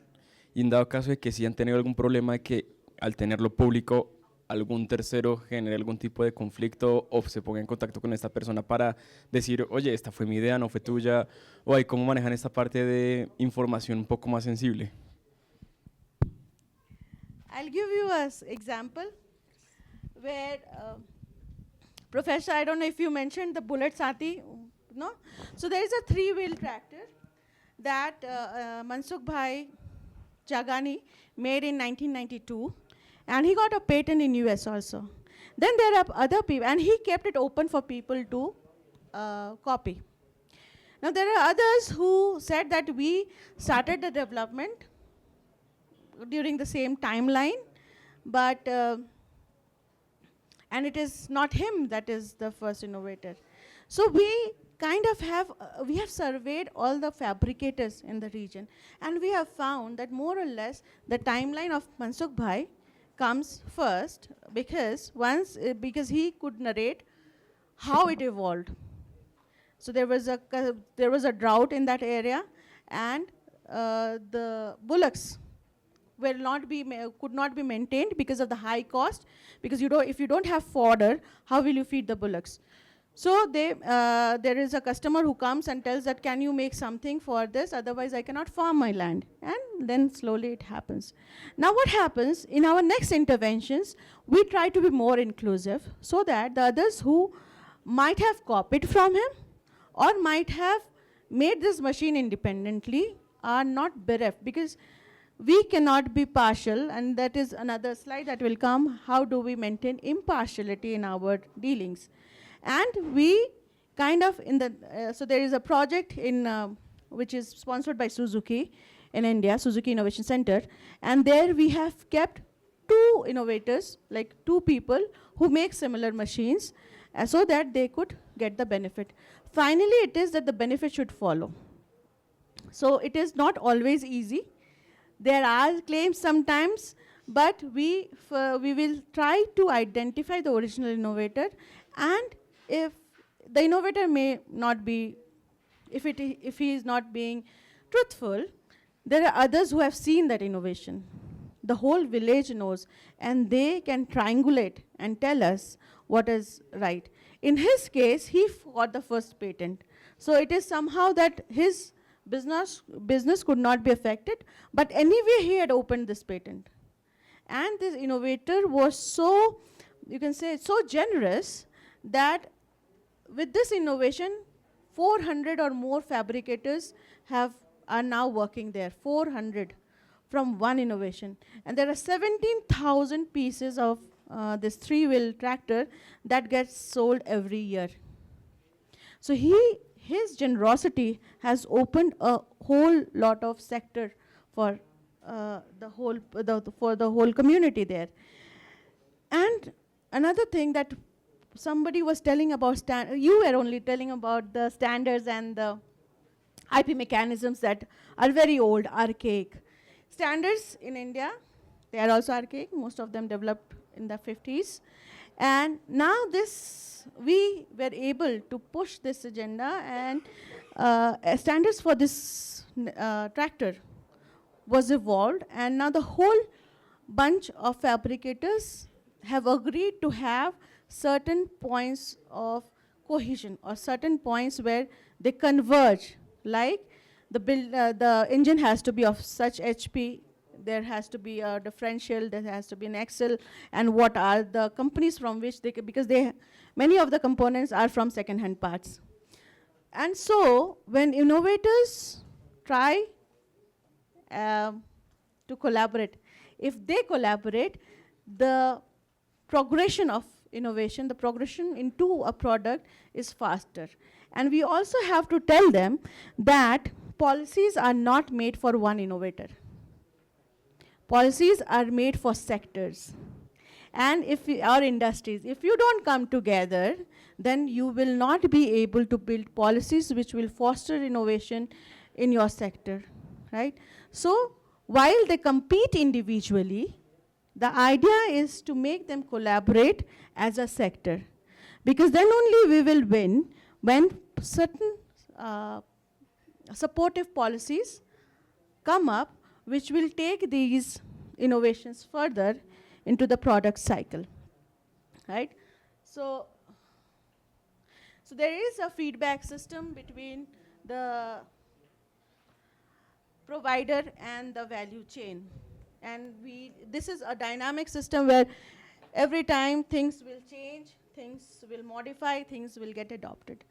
B: Y en dado caso de que sí han tenido algún problema de que al tenerlo público algún tercero genere algún tipo de conflicto o se ponga en contacto con esta persona para decir, oye, esta fue mi idea, no fue tuya, o hay cómo manejan esta parte de información un poco más sensible?
C: I'll give you an example where, Professor, I don't know if you mentioned the Bullet Sati, no? So there is a 3-wheel tractor that Mansukh Bhai Jagani made in 1992, and he got a patent in US also. Then there are other people, and he kept it open for people to copy. Now there are others who said that we started the development during the same timeline, but and it is not him that is the first innovator. So we kind of have, we have surveyed all the fabricators in the region, and we have found that more or less the timeline of Mansukh Bhai comes first, because because he could narrate how it evolved. So there was a drought in that area, and the bullocks could not be maintained because of the high cost, because if you don't have fodder, how will you feed the bullocks? So there is a customer who comes and tells that, can you make something for this, otherwise I cannot farm my land. And then slowly it happens. Now what happens, in our next interventions, we try to be more inclusive so that the others who might have copied from him or might have made this machine independently are not bereft, because we cannot be partial, and that is another slide that will come, how do we maintain impartiality in our dealings. And we kind of, so there is a project which is sponsored by Suzuki in India, Suzuki Innovation Center, and there we have kept 2 innovators, like 2 people who make similar machines, so that they could get the benefit. Finally, it is that the benefit should follow. So it is not always easy. There are claims sometimes, but we will try to identify the original innovator, and if the innovator may not be, if he is not being truthful, there are others who have seen that innovation. The whole village knows, and they can triangulate and tell us what is right. In his case, he got the first patent. So it is somehow that his business could not be affected, but anyway he had opened this patent. And this innovator was so, you can say, so generous that with this innovation, 400 or more fabricators are now working there, 400 from one innovation. And there are 17,000 pieces of this 3-wheel tractor that gets sold every year. So his generosity has opened a whole lot of sector for the whole community there. And another thing that somebody was telling about, you were only telling about the standards and the IP mechanisms that are very old, archaic. Standards in India, they are also archaic. Most of them developed in the 50s. And now we were able to push this agenda, and standards for this tractor was evolved, and now the whole bunch of fabricators have agreed to have certain points of cohesion or certain points where they converge, like the engine has to be of such HP, there has to be a differential, there has to be an axle, and what are the companies from which they, because many of the components are from second-hand parts. And so when innovators try to collaborate, if they collaborate, the progression of innovation, the progression into a product is faster. And we also have to tell them that policies are not made for one innovator. Policies are made for sectors. And if our industries, if you don't come together, then you will not be able to build policies which will foster innovation in your sector, right? So while they compete individually, the idea is to make them collaborate as a sector, because then only we will win when certain supportive policies come up which will take these innovations further into the product cycle. right? So there is a feedback system between the provider and the value chain. And this is a dynamic system where every time things will change, things will modify, things will get adopted.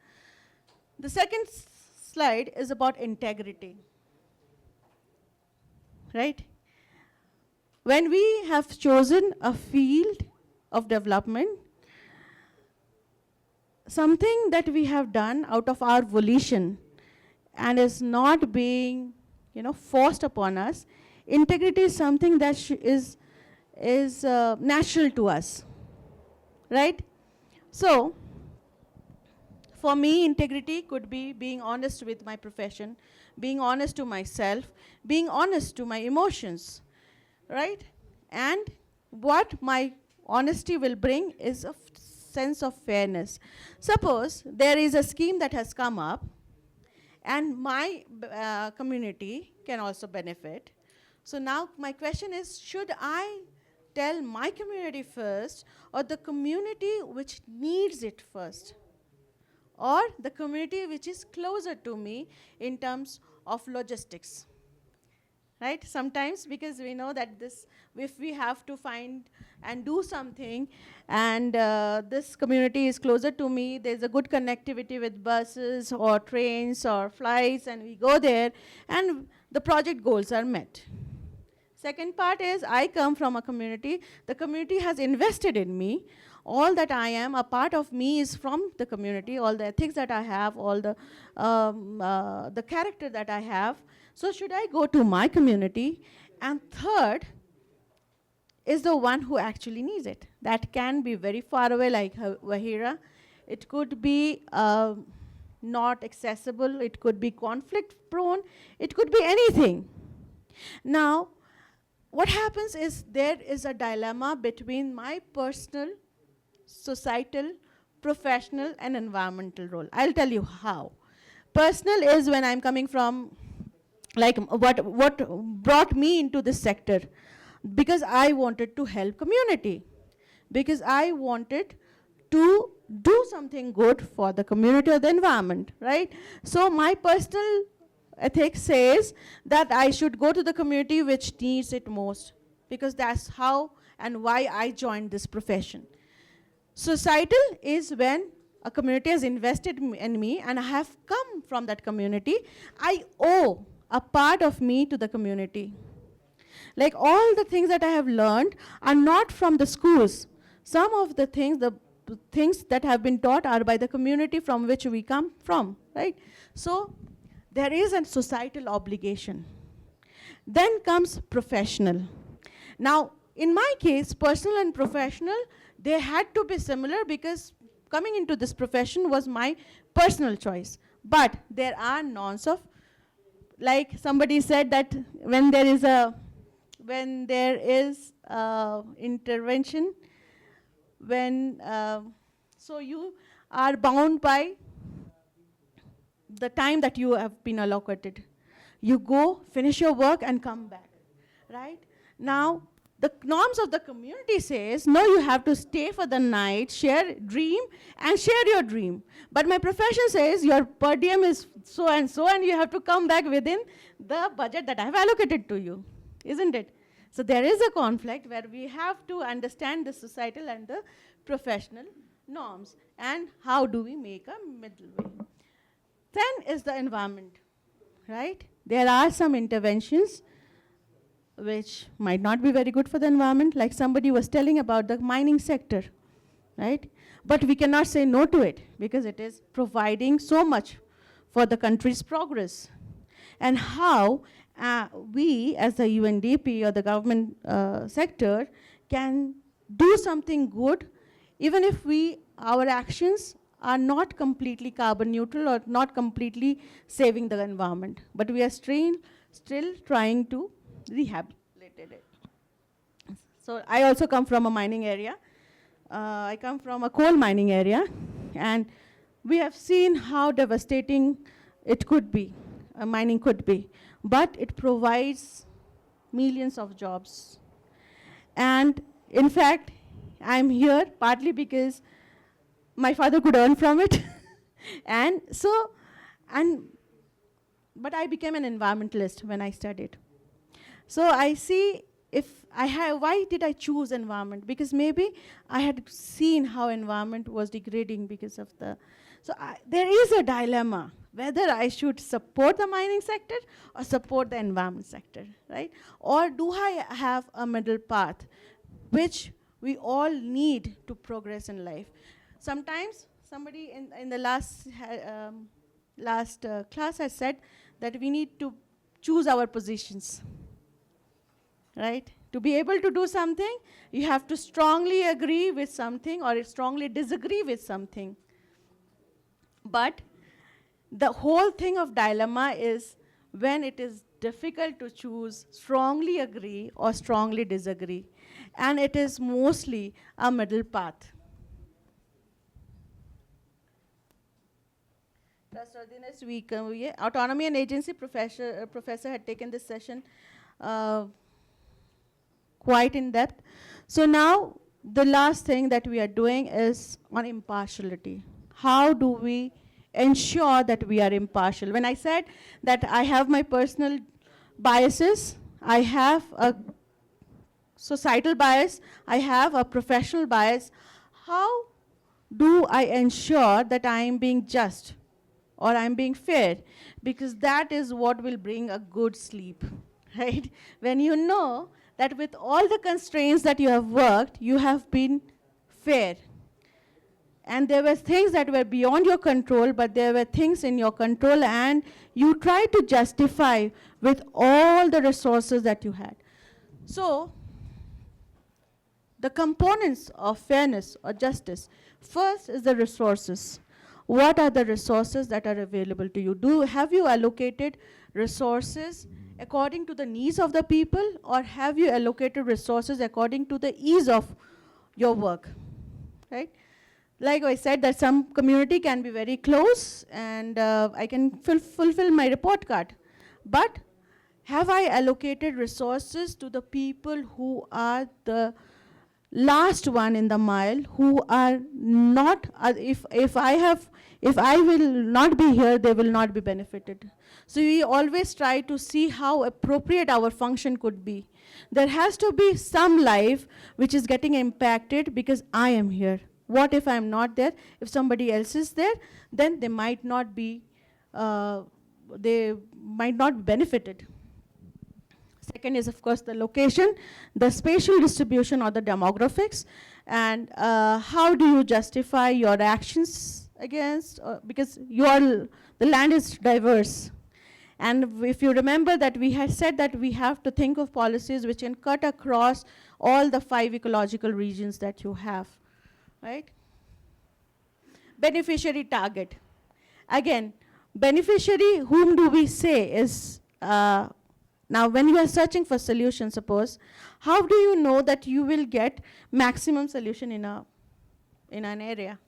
C: The second slide is about integrity, right? When we have chosen a field of development, something that we have done out of our volition and is not being, forced upon us, integrity is something that is natural to us, right? So, for me, integrity could be being honest with my profession, being honest to myself, being honest to my emotions, right? And what my honesty will bring is a sense of fairness. Suppose there is a scheme that has come up, and my community can also benefit. So now my question is, should I tell my community first, or the community which needs it first, or the community which is closer to me in terms of logistics, right? Sometimes, because we know that if we have to find and do something, and this community is closer to me, there's a good connectivity with buses or trains or flights, and we go there, and the project goals are met. Second part is, I come from a community, the community has invested in me, all that I am, a part of me is from the community, all the ethics that I have, all the character that I have. So should I go to my community? And third is the one who actually needs it. That can be very far away, like Wahira. It could be not accessible, it could be conflict prone, it could be anything. Now, what happens is there is a dilemma between my personal, societal, professional, and environmental role. I'll tell you how. Personal is when I'm coming from, like what brought me into this sector, because I wanted to help community, because I wanted to do something good for the community or the environment, right? So my personal ethics says that I should go to the community which needs it most, because that's how and why I joined this profession. Societal is when a community has invested in me and I have come from that community. I owe a part of me to the community. Like all the things that I have learned are not from the schools. Some of the things that have been taught are by the community from which we come from, right? So there is a societal obligation. Then comes professional. Now, in my case, personal and professional, they had to be similar because coming into this profession was my personal choice. But there are norms of, like somebody said that when there is intervention, so you are bound by the time that you have been allocated. You go, finish your work, and come back, right? Now, the norms of the community says, no, you have to stay for the night, share dream, and share your dream. But my profession says your per diem is so, and you have to come back within the budget that I have allocated to you, isn't it? So there is a conflict where we have to understand the societal and the professional norms, and how do we make a middle way. Then is the environment, right? There are some interventions which might not be very good for the environment, like somebody was telling about the mining sector, right? But we cannot say no to it because it is providing so much for the country's progress. And how we as the UNDP or the government sector can do something good even if our actions are not completely carbon neutral or not completely saving the environment. But we are still trying to rehabilitate it. So I also come from a mining area. I come from a coal mining area, and we have seen how devastating it could be, mining could be, but it provides millions of jobs. And in fact, I'm here partly because my father could earn from it. But I became an environmentalist when I studied. So I see why did I choose environment? Because maybe I had seen how environment was degrading because of there is a dilemma whether I should support the mining sector or support the environment sector, right? Or do I have a middle path, which we all need to progress in life? Sometimes somebody in the last class has said that we need to choose our positions, right? To be able to do something, you have to strongly agree with something or strongly disagree with something. But the whole thing of dilemma is when it is difficult to choose strongly agree or strongly disagree. And it is mostly a middle path. Trustworthiness week, autonomy and agency professor had taken this session quite in depth. So now the last thing that we are doing is on impartiality. How do we ensure that we are impartial? When I said that I have my personal biases, I have a societal bias, I have a professional bias, how do I ensure that I am being just or I'm being fair? Because that is what will bring a good sleep, right? When you know that with all the constraints that you have worked, you have been fair. And there were things that were beyond your control, but there were things in your control, and you tried to justify with all the resources that you had. So, the components of fairness or justice, first is the resources. What are the resources that are available to you? Have you allocated resources according to the needs of the people, or have you allocated resources according to the ease of your work, right? Like I said, that some community can be very close and I can fulfill my report card. But have I allocated resources to the people who are the last one in the mile, who are not, if I will not be here, they will not be benefited. So we always try to see how appropriate our function could be. There has to be some life which is getting impacted because I am here. What if I'm not there? If somebody else is there, then they might not be benefited. Second is, of course, the location, the spatial distribution or the demographics, and how do you justify your actions against, because the land is diverse. And if you remember that we had said that we have to think of policies which can cut across all the 5 ecological regions that you have, right? Beneficiary target. Again, beneficiary, whom do we say is, now when you are searching for solutions, suppose, how do you know that you will get maximum solution in an area?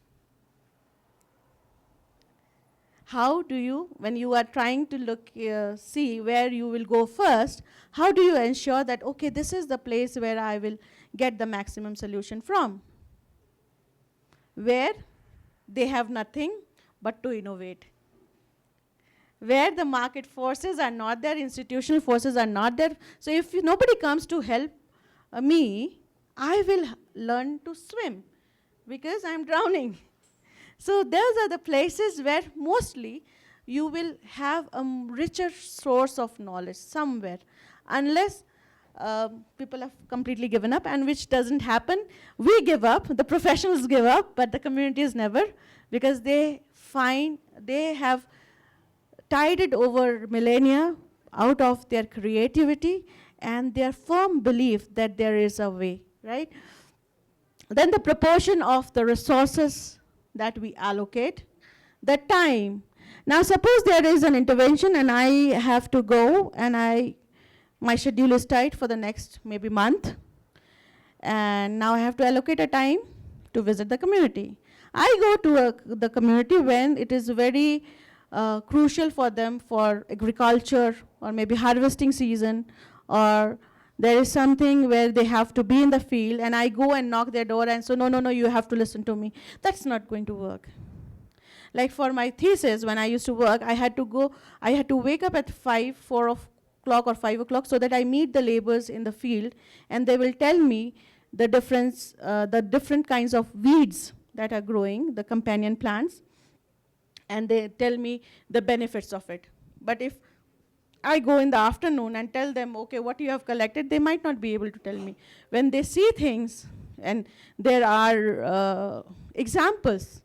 C: How do you, when you are trying to see where you will go first, how do you ensure that, okay, this is the place where I will get the maximum solution from? Where they have nothing but to innovate. Where the market forces are not there, institutional forces are not there. So if nobody comes to help me, I will learn to swim because I'm drowning. So those are the places where mostly you will have a richer source of knowledge somewhere, unless people have completely given up, and which doesn't happen. We give up, the professionals give up, but the communities never, because they have tided over millennia out of their creativity and their firm belief that there is a way, right? Then the proportion of the resources that we allocate, the time. Now suppose there is an intervention and I have to go and my schedule is tight for the next maybe month, and now I have to allocate a time to visit the community. I go to the community when it is very crucial for them for agriculture or maybe harvesting season, or There is something where they have to be in the field and I go and knock their door and say, no, no, no, you have to listen to me. That's not going to work. Like for my thesis, when I used to work, I had to wake up at 4 o'clock or 5 o'clock so that I meet the laborers in the field and they will tell me the different kinds of weeds that are growing, the companion plants, and they tell me the benefits of it. But if I go in the afternoon and tell them, okay, what you have collected, they might not be able to tell me. When they see things, and there are examples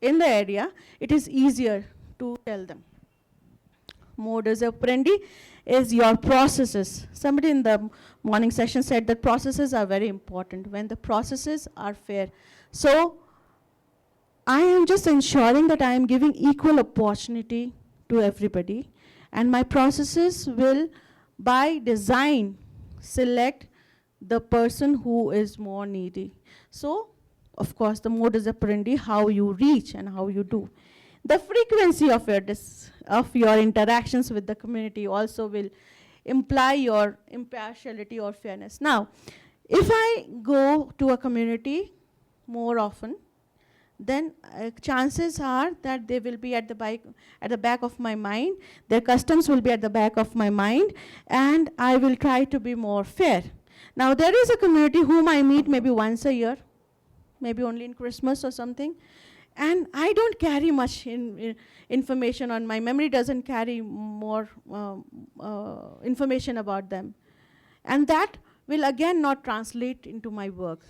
C: in the area, it is easier to tell them. Modus operandi is your processes. Somebody in the morning session said that processes are very important when the processes are fair. So I am just ensuring that I am giving equal opportunity to everybody, and my processes will, by design, select the person who is more needy. So, of course, the modus operandi, how you reach and how you do. The frequency of your interactions with the community also will imply your impartiality or fairness. Now, if I go to a community more often, then chances are that they will be at the back of my mind, their customs will be at the back of my mind, and I will try to be more fair. Now, there is a community whom I meet maybe once a year, maybe only in Christmas or something, and I don't carry much information on my memory, doesn't carry more information about them. And that will again not translate into my work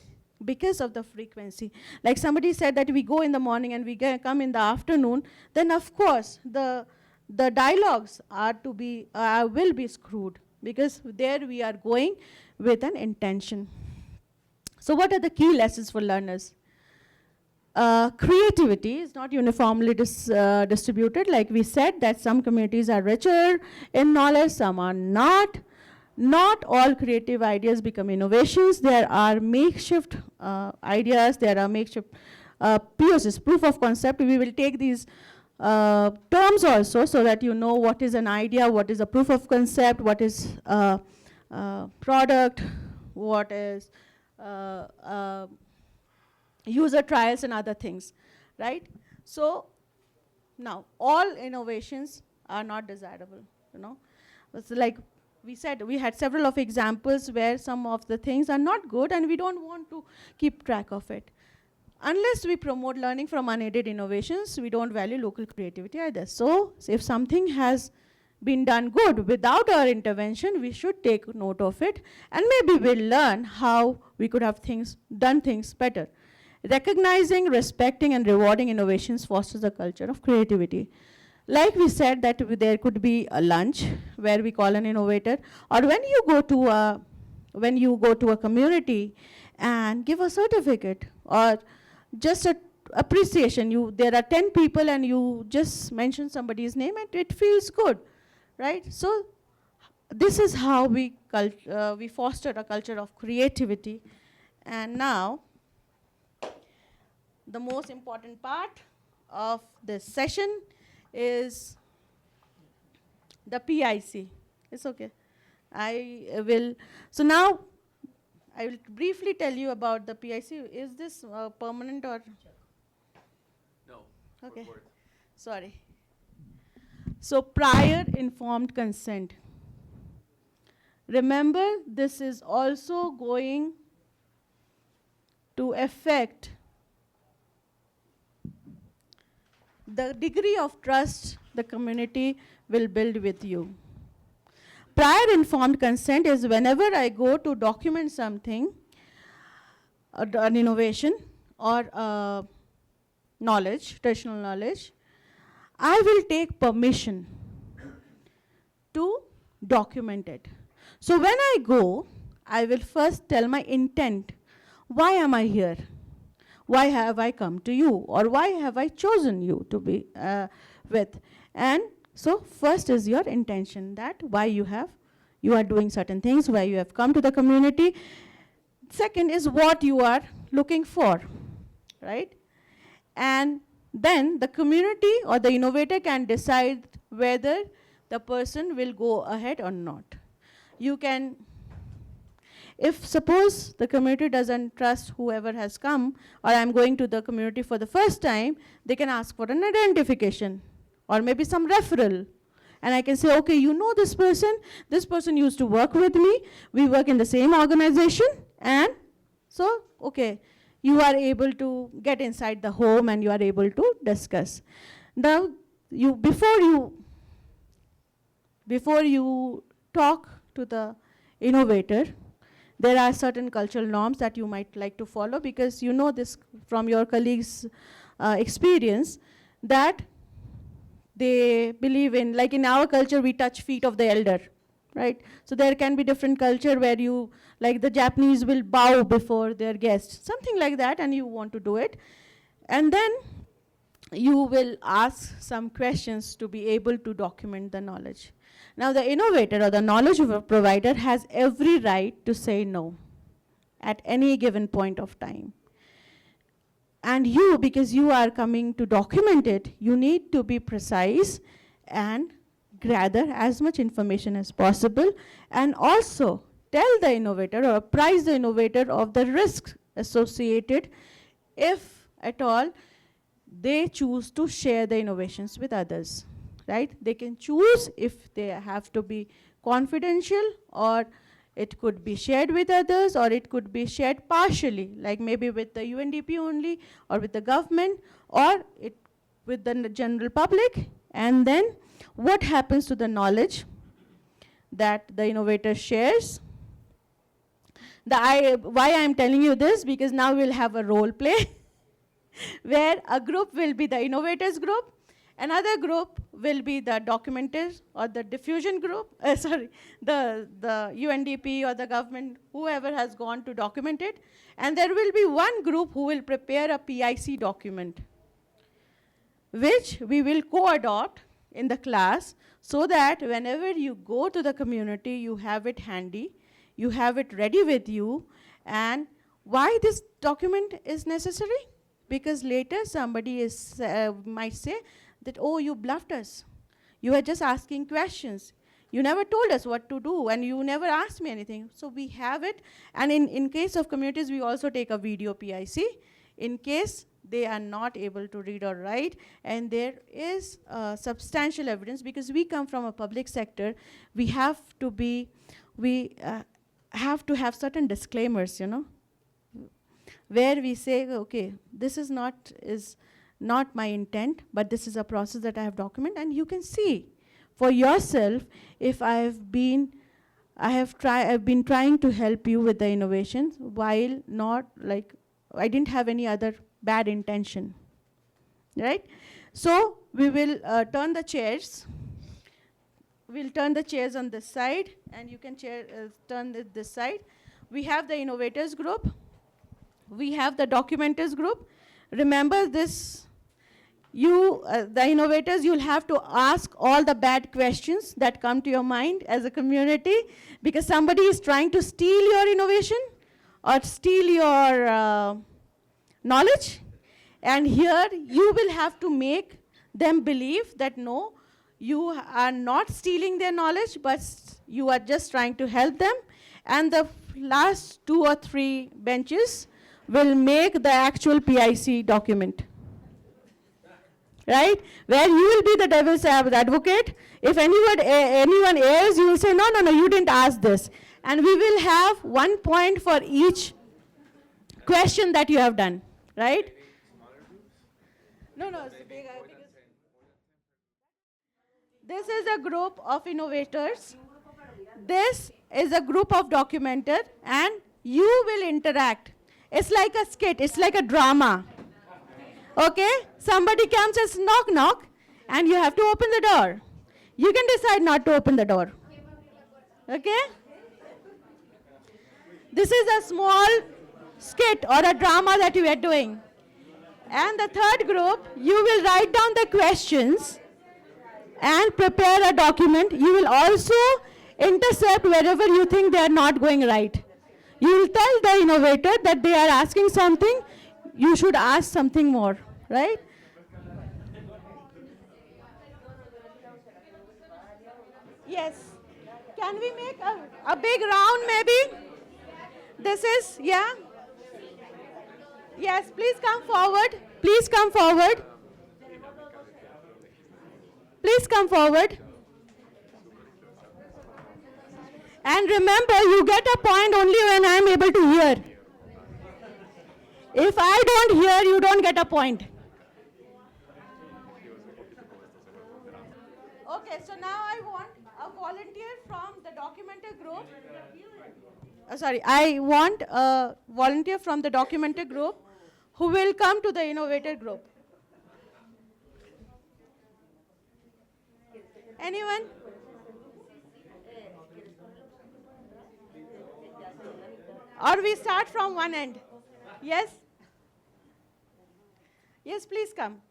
C: because of the frequency. Like somebody said that we go in the morning and we come in the afternoon, then of course the dialogues are to be, will be screwed, because there we are going with an intention. So what are the key lessons for learners? Creativity is not uniformly distributed. Like we said, that some communities are richer in knowledge, some are not. Not all creative ideas become innovations. There are makeshift ideas, there are makeshift POCs, proof of concept. We will take these terms also so that you know what is an idea, what is a proof of concept, what is product, what is user trials and other things, right? So now all innovations are not desirable, you know. It's like we said, we had several of examples where some of the things are not good and we don't want to keep track of it. Unless we promote learning from unaided innovations, we don't value local creativity either. So if something has been done good without our intervention, we should take note of it, and maybe we'll learn how we could have done things better. Recognizing, respecting, and rewarding innovations fosters a culture of creativity. Like we said, that there could be a lunch where we call an innovator, or when you go to a community and give a certificate, or just an appreciation. There are 10 people and you just mention somebody's name and it feels good, right? So this is how we foster a culture of creativity. And now, the most important part of this session is the PIC. It's okay. So now I will briefly tell you about the PIC. Is this permanent or?
A: No.
C: Okay. Sorry. So prior informed consent. Remember, this is also going to affect the degree of trust the community will build with you. Prior informed consent is whenever I go to document something, an innovation or knowledge, traditional knowledge, I will take permission to document it. So when I go, I will first tell my intent. Why am I here? Why have I come to you? Or why have I chosen you to be with? And so first is your intention, that why you are doing certain things, why you have come to the community. Second is what you are looking for, right? And then the community or the innovator can decide whether the person will go ahead or not. You can if suppose the community doesn't trust whoever has come, or I'm going to the community for the first time, they can ask for an identification or maybe some referral. And I can say, okay, you know this person used to work with me, we work in the same organization, and so, okay, you are able to get inside the home and you are able to discuss. Now, before you talk to the innovator, there are certain cultural norms that you might like to follow, because you know this from your colleagues' experience, that they believe in, like in our culture, we touch feet of the elder, right? So there can be different culture where you, like the Japanese will bow before their guests, something like that, and you want to do it. And then you will ask some questions to be able to document the knowledge. Now the innovator or the knowledge provider has every right to say no at any given point of time. And you, because you are coming to document it, you need to be precise and gather as much information as possible, and also tell the innovator or apprise the innovator of the risks associated if at all they choose to share the innovations with others, right? They can choose if they have to be confidential, or it could be shared with others, or it could be shared partially, like maybe with the UNDP only, or with the government, or with the general public. And then what happens to the knowledge that the innovator shares? Why I'm telling you this, because now we'll have a role play where a group will be the innovators group, another group will be the documenters or the diffusion group, the UNDP or the government, whoever has gone to document it, and there will be one group who will prepare a PIC document, which we will co-adopt in the class, so that whenever you go to the community, you have it handy, you have it ready with you. And why this document is necessary? Because later somebody might say that, oh, you bluffed us. You were just asking questions. You never told us what to do, and you never asked me anything. So we have it. And in case of communities, we also take a video PIC in case they are not able to read or write. And there is substantial evidence, because we come from a public sector, we have to have certain disclaimers, you know, where we say, okay, this is not my intent, but this is a process that I have documented, and you can see for yourself if I've been trying to help you with the innovations, while not like I didn't have any other bad intention, right? So we will turn the chairs. We'll turn the chairs on this side, and you can turn it this side. We have the innovators group. We have the documenters group. Remember this, the innovators, you'll have to ask all the bad questions that come to your mind as a community, because somebody is trying to steal your innovation or steal your knowledge. And here you will have to make them believe that no, you are not stealing their knowledge, but you are just trying to help them. And the last 2 or 3 benches will make the actual PIC document, right? Where you will be the devil's advocate. If anyone errs, you will say, no, you didn't ask this. And we will have 1 point for each question that you have done, right? No, this is a group of innovators. This is a group of documenters, and you will interact. It's like a skit, it's like a drama. Okay? Somebody comes and says, knock, knock, and you have to open the door. You can decide not to open the door. Okay? This is a small skit or a drama that you are doing. And the third group, you will write down the questions and prepare a document. You will also intercept wherever you think they are not going right. You will tell the innovator that they are asking something, you should ask something more, right? Yes. Can we make a big round maybe? This is, yeah? Yes, please come forward. Please come forward. Please come forward. And remember, you get a point only when I am able to hear. If I don't hear, you don't get a point. Okay, so now I want a volunteer from the documenter group. I want a volunteer from the documenter group who will come to the innovator group. Anyone? Or we start from one end? Yes? Yes, please come.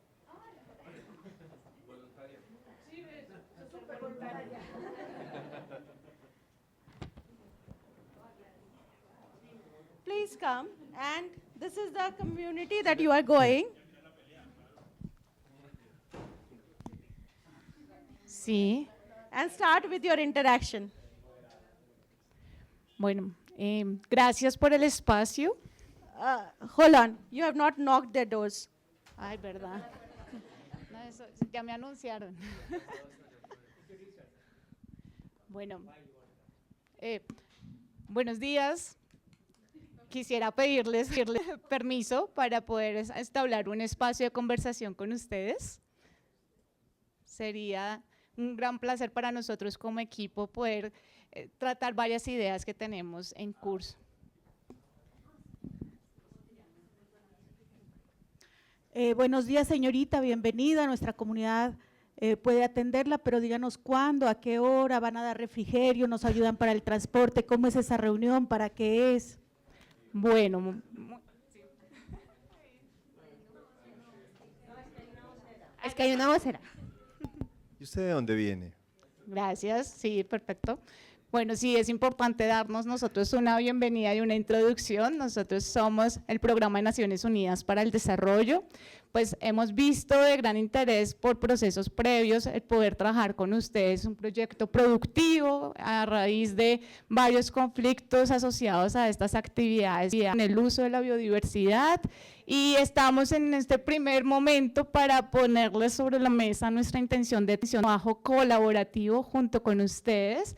C: Please come, and this is the community that you are going.
K: Sí.
C: And start with your interaction.
K: Bueno, gracias por el espacio.
C: Hold on, you have not knocked their doors.
K: Ay, verdad. No, eso, ya me anunciaron. Bueno, buenos días. Quisiera pedirles permiso para poder establecer un espacio de conversación con ustedes. Sería un gran placer para nosotros como equipo poder tratar varias ideas que tenemos en curso.
L: Buenos días, señorita, bienvenida a nuestra comunidad. Puede atenderla, pero díganos cuándo, a qué hora, van a dar refrigerio, nos ayudan para el transporte, cómo es esa reunión, para qué es.
K: Bueno,
F: Es que hay una vocera.
D: ¿Y usted de dónde viene?
K: gracias, sí, perfecto. Bueno, sí, es importante darnos nosotros una bienvenida y una introducción. Nosotros somos el Programa de Naciones Unidas para el Desarrollo. Pues hemos visto de gran interés por procesos previos el poder trabajar con ustedes un proyecto productivo a raíz de varios conflictos asociados a estas actividades en el uso de la biodiversidad, y estamos en este primer momento para ponerles sobre la mesa nuestra intención de trabajo colaborativo junto con ustedes.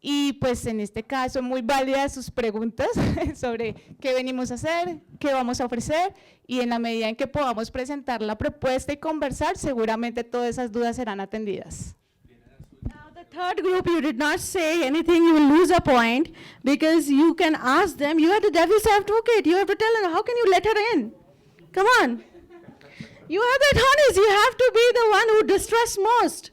K: Y pues en este caso muy válidas sus preguntas sobre qué venimos a hacer, qué vamos a ofrecer, y en la medida en que podamos presentar la propuesta y conversar, seguramente todas esas dudas serán atendidas.
C: Now the third group, you did not say anything, you will lose a point, because you can ask them, you are the devil's advocate, you have to tell them, how can you let her in? Come on. You are that honest, you have to be the one who distress most.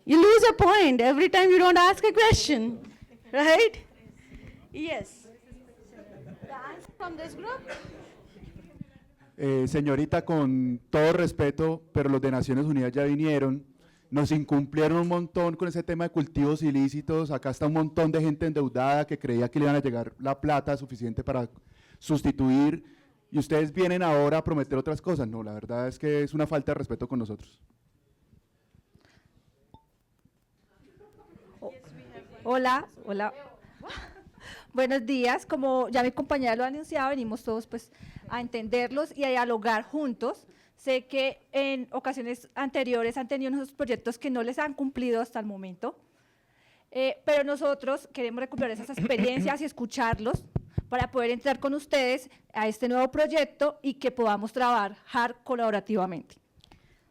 C: You lose a point every time you don't ask a question, right? Yes. The answer from this group?
Q: Señorita, con todo respeto, pero los de Naciones Unidas ya vinieron, nos incumplieron un montón con ese tema de cultivos ilícitos. Acá está un montón de gente endeudada que creía que le iban a llegar la plata suficiente para sustituir, y ustedes vienen ahora a prometer otras cosas. No, la verdad es que es una falta de respeto con nosotros.
M: Hola, hola. Buenos días. Como ya mi compañera lo ha anunciado, venimos todos pues a entenderlos y a dialogar juntos. Sé que en ocasiones anteriores han tenido unos proyectos que no les han cumplido hasta el momento, pero nosotros queremos recuperar esas experiencias y escucharlos para poder entrar con ustedes a este nuevo proyecto y que podamos trabajar colaborativamente.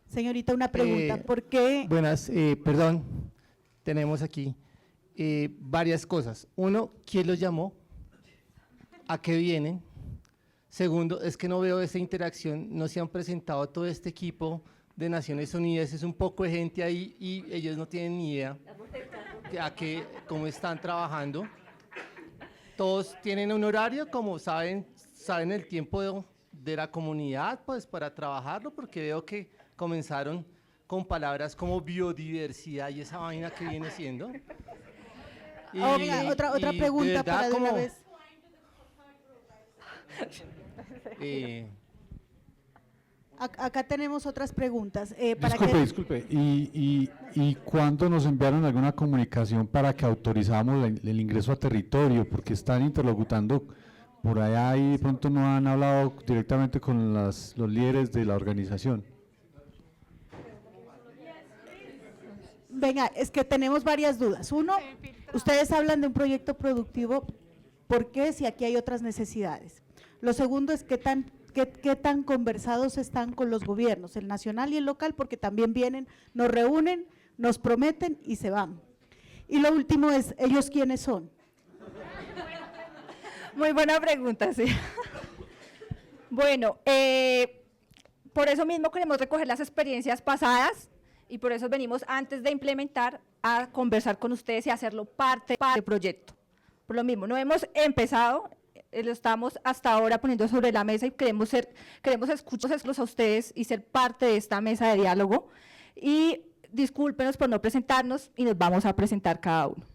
L: Señorita, una pregunta, ¿por qué?
W: Buenas, perdón, tenemos aquí varias cosas. Uno, ¿quién los llamó? ¿A qué vienen? Segundo, es que no veo esa interacción, no se han presentado todo este equipo de Naciones Unidas, es un poco de gente ahí y ellos no tienen ni idea de cómo están trabajando. Todos tienen un horario, como saben el tiempo de la comunidad, pues para trabajarlo, porque veo que comenzaron con palabras como biodiversidad y esa vaina que viene siendo.
L: Otra pregunta para de una vez. Acá tenemos otras preguntas.
O: Disculpe. ¿Y cuándo nos enviaron alguna comunicación para que autorizáramos el ingreso a territorio? Porque están interlocutando por allá y de pronto no han hablado directamente con los líderes de la organización.
L: Venga, es que tenemos varias dudas. Uno, ustedes hablan de un proyecto productivo, ¿por qué si aquí hay otras necesidades? Lo segundo es qué tan conversados están con los gobiernos, el nacional y el local, porque también vienen, nos reúnen, nos prometen y se van. Y lo último es, ¿ellos quiénes son?
M: Muy buena pregunta, sí. Bueno, por eso mismo queremos recoger las experiencias pasadas y por eso venimos antes de implementar a conversar con ustedes y hacerlo parte del proyecto. Por lo mismo, no hemos empezado, lo estamos hasta ahora poniendo sobre la mesa y queremos escucharlos a ustedes y ser parte de esta mesa de diálogo. Y discúlpenos por no presentarnos y nos vamos a presentar cada uno.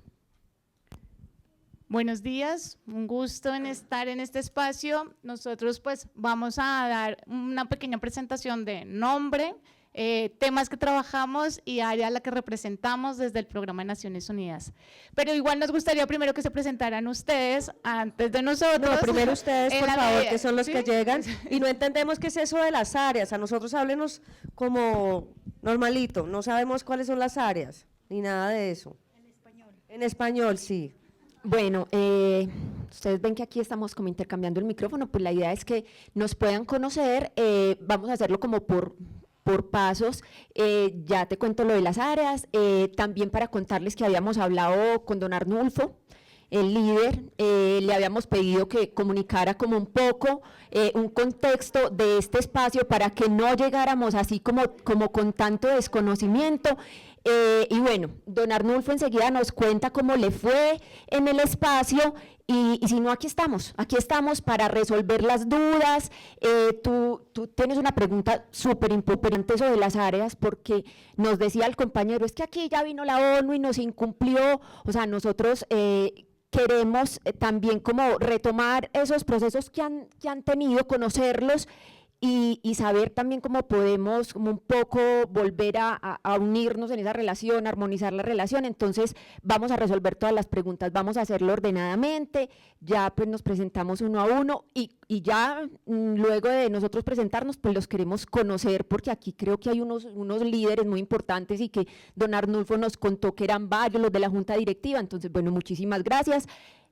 K: Buenos días, un gusto en estar en este espacio. Nosotros pues vamos a dar una pequeña presentación de nombre, temas que trabajamos y área a la que representamos desde el Programa de Naciones Unidas. Pero igual nos gustaría primero que se presentaran ustedes antes de nosotros.
H: No, primero ustedes, por favor, que son los
K: ¿sí?
H: que llegan. Y no entendemos qué es eso de las áreas. A nosotros háblenos como normalito. No sabemos cuáles son las áreas, ni nada de eso. En español. En español, sí.
F: Bueno, ustedes ven que aquí estamos como intercambiando el micrófono, pues la idea es que nos puedan conocer, vamos a hacerlo como por pasos, ya te cuento lo de las áreas, también para contarles que habíamos hablado con don Arnulfo, el líder, le habíamos pedido que comunicara como un poco un contexto de este espacio para que no llegáramos así como con tanto desconocimiento. Y bueno, don Arnulfo enseguida nos cuenta cómo le fue en el espacio y si no, aquí estamos para resolver las dudas. Tú tienes una pregunta súper importante sobre las áreas porque nos decía el compañero, es que aquí ya vino la ONU y nos incumplió, o sea, nosotros queremos también como retomar esos procesos que han tenido, conocerlos y saber también cómo podemos como un poco volver a unirnos en esa relación, armonizar la relación. Entonces vamos a resolver todas las preguntas, vamos a hacerlo ordenadamente, ya pues nos presentamos uno a uno y ya luego de nosotros presentarnos pues los queremos conocer porque aquí creo que hay unos líderes muy importantes y que don Arnulfo nos contó que eran varios los de la Junta Directiva. Entonces bueno, muchísimas gracias.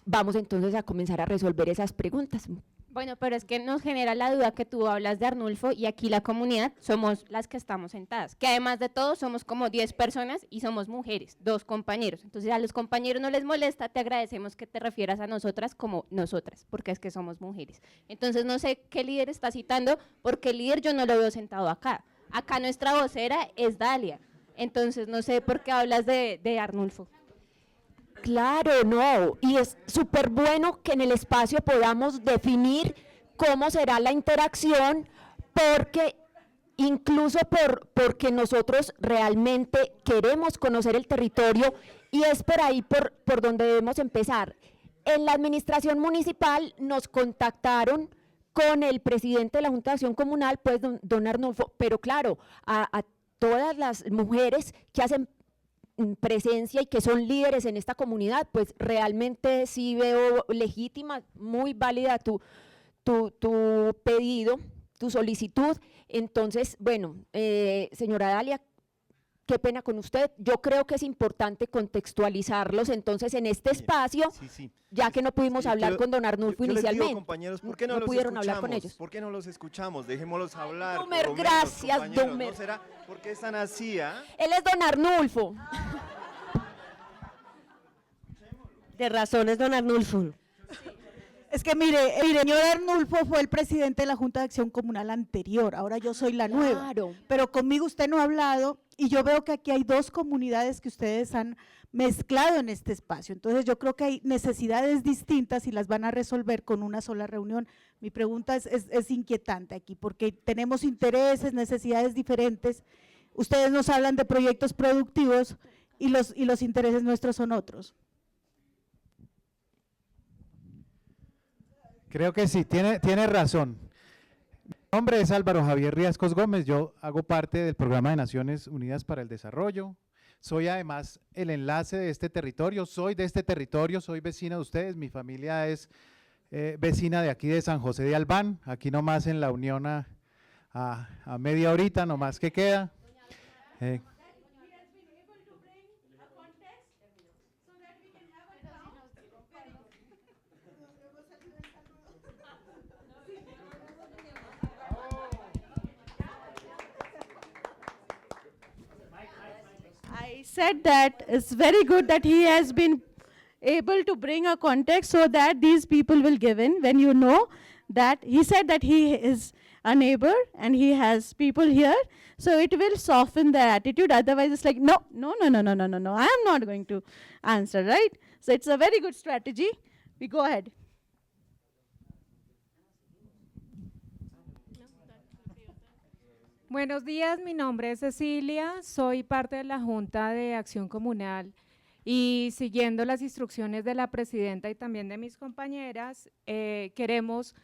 F: Vamos entonces a comenzar a resolver esas preguntas.
I: Bueno, pero es que nos genera la duda que tú hablas de Arnulfo y aquí la comunidad somos las que estamos sentadas, que además de todo somos como 10 personas y somos mujeres, 2 compañeros. Entonces a los compañeros no les molesta, te agradecemos que te refieras a nosotras como nosotras, porque es que somos mujeres. Entonces no sé qué líder está citando, porque el líder yo no lo veo sentado acá. Acá nuestra vocera es Dalia, entonces no sé por qué hablas de Arnulfo.
F: Claro, no, y es súper bueno que en el espacio podamos definir cómo será la interacción, porque incluso porque nosotros realmente queremos conocer el territorio y es por ahí por donde debemos empezar. En la administración municipal nos contactaron con el presidente de la Junta de Acción Comunal, pues don Arnulfo, pero claro, a todas las mujeres que hacen presencia y que son líderes en esta comunidad, pues realmente sí veo legítima, muy válida tu pedido, tu solicitud. Entonces, bueno, señora Dalia, qué pena con usted. Yo creo que es importante contextualizarlos entonces en este espacio, ya que no pudimos hablar con don Arnulfo inicialmente.
D: Les digo, compañeros, ¿por qué no los
F: pudieron
D: escuchamos?
F: hablar con ellos.
D: ¿Por qué no los escuchamos? Dejémoslos hablar.
F: Dumer, gracias, Dumer.
D: ¿No será? ¿Por qué están así,
F: Él es don Arnulfo.
H: De razones, don Arnulfo.
L: Es que mire, el señor Arnulfo fue el presidente de la Junta de Acción Comunal anterior, ahora yo soy la nueva. Pero conmigo usted no ha hablado y yo veo que aquí hay 2 comunidades que ustedes han mezclado en este espacio. Entonces yo creo que hay necesidades distintas y las van a resolver con una sola reunión. Mi pregunta es inquietante aquí porque tenemos intereses, necesidades diferentes. Ustedes nos hablan de proyectos productivos y los intereses nuestros son otros.
V: Creo que sí, tiene razón. Mi nombre es Álvaro Javier Riascos Gómez, yo hago parte del Programa de Naciones Unidas para el Desarrollo. Soy además el enlace de este territorio, soy de este territorio, soy vecino de ustedes, mi familia es vecina de aquí de San José de Albán, aquí nomás en la Unión a media horita nomás que queda.
C: I said that it's very good that he has been able to bring a context so that these people will give in when you know that he said that he is a neighbor and he has people here, so it will soften the attitude. Otherwise it's like, no, I am not going to answer, right? So it's a very good strategy. We go ahead.
N: Buenos días, mi nombre es Cecilia, soy parte de la Junta de Acción Comunal y siguiendo las instrucciones de la presidenta y también de mis compañeras, queremos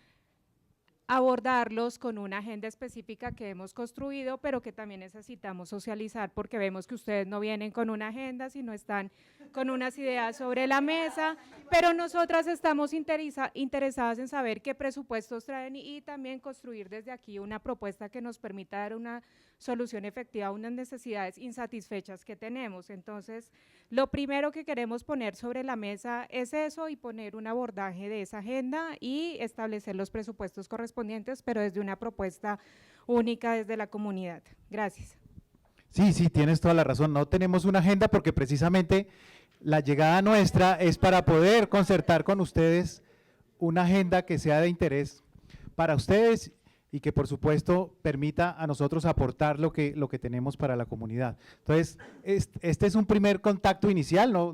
N: abordarlos con una agenda específica que hemos construido, pero que también necesitamos socializar porque vemos que ustedes no vienen con una agenda, sino están con unas ideas sobre la mesa, pero nosotras estamos interesadas en saber qué presupuestos traen y también construir desde aquí una propuesta que nos permita dar una solución efectiva a unas necesidades insatisfechas que tenemos. Entonces, lo primero que queremos poner sobre la mesa es eso y poner un abordaje de esa agenda y establecer los presupuestos correspondientes, pero desde una propuesta única desde la comunidad. Gracias.
V: Sí, tienes toda la razón, no tenemos una agenda porque precisamente la llegada nuestra es para poder concertar con ustedes una agenda que sea de interés para ustedes y que por supuesto permita a nosotros aportar lo que tenemos para la comunidad. Entonces, este es un primer contacto inicial, no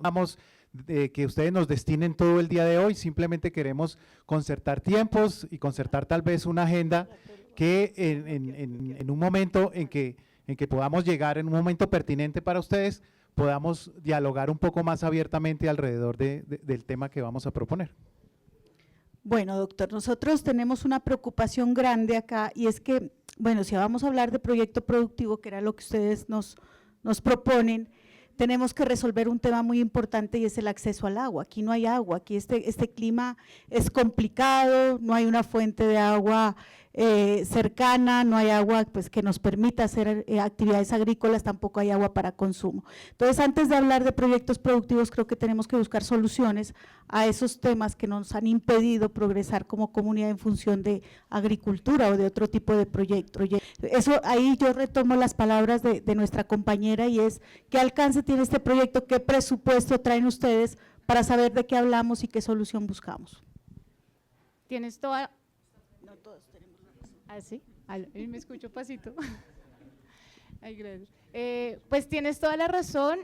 V: vamos que ustedes nos destinen todo el día de hoy, simplemente queremos concertar tiempos y concertar tal vez una agenda que en un momento en que podamos llegar, en un momento pertinente para ustedes, podamos dialogar un poco más abiertamente alrededor del tema que vamos a proponer.
L: Bueno, doctor, nosotros tenemos una preocupación grande acá y es que, bueno, si vamos a hablar de proyecto productivo, que era lo que ustedes nos proponen, tenemos que resolver un tema muy importante y es el acceso al agua. Aquí no hay agua, aquí este clima es complicado, no hay una fuente de agua cercana, no hay agua pues, que nos permita hacer actividades agrícolas, tampoco hay agua para consumo. Entonces, antes de hablar de proyectos productivos, creo que tenemos que buscar soluciones a esos temas que nos han impedido progresar como comunidad en función de agricultura o de otro tipo de proyecto. Eso, ahí yo retomo las palabras de nuestra compañera y es, ¿qué alcance tiene este proyecto? ¿Qué presupuesto traen ustedes para saber de qué hablamos y qué solución buscamos?
K: Tienes toda… No todos tenemos la razón. ¿Ah, sí? Me escucho pasito. Ay, gracias. Pues tienes toda la razón.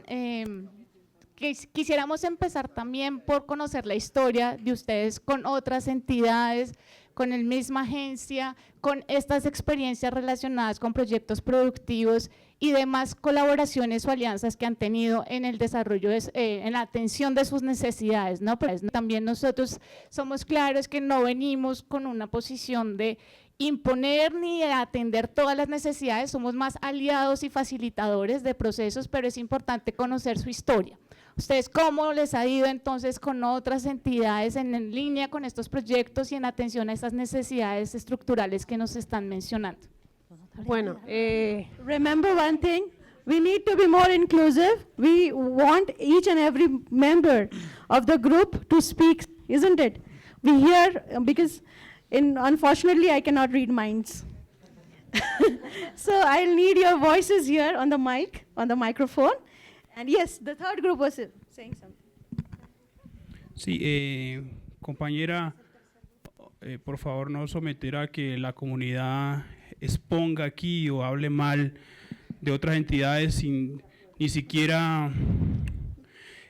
K: Quisiéramos empezar también por conocer la historia de ustedes con otras entidades, con la misma agencia, con estas experiencias relacionadas con proyectos productivos y demás colaboraciones o alianzas que han tenido en el desarrollo, en la atención de sus necesidades, ¿no? Pero también nosotros somos claros que no venimos con una posición de imponer ni de atender todas las necesidades, somos más aliados y facilitadores de procesos, pero es importante conocer su historia. ¿Ustedes cómo les ha ido entonces con otras entidades en línea con estos proyectos y en atención a estas necesidades estructurales que nos están mencionando?
C: Bueno, remember one thing, we need to be more inclusive. We want each and every member of the group to speak, isn't it? We hear, because unfortunately I cannot read minds. So I'll need your voices here on the mic, on the microphone. And yes, the third group was saying something.
G: Sí, compañera, por favor no someter a que la comunidad exponga aquí o hable mal de otras entidades sin ni siquiera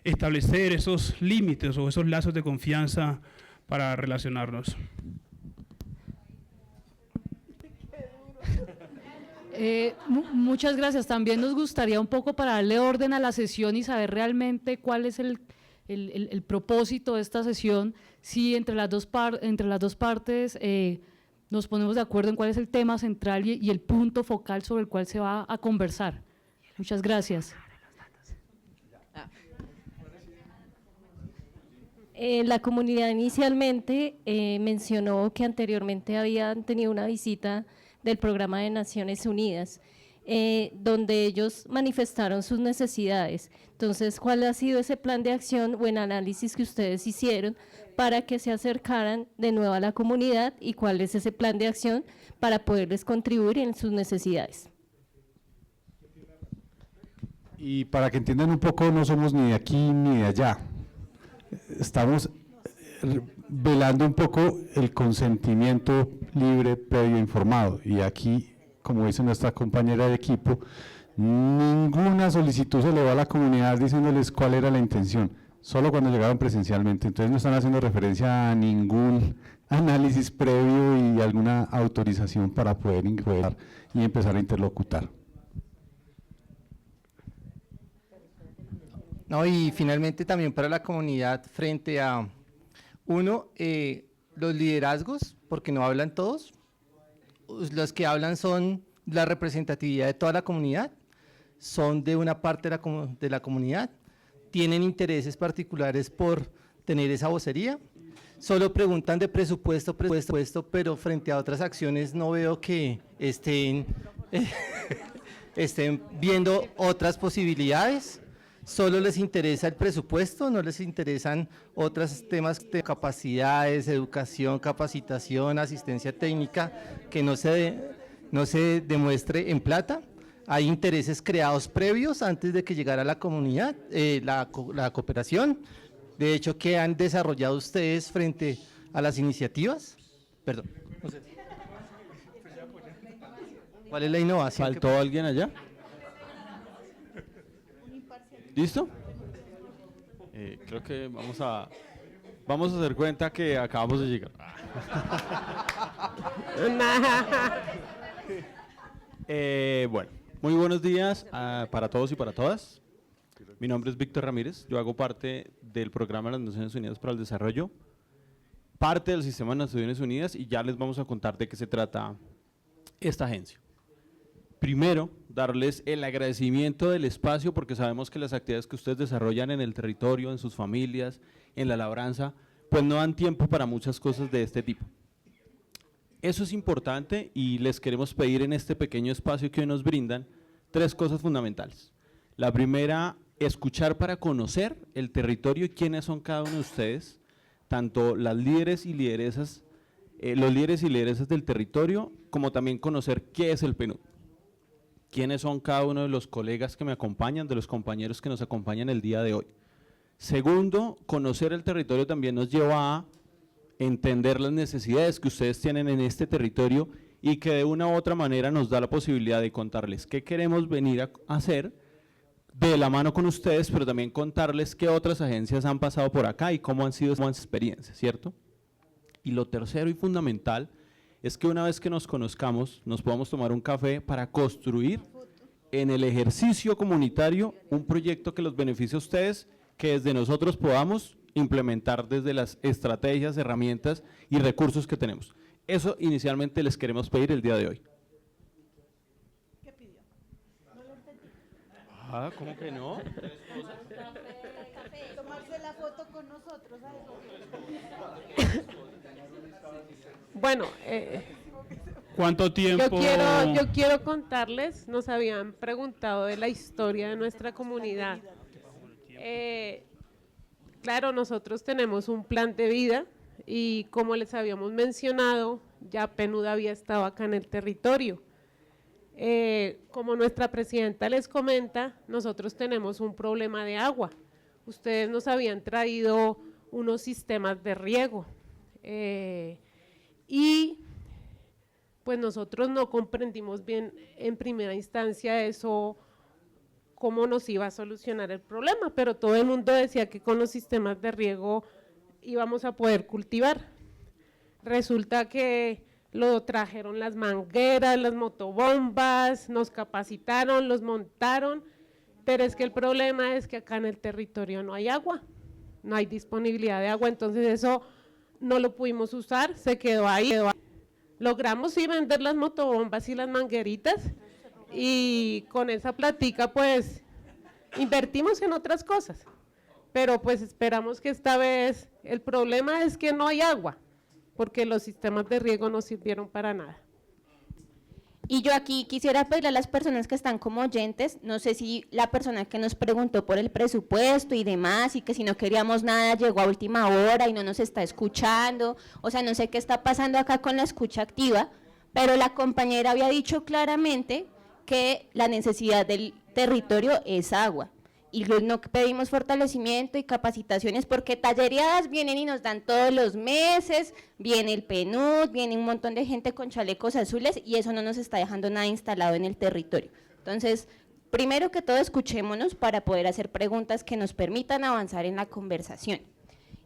G: establecer esos límites o esos lazos de confianza para relacionarnos.
S: Muchas gracias. También nos gustaría un poco para darle orden a la sesión y saber realmente cuál es el propósito de esta sesión, si entre las dos partes nos ponemos de acuerdo en cuál es el tema central y el punto focal sobre el cual se va a conversar. Muchas gracias.
J: La comunidad inicialmente mencionó que anteriormente habían tenido una visita del programa de Naciones Unidas, donde ellos manifestaron sus necesidades. Entonces, ¿cuál ha sido ese plan de acción o el análisis que ustedes hicieron para que se acercaran de nuevo a la comunidad y cuál es ese plan de acción para poderles contribuir en sus necesidades?
O: Y para que entiendan un poco, no somos ni de aquí ni de allá. Estamos velando un poco el consentimiento libre, previo, informado. Y aquí, como dice nuestra compañera de equipo, ninguna solicitud se le va a la comunidad diciéndoles cuál era la intención, solo cuando llegaron presencialmente. Entonces no están haciendo referencia a ningún análisis previo y alguna autorización para poder ingresar y empezar a interlocutar.
W: No, y finalmente también para la comunidad frente a, uno, los liderazgos, porque no hablan todos, los que hablan son la representatividad de toda la comunidad, son de una parte de la comunidad, tienen intereses particulares por tener esa vocería, solo preguntan de presupuesto, pero frente a otras acciones no veo que estén viendo otras posibilidades. Solo les interesa el presupuesto, no les interesan otros temas de capacidades, educación, capacitación, asistencia técnica, que no se demuestre en plata. Hay intereses creados previos antes de que llegara la comunidad, la cooperación. De hecho, ¿qué han desarrollado ustedes frente a las iniciativas? Perdón. No sé. ¿Cuál es la innovación?
B: ¿Faltó alguien allá? ¿Listo? Creo que vamos a hacer cuenta que acabamos de llegar. Bueno, muy buenos días para todos y para todas. Mi nombre es Víctor Ramírez, yo hago parte del programa de las Naciones Unidas para el Desarrollo, parte del sistema de Naciones Unidas, y ya les vamos a contar de qué se trata esta agencia. Primero, darles el agradecimiento del espacio, porque sabemos que las actividades que ustedes desarrollan en el territorio, en sus familias, en la labranza, pues no dan tiempo para muchas cosas de este tipo. Eso es importante y les queremos pedir en este pequeño espacio que hoy nos brindan 3 cosas fundamentales. La primera, escuchar para conocer el territorio y quiénes son cada uno de ustedes, tanto las líderes y lideresas, los líderes y lideresas del territorio, como también conocer qué es el PNUD. Quiénes son cada uno de los colegas que me acompañan, de los compañeros que nos acompañan el día de hoy. Segundo, conocer el territorio también nos lleva a entender las necesidades que ustedes tienen en este territorio y que de una u otra manera nos da la posibilidad de contarles qué queremos venir a hacer de la mano con ustedes, pero también contarles qué otras agencias han pasado por acá y cómo han sido esas experiencias, ¿cierto? Y lo tercero y fundamental es que una vez que nos conozcamos, nos podamos tomar un café para construir en el ejercicio comunitario un proyecto que los beneficie a ustedes, que desde nosotros podamos implementar desde las estrategias, herramientas y recursos que tenemos. Eso inicialmente les queremos pedir el día de hoy.
L: ¿Qué pidió? No lo entendí.
B: Ah, ¿cómo que no?
L: Tomarse la foto con nosotros.
P: Bueno,
G: ¿cuánto tiempo?
P: Yo quiero contarles, nos habían preguntado de la historia de nuestra comunidad. Claro, nosotros tenemos un plan de vida y como les habíamos mencionado, ya PNUD había estado acá en el territorio. Como nuestra presidenta les comenta, nosotros tenemos un problema de agua. Ustedes nos habían traído unos sistemas de riego. Y pues nosotros no comprendimos bien en primera instancia eso, cómo nos iba a solucionar el problema, pero todo el mundo decía que con los sistemas de riego íbamos a poder cultivar. Resulta que lo trajeron las mangueras, las motobombas, nos capacitaron, los montaron, pero es que el problema es que acá en el territorio no hay agua, no hay disponibilidad de agua, entonces eso no lo pudimos usar, se quedó ahí. Logramos sí vender las motobombas y las mangueritas y con esa platica pues invertimos en otras cosas, pero pues esperamos que esta vez, el problema es que no hay agua, porque los sistemas de riego no sirvieron para nada.
I: Y yo aquí quisiera pedirle a las personas que están como oyentes, no sé si la persona que nos preguntó por el presupuesto y demás, y que si no queríamos nada llegó a última hora y no nos está escuchando, o sea, no sé qué está pasando acá con la escucha activa, pero la compañera había dicho claramente que la necesidad del territorio es agua. Y no pedimos fortalecimiento y capacitaciones porque tallereadas vienen y nos dan todos los meses, viene el PNUD, viene un montón de gente con chalecos azules y eso no nos está dejando nada instalado en el territorio. Entonces, primero que todo, escuchémonos para poder hacer preguntas que nos permitan avanzar en la conversación.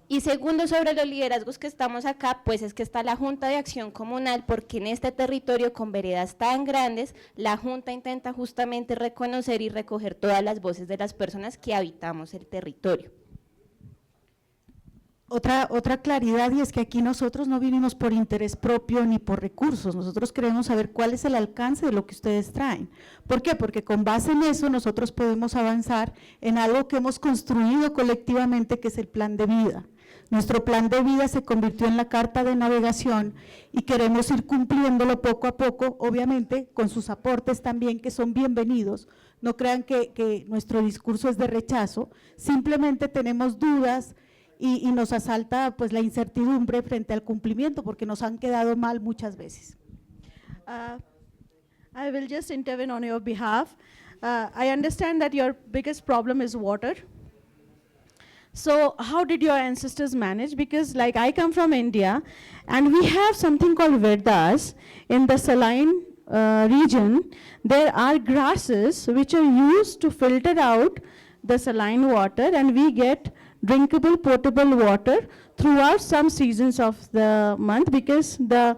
I: Y segundo, sobre los liderazgos que estamos acá, pues es que está la Junta de Acción Comunal, porque en este territorio con veredas tan grandes, la Junta intenta justamente reconocer y recoger todas las voces de las personas que habitamos el territorio.
L: Otra claridad, y es que aquí nosotros no vinimos por interés propio ni por recursos, nosotros queremos saber cuál es el alcance de lo que ustedes traen. ¿Por qué? Porque con base en eso nosotros podemos avanzar en algo que hemos construido colectivamente, que es el plan de vida. Nuestro plan de vida se convirtió en la carta de navegación y queremos ir cumpliéndolo poco a poco, obviamente con sus aportes también, que son bienvenidos. No crean que nuestro discurso es de rechazo, simplemente tenemos dudas y nos asalta pues la incertidumbre frente al cumplimiento, porque nos han quedado mal muchas veces.
C: I will just intervene on your behalf. I understand that your biggest problem is water. So how did your ancestors manage? Because like I come from India and we have something called Vedas in the saline region. There are grasses which are used to filter out the saline water and we get drinkable potable water throughout some seasons of the month because the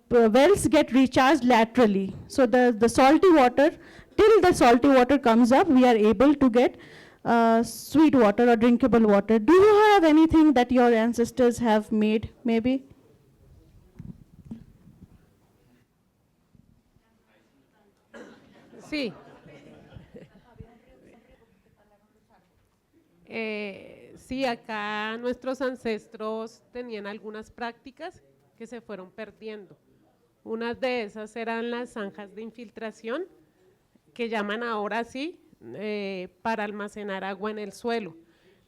C: wells get recharged laterally. So the salty water, till the salty water comes up, we are able to get sweet water or drinkable water. Do you have anything that your ancestors have made, maybe?
P: Sí. Sí, acá nuestros ancestros tenían algunas prácticas que se fueron perdiendo. Unas de esas eran las zanjas de infiltración, que llaman ahora así, para almacenar agua en el suelo,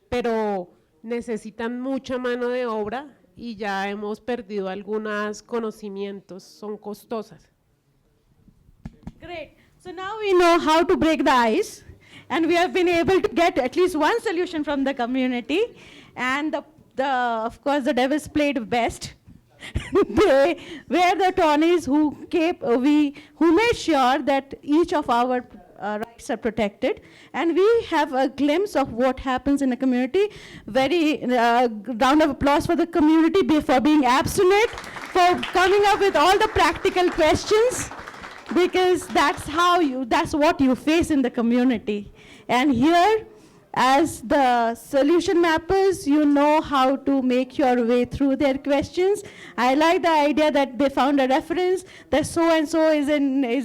P: pero necesitan mucha mano de obra y ya hemos perdido algunos conocimientos, son costosas.
C: Great. So now we know how to break the ice, and we have been able to get at least one solution from the community, and of course the devils played best. They were the attorneys who made sure that each of our rights are protected, and we have a glimpse of what happens in a community. Very round of applause for the community for being abstinent, for coming up with all the practical questions, because that's what you face in the community. And here, as the solution mappers, you know how to make your way through their questions. I like the idea that they found a reference that so-and-so is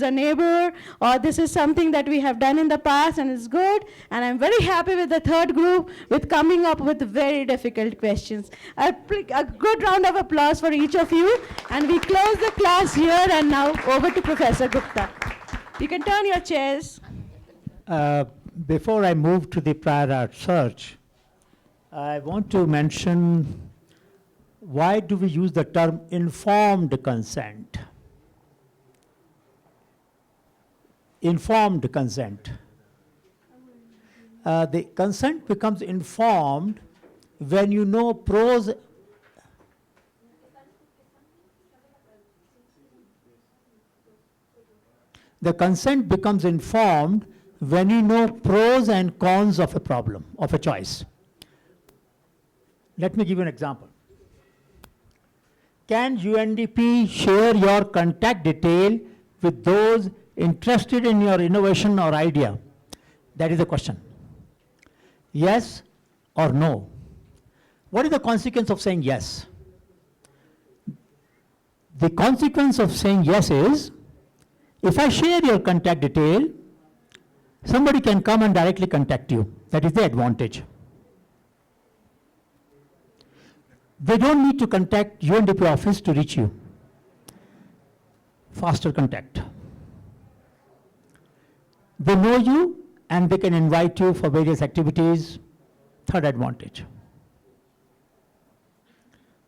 C: a neighbor, or this is something that we have done in the past and it's good. And I'm very happy with the third group with coming up with very difficult questions. A good round of applause for each of you. And we close the class here, and now over to Professor Gupta. You can turn your chairs.
E: Before I move to the prior art search, I want to mention, why do we use the term informed consent? Informed consent. The consent becomes informed when you know pros. The consent becomes informed when you know pros and cons of a problem, of a choice. Let me give you an example. Can UNDP share your contact detail with those interested in your innovation or idea? That is the question. Yes or no? What is the consequence of saying yes? The consequence of saying yes is, if I share your contact detail, somebody can come and directly contact you. That is the advantage. They don't need to contact UNDP office to reach you. Faster contact. They know you and they can invite you for various activities. Third advantage.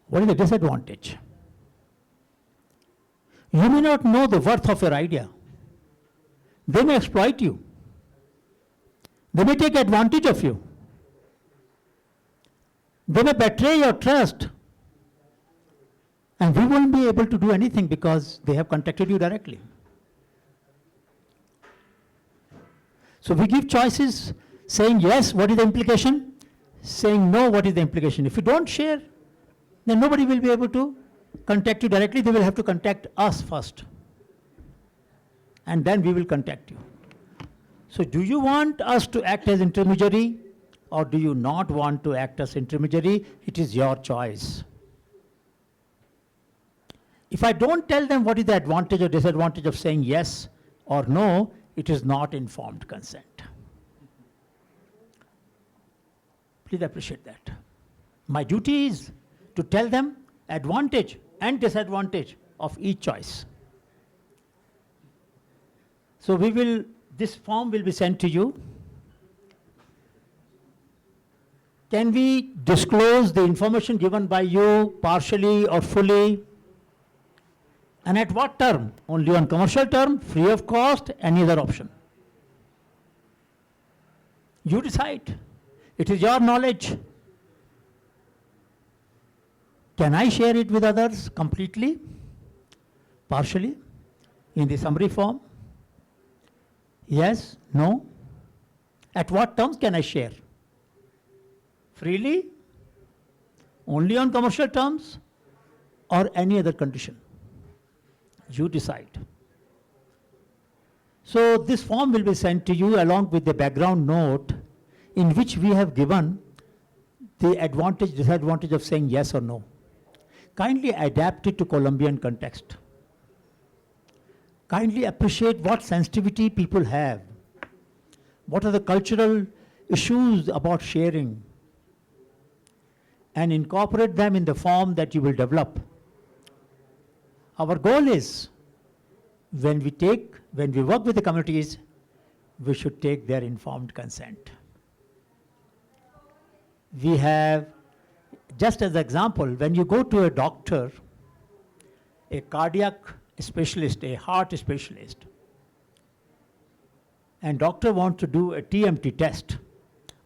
E: What is the disadvantage? You may not know the worth of your idea. They may exploit you. They may take advantage of you. They may betray your trust. And we won't be able to do anything because they have contacted you directly. So we give choices, saying yes, what is the implication? Saying no, what is the implication? If you don't share, then nobody will be able to contact you directly. They will have to contact us first. And then we will contact you. So do you want us to act as intermediary or do you not want to act as intermediary? It is your choice. If I don't tell them what is the advantage or disadvantage of saying yes or no, it is not informed consent. Please appreciate that. My duty is to tell them advantage and disadvantage of each choice. So this form will be sent to you. Can we disclose the information given by you partially or fully? And at what term? Only on commercial term, free of cost, any other option? You decide. It is your knowledge. Can I share it with others completely, partially, in the summary form? Yes, no? At what terms can I share? Freely? Only on commercial terms? Or any other condition? You decide. So this form will be sent to you along with the background note in which we have given the advantage, disadvantage of saying yes or no. Kindly adapt it to Colombian context. Kindly appreciate what sensitivity people have. What are the cultural issues about sharing? And incorporate them in the form that you will develop. Our goal is, when we work with the communities, we should take their informed consent. We have, just as an example, when you go to a doctor, a cardiac specialist, a heart specialist, and doctor wants to do a TMT test.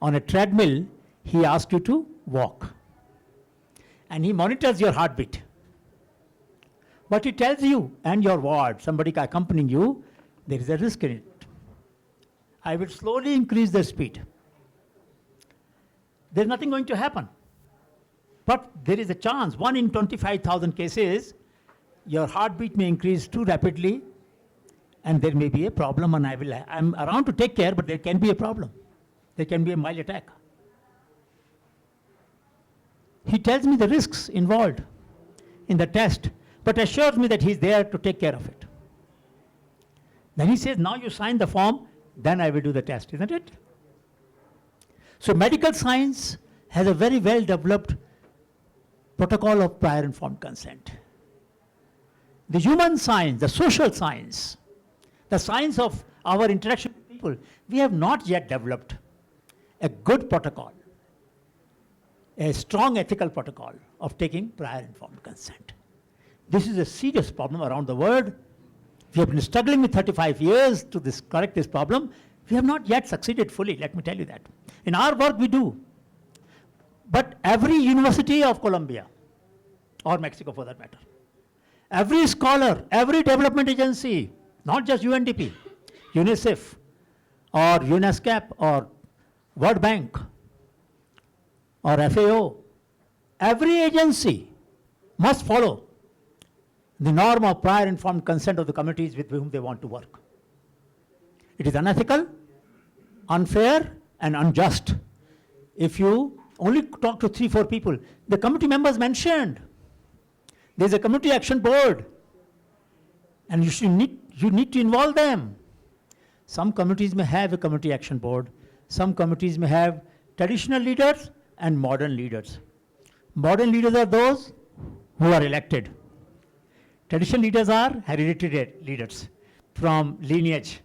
E: On a treadmill, he asks you to walk. And he monitors your heartbeat. But he tells you and your ward, somebody accompanying you, there is a risk in it. I will slowly increase the speed. There's nothing going to happen. But there is a chance, 1 in 25,000 cases, your heartbeat may increase too rapidly and there may be a problem, and I'm around to take care, but there can be a problem. There can be a mild attack. He tells me the risks involved in the test, but assures me that he's there to take care of it. Then he says, now you sign the form, then I will do the test, isn't it? So medical science has a very well developed protocol of prior informed consent. The human science, the social science, the science of our interaction with people, we have not yet developed a good protocol, a strong ethical protocol of taking prior informed consent. This is a serious problem around the world. We have been struggling with 35 years to correct this problem. We have not yet succeeded fully, let me tell you that. In our work we do. But every university of Colombia, or Mexico for that matter, every scholar, every development agency, not just UNDP, UNICEF, or UNESCAP, or World Bank, or FAO, every agency must follow the norm of prior informed consent of the communities with whom they want to work. It is unethical, unfair, and unjust. If you only talk to 3-4 people, the committee members mentioned, there's a community action board, And you need to involve them. Some communities may have a community action board. Some communities may have traditional leaders and modern leaders. Modern leaders are those who are elected. Traditional leaders are hereditary leaders from lineage.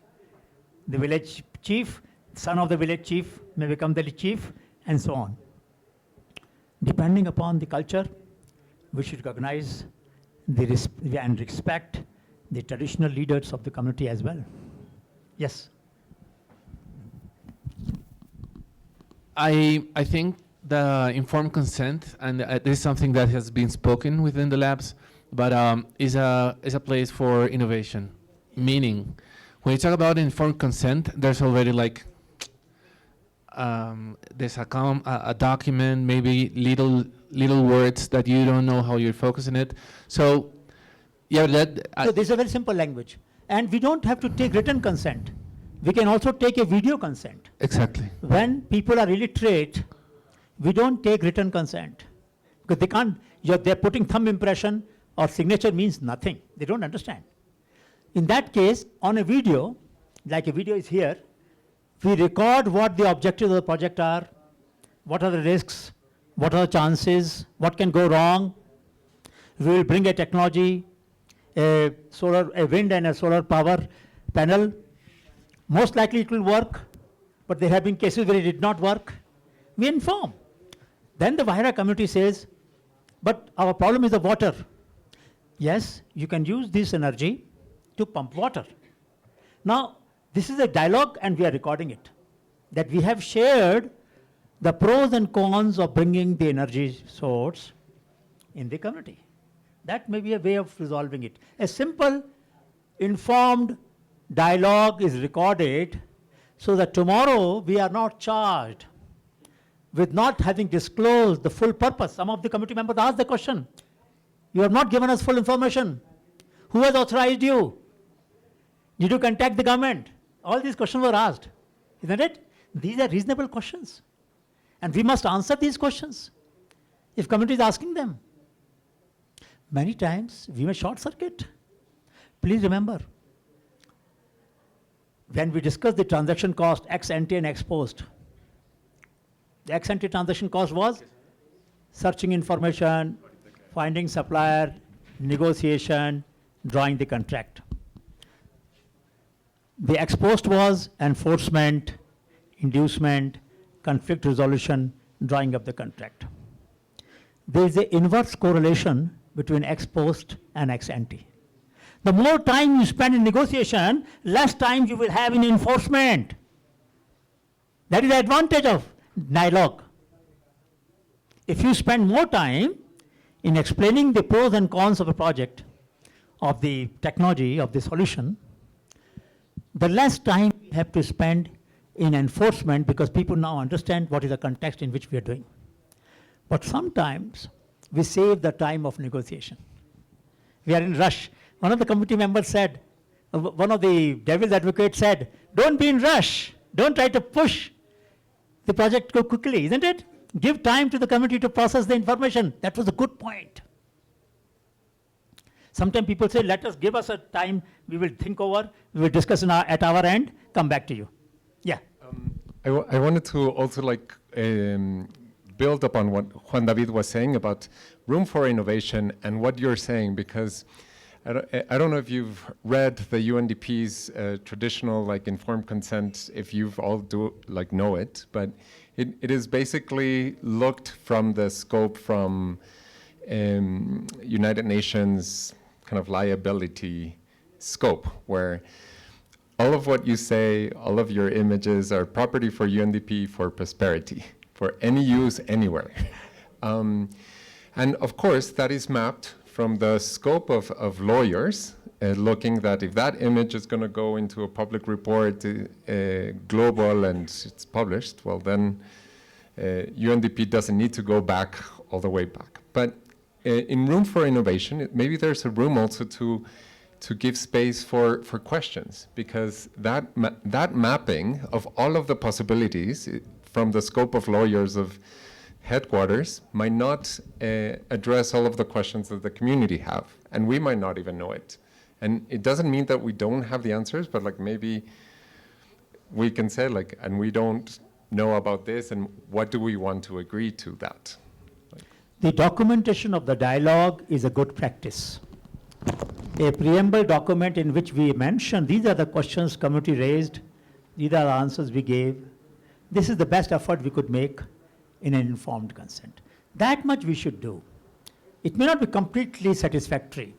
E: The village chief, son of the village chief may become the chief, and so on. Depending upon the culture, we should recognize and respect the traditional leaders of the community as well. Yes.
A: I think the informed consent, and this is something that has been spoken within the labs, but is a place for innovation. Meaning, when you talk about informed consent, there's already like there's a document, maybe little words that you don't know how you're focusing it. So, yeah,
E: so this is a very simple language, and we don't have to take written consent. We can also take a video consent.
A: Exactly.
E: When people are illiterate, we don't take written consent because they can't. They're putting thumb impression or signature means nothing. They don't understand. In that case, on a video, like a video is here, we record what the objectives of the project are, what are the risks, what are the chances, what can go wrong. We will bring a technology, a wind and a solar power panel. Most likely it will work, but there have been cases where it did not work. We inform. Then the Vahira community says, but our problem is the water. Yes, you can use this energy to pump water. Now, this is a dialogue and we are recording it. That we have shared the pros and cons of bringing the energy source in the community. That may be a way of resolving it. A simple, informed dialogue is recorded so that tomorrow we are not charged with not having disclosed the full purpose. Some of the committee members asked the question, you have not given us full information. Who has authorized you? Did you contact the government? All these questions were asked, isn't it? These are reasonable questions. And we must answer these questions if community is asking them. Many times we may short circuit. Please remember, when we discuss the transaction cost, ex ante and ex post, the ex ante transaction cost was searching information, finding supplier, negotiation, drawing the contract. The ex post was enforcement, inducement, conflict resolution, drawing up the contract. There is an inverse correlation between ex post and ex ante. The more time you spend in negotiation, less time you will have in enforcement. That is the advantage of dialogue. If you spend more time in explaining the pros and cons of a project, of the technology, of the solution, the less time you have to spend in enforcement because people now understand what is the context in which we are doing. But sometimes we save the time of negotiation. We are in rush. One of the committee members said, one of the devil's advocates said, don't be in rush. Don't try to push the project go quickly, isn't it? Give time to the committee to process the information. That was a good point. Sometimes people say, give us a time, we will think over, we will discuss at our end, come back to you. Yeah.
R: I wanted to also build upon what Juan David was saying about room for innovation and what you're saying, because I don't know if you've read the UNDP's traditional informed consent, if you've all know it, but it is basically looked from the scope from United Nations kind of liability scope, where all of what you say, all of your images are property for UNDP for prosperity, for any use anywhere. And of course, that is mapped from the scope of lawyers, looking that if that image is going to go into a public report, global, and it's published, well then UNDP doesn't need to go back all the way back. But in room for innovation, maybe there's a room also to give space for questions, because that mapping of all of the possibilities from the scope of lawyers of headquarters might not address all of the questions that the community have, and we might not even know it. And it doesn't mean that we don't have the answers, but like maybe we can say like, and we don't know about this, and what do we want to agree to that?
E: The documentation of the dialogue is a good practice. A preamble document in which we mention these are the questions community raised, these are the answers we gave. This is the best effort we could make in an informed consent. That much we should do. It may not be completely satisfactory,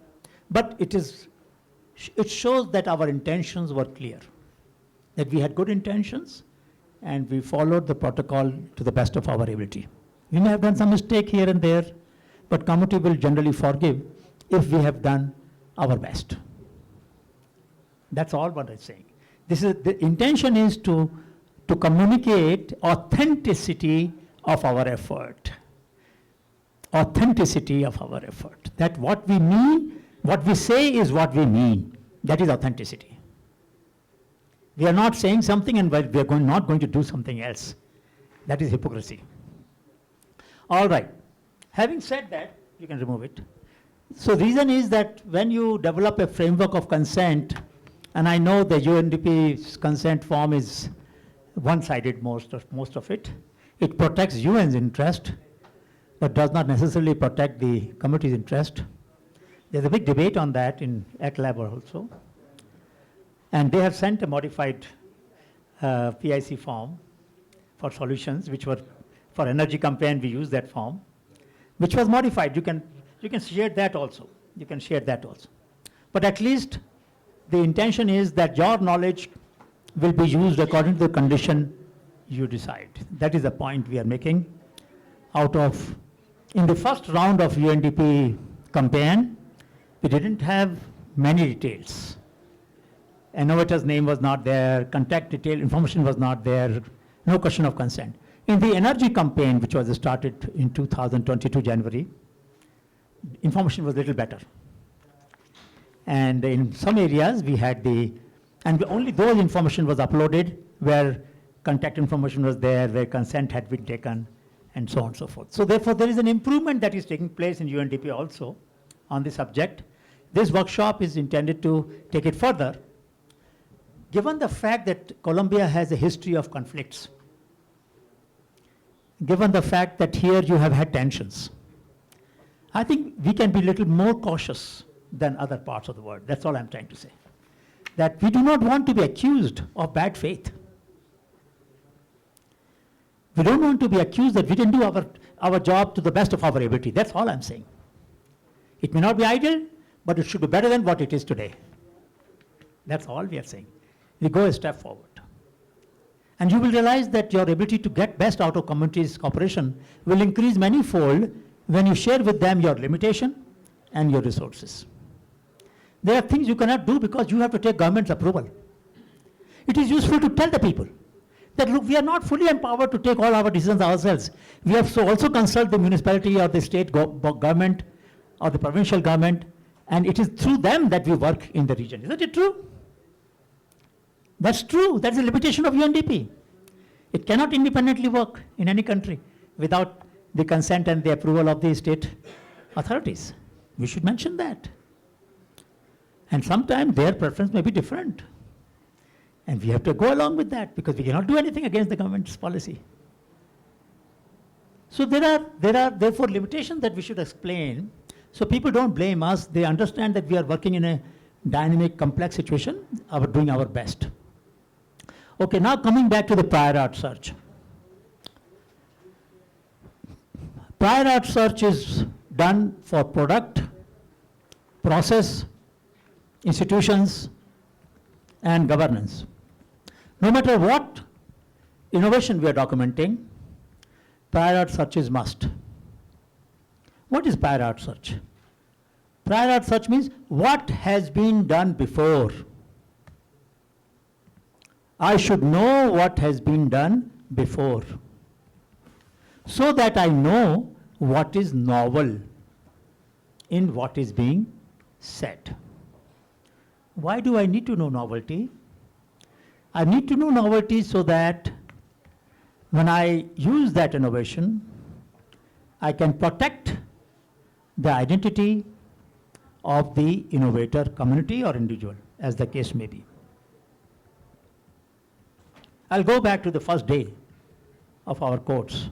E: but it shows that our intentions were clear, that we had good intentions and we followed the protocol to the best of our ability. We may have done some mistake here and there, but committee will generally forgive if we have done our best. That's all what I'm saying. The intention is to communicate authenticity of our effort. Authenticity of our effort. That what we mean, what we say is what we mean. That is authenticity. We are not saying something and we are not going to do something else. That is hypocrisy. All right. Having said that, you can remove it. So reason is that when you develop a framework of consent, and I know the UNDP's consent form is one-sided most of it. It protects UN's interest, but does not necessarily protect the committee's interest. There's a big debate on that in ECLAB also. And they have sent a modified PIC form for solutions, which were, for energy campaign, we use that form, which was modified. You can share that also. You can share that also. But at least the intention is that your knowledge will be used according to the condition you decide. That is the point we are making. In the first round of UNDP campaign, we didn't have many details. Innovator's name was not there, contact detail information was not there, no question of consent. In the energy campaign, which was started in 2022 January, information was a little better. And in some areas we had and only those information was uploaded where contact information was there, where consent had been taken, and so on and so forth. So therefore there is an improvement that is taking place in UNDP also on the subject. This workshop is intended to take it further. Given the fact that Colombia has a history of conflicts, given the fact that here you have had tensions, I think we can be a little more cautious than other parts of the world. That's all I'm trying to say. That we do not want to be accused of bad faith. We don't want to be accused that we didn't do our job to the best of our ability. That's all I'm saying. It may not be ideal, but it should be better than what it is today. That's all we are saying. We go a step forward. And you will realize that your ability to get best out of communities' cooperation will increase manifold when you share with them your limitation and your resources. There are things you cannot do because you have to take government's approval. It is useful to tell the people that, look, we are not fully empowered to take all our decisions ourselves. We have to also consult the municipality or the state government or the provincial government, and it is through them that we work in the region. Isn't it true? That's true. That's a limitation of UNDP. It cannot independently work in any country without the consent and the approval of the state authorities. We should mention that. And sometimes their preference may be different. And we have to go along with that because we cannot do anything against the government's policy. So there are therefore limitations that we should explain. So people don't blame us. They understand that we are working in a dynamic, complex situation, doing our best. Okay, now coming back to the prior art search. Prior art search is done for product, process, institutions, and governance. No matter what innovation we are documenting, prior art search is must. What is prior art search? Prior art search means what has been done before. I should know what has been done before so that I know what is novel in what is being said. Why do I need to know novelty? I need to know novelty so that when I use that innovation, I can protect the identity of the innovator community or individual, as the case may be. I'll go back to the first day of our course.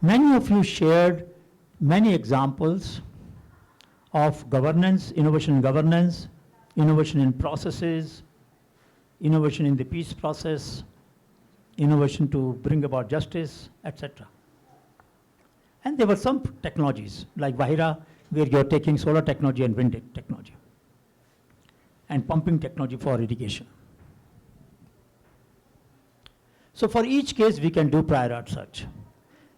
E: Many of you shared many examples of governance, innovation in processes, innovation in the peace process, innovation to bring about justice, etc. And there were some technologies like Vahira, where you're taking solar technology and wind technology, and pumping technology for irrigation. So for each case, we can do prior art search.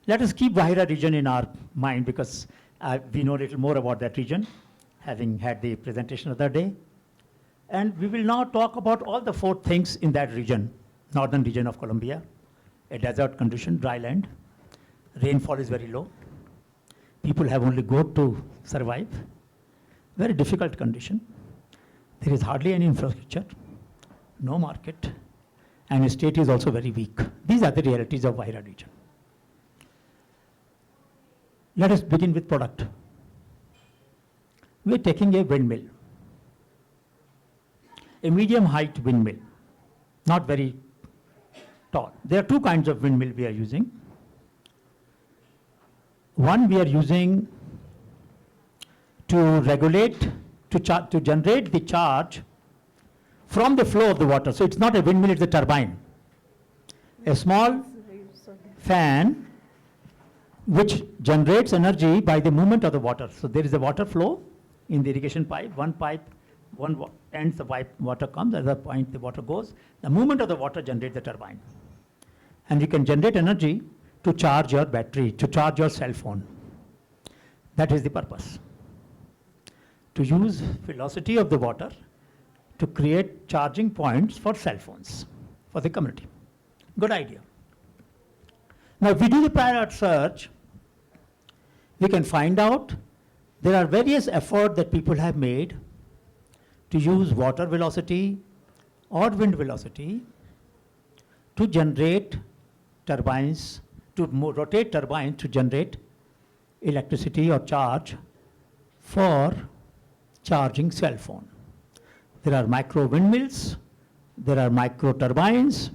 E: Let us keep Vahira region in our mind because we know a little more about that region, having had the presentation the other day. And we will now talk about all the 4 things in that region, northern region of Colombia, a desert condition, dry land, rainfall is very low, people have only goat to survive, very difficult condition, there is hardly any infrastructure, no market, and the state is also very weak. These are the realities of Vahira region. Let us begin with product. We are taking a windmill, a medium height windmill, not very tall. There are 2 kinds of windmill we are using. One we are using to regulate, to generate the charge from the flow of the water. So it's not a windmill, it's a turbine. A small fan which generates energy by the movement of the water. So there is a water flow in the irrigation pipe, one ends the pipe, water comes, at the other point the water goes. The movement of the water generates the turbine. And you can generate energy to charge your battery, to charge your cell phone. That is the purpose. To use velocity of the water to create charging points for cell phones, for the community. Good idea. Now, if we do the prior art search, we can find out there are various efforts that people have made to use water velocity or wind velocity to generate turbines, to rotate turbines to generate electricity or charge for charging cell phone. There are micro windmills, there are micro turbines,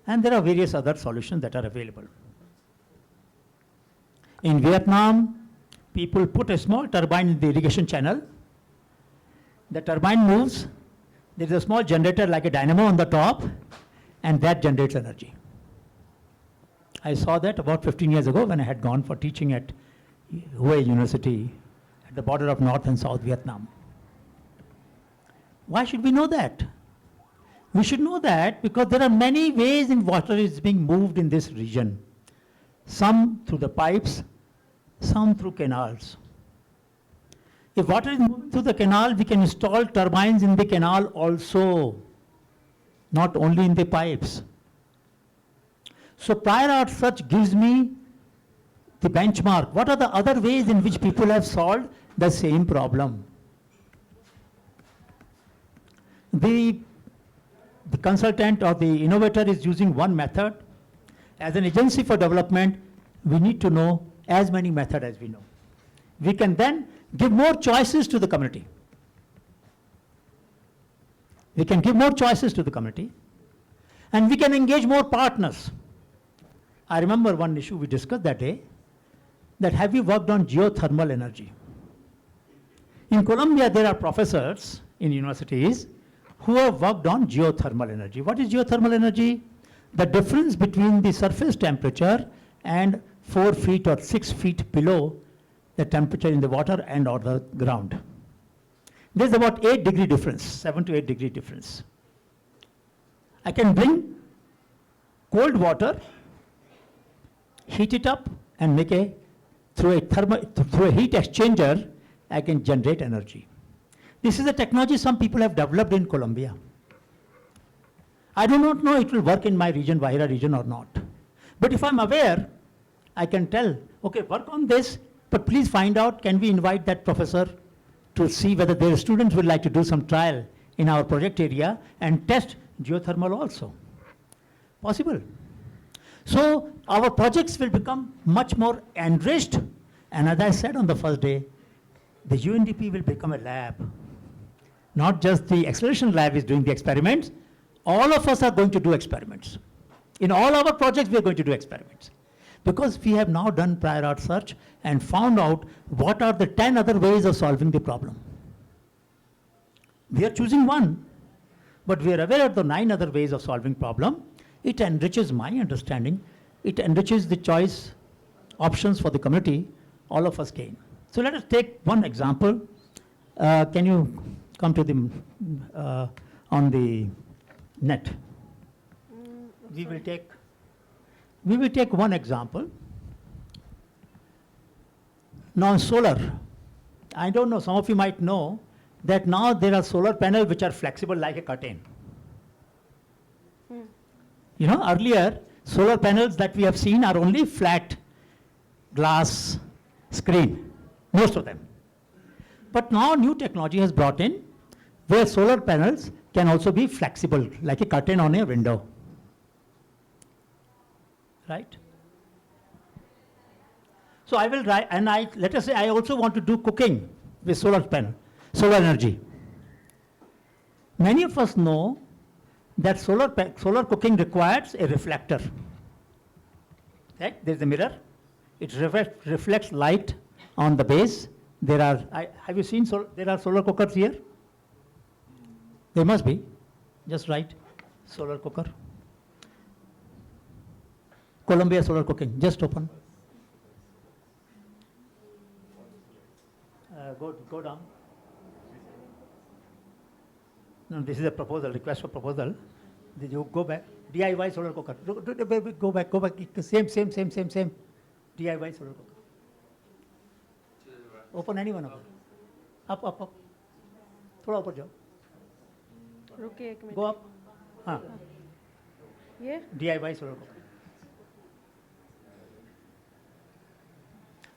E: and there are various other solutions that are available. In Vietnam, people put a small turbine in the irrigation channel. The turbine moves, there is a small generator like a dynamo on the top, and that generates energy. I saw that about 15 years ago when I had gone for teaching at Hue University at the border of North and South Vietnam. Why should we know that? We should know that because there are many ways in water is being moved in this region. Some through the pipes, some through canals. If water is moving through the canal, we can install turbines in the canal also, not only in the pipes. So prior art search gives me the benchmark. What are the other ways in which people have solved the same problem? The consultant or the innovator is using one method. As an agency for development, we need to know as many methods as we know. We can then give more choices to the community. We can give more choices to the community, and we can engage more partners. I remember one issue we discussed that day, that have you worked on geothermal energy? In Colombia, there are professors in universities who have worked on geothermal energy. What is geothermal energy? The difference between the surface temperature and 4 feet or 6 feet below the temperature in the water and or the ground. There's about 8 degree difference, 7 to 8 degree difference. I can bring cold water, heat it up, and make through a heat exchanger, I can generate energy. This is a technology some people have developed in Colombia. I do not know it will work in my region, Vahira region or not. But if I'm aware, I can tell, okay, work on this, but please find out, can we invite that professor to see whether their students would like to do some trial in our project area and test geothermal also. Possible. So our projects will become much more enriched, and as I said on the first day, the UNDP will become a lab. Not just the acceleration lab is doing the experiments, all of us are going to do experiments. In all our projects, we are going to do experiments. Because we have now done prior art search and found out what are the 10 other ways of solving the problem. We are choosing one, but we are aware of the 9 other ways of solving problem. It enriches my understanding. It enriches the choice options for the community. All of us gain. So let us take one example. Can you come to the, on the net? We will take one example. Now solar. I don't know, some of you might know that now there are solar panels which are flexible like a curtain. You know, earlier solar panels that we have seen are only flat glass screen, most of them. But now new technology has brought in where solar panels can also be flexible like a curtain on a window. Right? So I will write, and let us say I also want to do cooking with solar panel, solar energy. Many of us know that solar cooking requires a reflector. Right? There's a mirror. It reflects light on the base. There are, have you seen, there are solar cookers here? There must be. Just write solar cooker. Columbia solar cooking, just open. Go down. No, this is a proposal, request for proposal. Did you go back? DIY solar cooker. Go back. Same. DIY solar cooker. Open any one of them. Up. थोड़ा ऊपर जाओ.
J: रुकिए एक minute.
E: Go up. हाँ.
J: ये?
E: DIY solar cooker.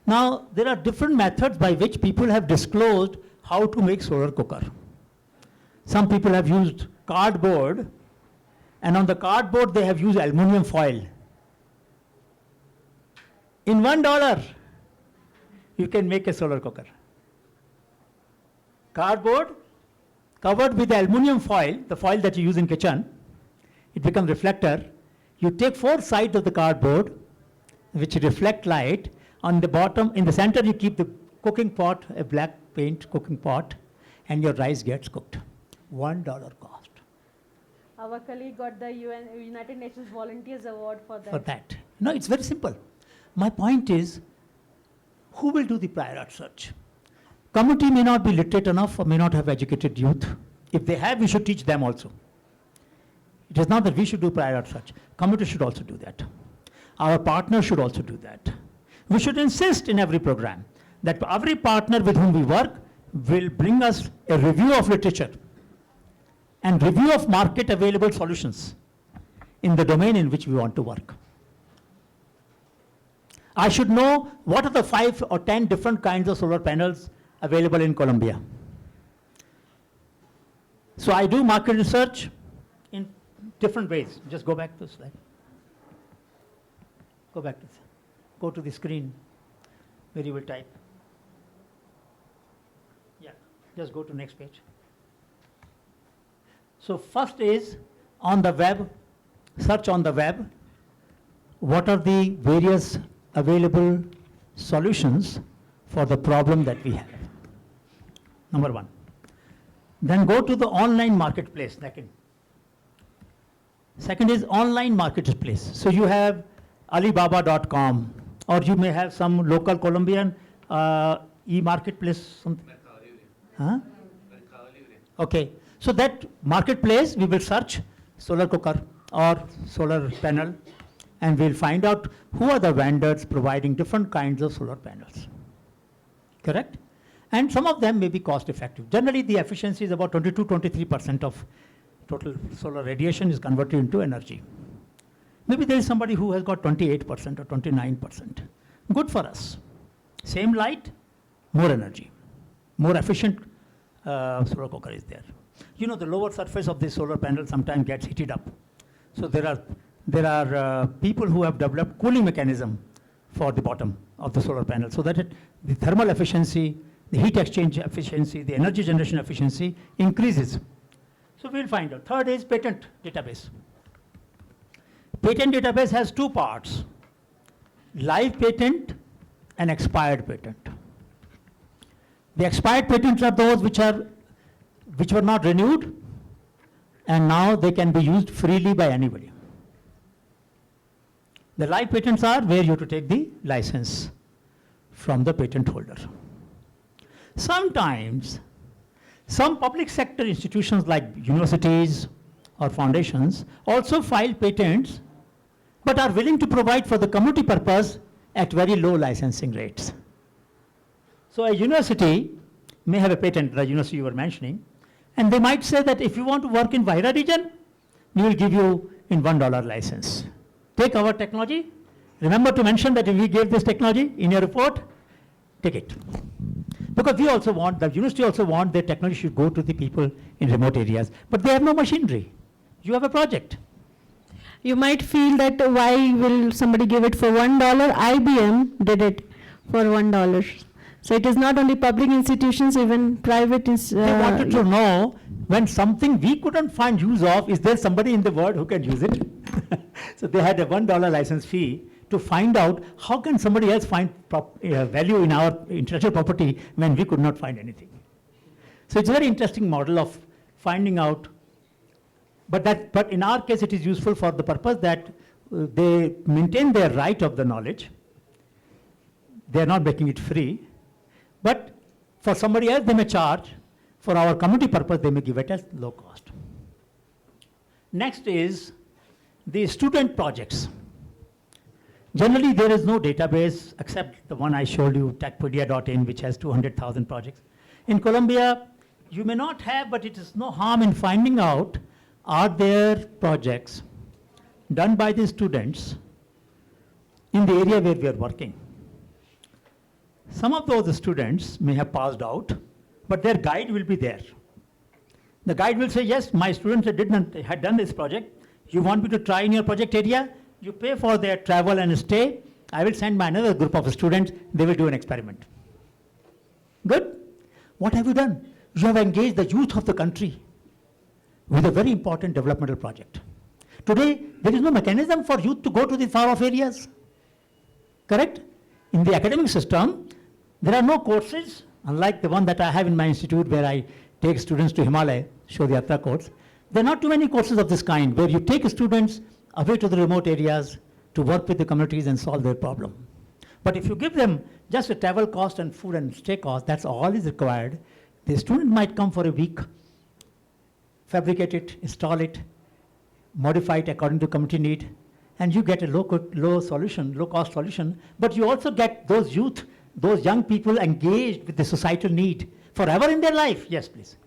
E: Now, there are different methods by which people have disclosed how to make solar cooker. Some people have used cardboard, and on the cardboard they have used aluminum foil. In $1, you can make a solar cooker. Cardboard covered with aluminum foil, the foil that you use in kitchen, it becomes reflector. You take 4 sides of the cardboard, which reflect light. On the bottom, in the center, you keep the cooking pot, a black paint cooking pot, and your rice gets cooked. $1 cost.
J: Our colleague got the United Nations Volunteers Award for that.
E: For that. No, it's very simple. My point is, who will do the prior art search? Community may not be literate enough or may not have educated youth. If they have, we should teach them also. It is not that we should do prior art search. Community should also do that. Our partners should also do that. We should insist in every program that every partner with whom we work will bring us a review of literature and review of market available solutions in the domain in which we want to work. I should know what are the 5 or 10 different kinds of solar panels available in Colombia. So I do market research in different ways. Just go back to the slide. Go back to this. Go to the screen where you will type. Yeah, just go to next page. So first is on the web, search on the web, what are the various available solutions for the problem that we have. Number 1. Then go to the online marketplace. Second is online marketplace. So you have Alibaba.com, or you may have some local Colombian e-marketplace. Huh? Okay, so that marketplace, we will search solar cooker or solar panel, and we'll find out who are the vendors providing different kinds of solar panels. Correct? And some of them may be cost effective. Generally, the efficiency is about 22-23% of total solar radiation is converted into energy. Maybe there is somebody who has got 28% or 29%. Good for us. Same light, more energy. More efficient solar cooker is there. You know, the lower surface of the solar panel sometimes gets heated up. So there are people who have developed cooling mechanism for the bottom of the solar panel so that the thermal efficiency the heat exchange efficiency, the energy generation efficiency increases. So we'll find out. Third is patent database. Patent database has two parts, live patent and expired patent. The expired patents are those which were not renewed, and now they can be used freely by anybody. The live patents are where you have to take the license from the patent holder. Sometimes, some public sector institutions like universities or foundations also file patents, but are willing to provide for the community purpose at very low licensing rates. So a university may have a patent, the university you were mentioning, and they might say that if you want to work in Vaira region, we will give you in $1 license. Take our technology. Remember to mention that if we gave this technology in your report, take it. Because we also want, the university also want their technology should go to the people in remote areas, but they have no machinery. You have a project.
C: You might feel that why will somebody give it for $1? IBM did it for $1. So it is not only public institutions, even private is.
E: They wanted to know when something we couldn't find use of, is there somebody in the world who can use it? So they had a $1 license fee to find out how can somebody else find value in our intellectual property when we could not find anything. So it's a very interesting model of finding out, but in our case it is useful for the purpose that they maintain their right of the knowledge. They are not making it free, but for somebody else they may charge. For our community purpose they may give it as low cost. Next is the student projects. Generally, there is no database except the one I showed you, techpedia.in, which has 200,000 projects. In Colombia, you may not have, but it is no harm in finding out, are there projects done by the students in the area where we are working. Some of those students may have passed out, but their guide will be there. The guide will say, yes, my students had done this project. You want me to try in your project area? You pay for their travel and stay. I will send my another group of students. They will do an experiment. Good? What have you done? You have engaged the youth of the country with a very important developmental project. Today, there is no mechanism for youth to go to the far-off areas. Correct? In the academic system, there are no courses, unlike the one that I have in my institute where I take students to Himalaya, show the Yatra course. There are not too many courses of this kind where you take students away to the remote areas to work with the communities and solve their problem. But if you give them just a travel cost and food and stay cost, that's all is required. The student might come for a week, fabricate it, install it, modify it according to community need, and you get a low cost solution, but you also get those youth, those young people engaged with the societal need forever in their life. Yes, please.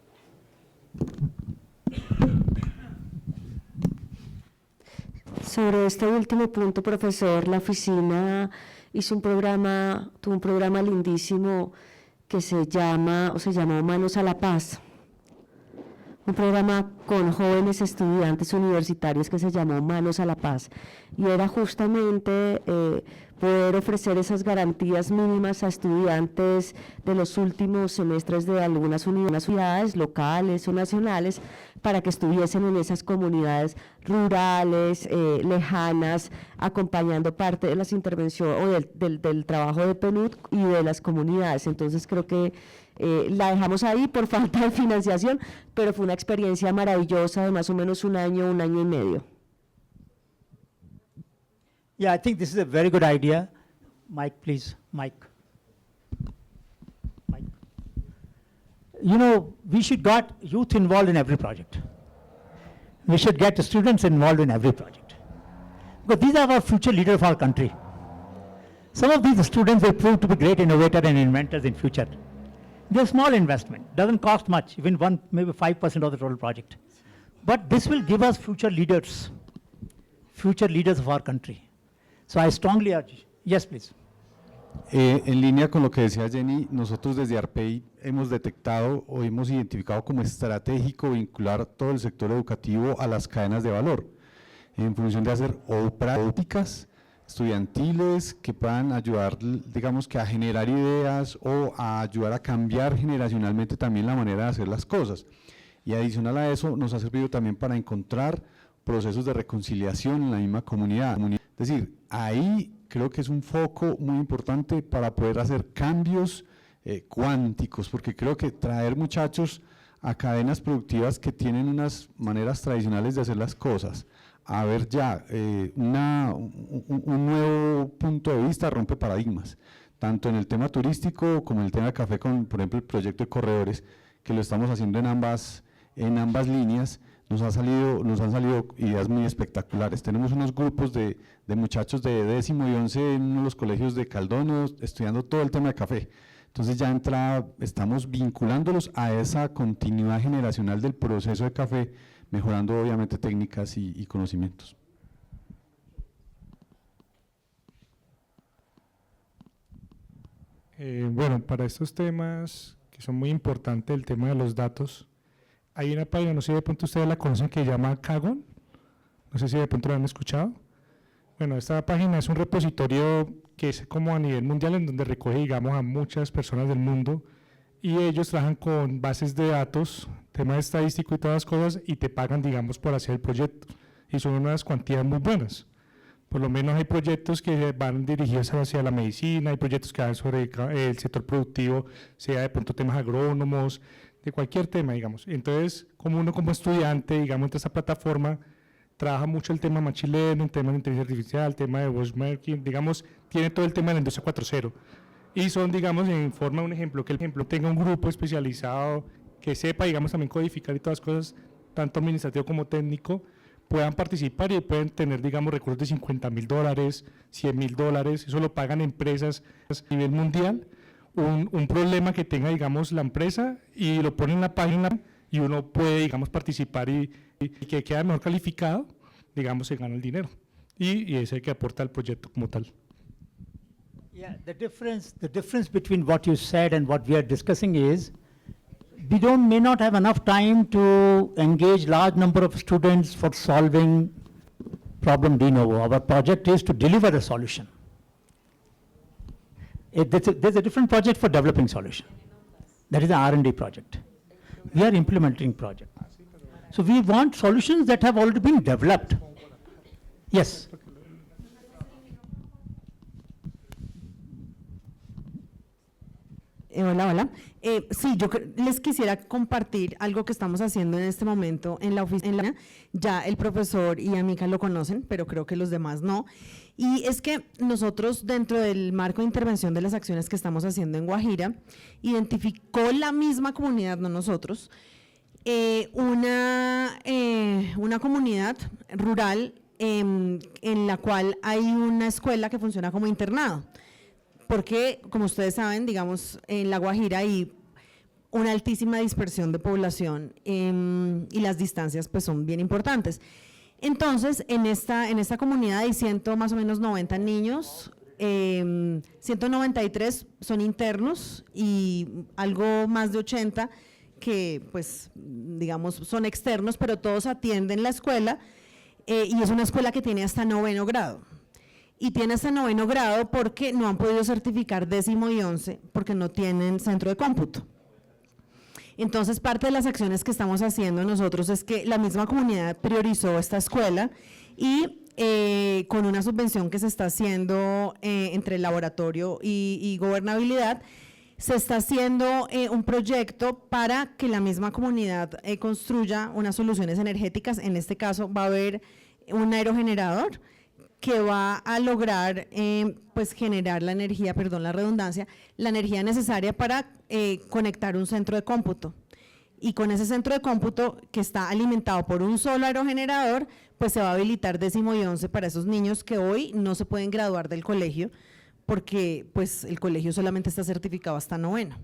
H: Sobre este último punto, profesor, la oficina tuvo un programa lindísimo que se llamó Manos a la Paz. Un programa con jóvenes estudiantes universitarios que se llamó Manos a la Paz. Y era justamente poder ofrecer esas garantías mínimas a estudiantes de los últimos semestres de algunas universidades locales o nacionales para que estuviesen en esas comunidades rurales, lejanas, acompañando parte de las intervenciones o del trabajo de PNUD y de las comunidades. Entonces creo que la dejamos ahí por falta de financiación, pero fue una experiencia maravillosa de más o menos un año y medio.
E: Yeah, I think this is a very good idea. Mike, please, Mike. You know, we should get youth involved in every project. We should get the students involved in every project. Because these are our future leaders of our country. Some of these students will prove to be great innovators and inventors in future. They're small investment, doesn't cost much, even maybe 5% of the total project. But this will give us future leaders of our country. So I strongly urge. Yes, please.
O: En línea con lo que decía Jenny, nosotros desde ARPEI hemos detectado o hemos identificado como estratégico vincular todo el sector educativo a las cadenas de valor, en función de hacer prácticas estudiantiles que puedan ayudar, digamos que a generar ideas o a ayudar a cambiar generacionalmente también la manera de hacer las cosas. Y adicional a eso nos ha servido también para encontrar procesos de reconciliación en la misma comunidad. Es decir, ahí creo que es un foco muy importante para poder hacer cambios cuánticos, porque creo que traer muchachos a cadenas productivas que tienen unas maneras tradicionales de hacer las cosas, a ver ya un nuevo punto de vista rompe paradigmas, tanto en el tema turístico como en el tema de café, con por ejemplo el proyecto de corredores, que lo estamos haciendo en ambas líneas. Nos han salido ideas muy espectaculares. Tenemos unos grupos de muchachos de 10º y 11 en uno de los colegios de Caldono estudiando todo el tema de café. Entonces ya de entrada estamos vinculándolos a esa continuidad generacional del proceso de café, mejorando obviamente técnicas y conocimientos.
Q: Bueno, para estos temas que son muy importantes, el tema de los datos, hay una página, no sé si de pronto ustedes la conocen, que se llama Kaggle, no sé si de pronto la han escuchado. Bueno, esta página es un repositorio que es como a nivel mundial, en donde recoge, digamos, a muchas personas del mundo, y ellos trabajan con bases de datos, temas estadísticos y todas las cosas, y te pagan, digamos, por hacer el proyecto, y son unas cuantías muy buenas. Por lo menos hay proyectos que van dirigidos hacia la medicina, hay proyectos que van sobre el sector productivo, sea de pronto temas agrónomos, de cualquier tema, digamos. Entonces, como uno como estudiante, digamos, entre esta plataforma, trabaja mucho el tema machine learning, tema de inteligencia artificial, tema de benchmarking, digamos, tiene todo el tema de la industria 4.0. Y son, digamos, en forma de un ejemplo, que el ejemplo tenga un grupo especializado, que sepa, digamos, también codificar y todas las cosas, tanto administrativo como técnico, puedan participar y pueden tener, digamos, recursos de $50.000, $100.000, eso lo pagan empresas a nivel mundial. Un problema que tenga, digamos, la empresa, y lo pone en la página y uno puede, digamos, participar y que queda mejor calificado, digamos, se gana el dinero. Y es el que aporta al proyecto como tal.
E: Yeah, the difference between what you said and what we are discussing is, we may not have enough time to engage large number of students for solving problem de novo. Our project is to deliver a solution. There's a different project for developing solution. That is the R&D project. We are implementing project. So we want solutions that have already been developed. Yes.
T: Hola. Sí, yo les quisiera compartir algo que estamos haciendo en este momento en la oficina. Ya el profesor y Amica lo conocen, pero creo que los demás no. Y es que nosotros, dentro del marco de intervención de las acciones que estamos haciendo en Guajira, identificó la misma comunidad, no nosotros, una comunidad rural en la cual hay una escuela que funciona como internado. Porque, como ustedes saben, digamos, en La Guajira hay una altísima dispersión de población y las distancias pues son bien importantes. Entonces, en esta comunidad hay más o menos 90 niños, 193 son internos y algo más de 80 que pues, digamos, son externos, pero todos atienden la escuela y es una escuela que tiene hasta 9º grado. Y tiene hasta 9º grado porque no han podido certificar 10º y 11 porque no tienen centro de cómputo. Entonces, parte de las acciones que estamos haciendo nosotros es que la misma comunidad priorizó esta escuela y con una subvención que se está haciendo entre el laboratorio y gobernabilidad, se está haciendo un proyecto para que la misma comunidad construya unas soluciones energéticas. En este caso va a haber un aerogenerador que va a lograr pues generar la energía, perdón la redundancia, la energía necesaria para conectar un centro de cómputo. Y con ese centro de cómputo que está alimentado por un solo aerogenerador, pues se va a habilitar 10º y 11 para esos niños que hoy no se pueden graduar del colegio porque pues el colegio solamente está certificado hasta 9º.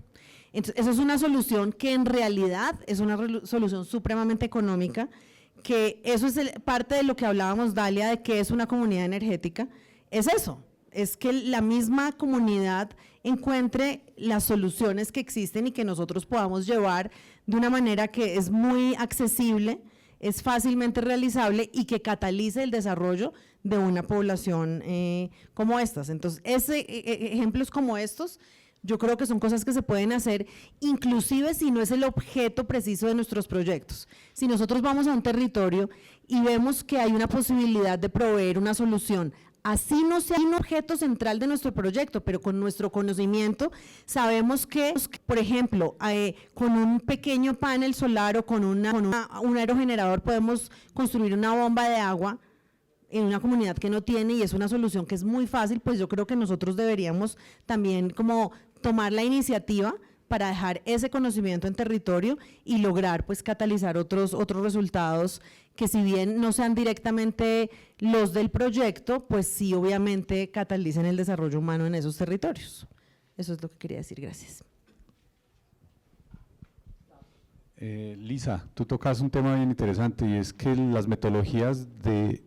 T: Entonces, eso es una solución que en realidad es una solución supremamente económica, que eso es parte de lo que hablábamos, Dalia, de que es una comunidad energética, es eso, es que la misma comunidad encuentre las soluciones que existen y que nosotros podamos llevar de una manera que es muy accesible es fácilmente realizable y que catalice el desarrollo de una población como estas. Entonces, ejemplos como estos, yo creo que son cosas que se pueden hacer, inclusive si no es el objeto preciso de nuestros proyectos. Si nosotros vamos a un territorio y vemos que hay una posibilidad de proveer una solución, así no sea un objeto central de nuestro proyecto, pero con nuestro conocimiento sabemos que, por ejemplo, con un pequeño panel solar o con un aerogenerador podemos construir una bomba de agua en una comunidad que no tiene, y es una solución que es muy fácil. Pues yo creo que nosotros deberíamos también como tomar la iniciativa para dejar ese conocimiento en territorio y lograr pues catalizar otros resultados que, si bien no sean directamente los del proyecto, pues sí obviamente catalicen el desarrollo humano en esos territorios. Eso es lo que quería decir. Gracias.
O: Lisa, tú tocas un tema bien interesante, y es que las metodologías de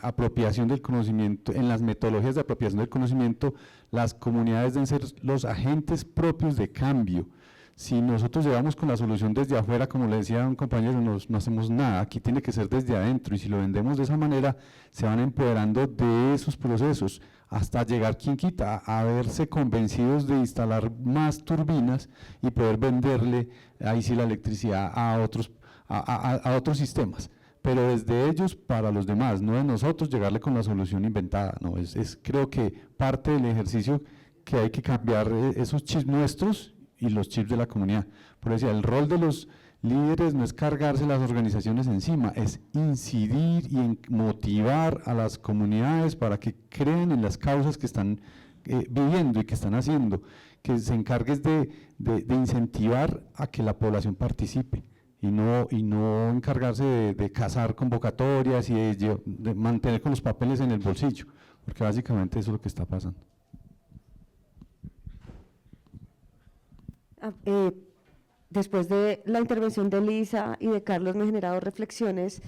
O: apropiación del conocimiento, en las metodologías de apropiación del conocimiento, las comunidades deben ser los agentes propios de cambio. Si nosotros llevamos con la solución desde afuera, como le decía un compañero, no hacemos nada. Aquí tiene que ser desde adentro, y si lo vendemos de esa manera, se van empoderando de esos procesos, hasta llegar, quien quita, a verse convencidos de instalar más turbinas y poder venderle ahí sí la electricidad a otros sistemas. Pero desde ellos para los demás, no de nosotros llegarle con la solución inventada. No, creo que parte del ejercicio que hay que cambiar esos chips nuestros y los chips de la comunidad. Por eso el rol de los líderes no es cargarse las organizaciones encima, es incidir y motivar a las comunidades para que creen en las causas que están viviendo y que están haciendo, que se encargues de incentivar a que la población participe. Y no encargarse de cazar convocatorias y de mantener con los papeles en el bolsillo, porque básicamente eso es lo que está pasando.
H: Después de la intervención de Lisa y de Carlos, me he generado reflexiones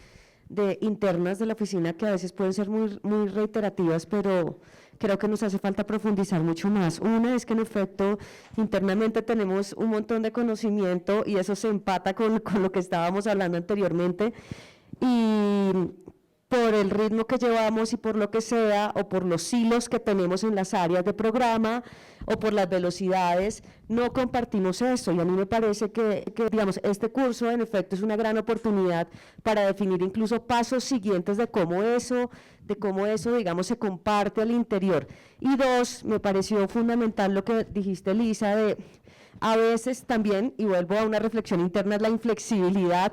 H: internas de la oficina que a veces pueden ser muy reiterativas, pero creo que nos hace falta profundizar mucho más. Una es que, en efecto, internamente tenemos un montón de conocimiento, y eso se empata con lo que estábamos hablando anteriormente, y por el ritmo que llevamos y por lo que sea, o por los silos que tenemos en las áreas de programa, o por las velocidades, no compartimos eso. Y a mí me parece que digamos, este curso en efecto es una gran oportunidad para definir incluso pasos siguientes de cómo eso, digamos, se comparte al interior. Y dos, me pareció fundamental lo que dijiste, Lisa, de a veces también, y vuelvo a una reflexión interna, es la inflexibilidad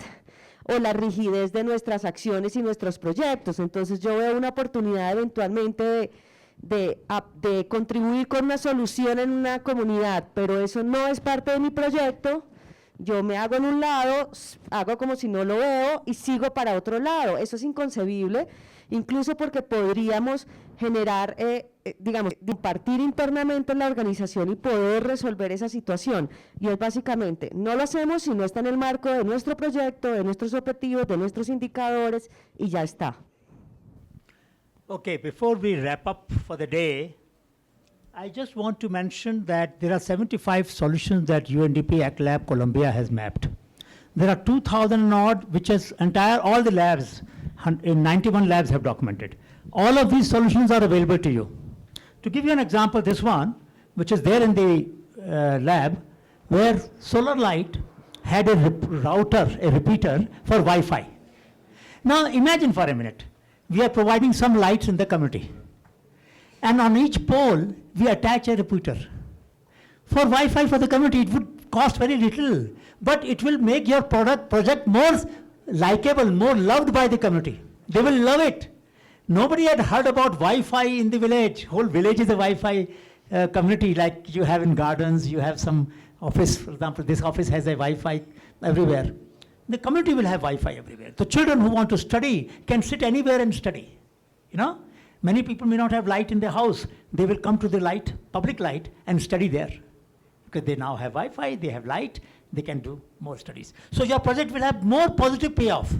H: o la rigidez de nuestras acciones y nuestros proyectos. Entonces yo veo una oportunidad eventualmente de contribuir con una solución en una comunidad, pero eso no es parte de mi proyecto. Yo me hago en un lado, hago como si no lo veo y sigo para otro lado. Eso es inconcebible, incluso porque podríamos generar, digamos, compartir internamente en la organización y poder resolver esa situación. Y es básicamente, no lo hacemos si no está en el marco de nuestro proyecto, de nuestros objetivos, de nuestros indicadores, y ya está.
E: Okay, before we wrap up for the day, I just want to mention that there are 75 solutions that UNDP ACT Lab Columbia has mapped. There are 2,000 odd, which is all the labs, in 91 labs have documented. All of these solutions are available to you. To give you an example, this one, which is there in the lab, where Solar Light had a repeater for Wi-Fi. Now imagine for a minute, we are providing some lights in the community, and on each pole we attach a repeater. For Wi-Fi for the community, it would cost very little, but it will make your project more likable, more loved by the community. They will love it. Nobody had heard about Wi-Fi in the village. Whole village is a Wi-Fi community, like you have in gardens, you have some office, for example, this office has a Wi-Fi everywhere. The community will have Wi-Fi everywhere. The children who want to study can sit anywhere and study. You know, many people may not have light in their house. They will come to the light, public light, and study there. Because they now have Wi-Fi, they have light, they can do more studies. So your project will have more positive payoff.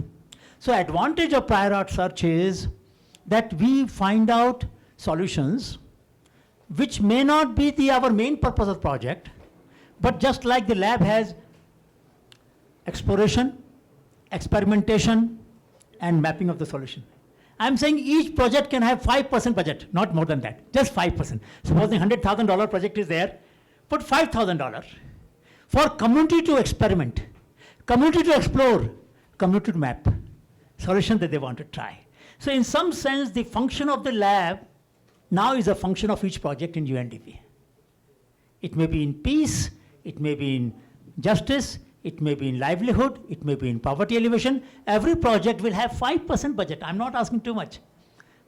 E: So advantage of prior art search is that we find out solutions which may not be our main purpose of project, but just like the lab has exploration, experimentation, and mapping of the solution. I'm saying each project can have 5% budget, not more than that, just 5%. Supposing $100,000 project is there, put $5,000 for community to experiment, community to explore, community to map, solution that they want to try. So in some sense, the function of the lab now is a function of each project in UNDP. It may be in peace, it may be in justice, it may be in livelihood, it may be in poverty elevation. Every project will have 5% budget. I'm not asking too much.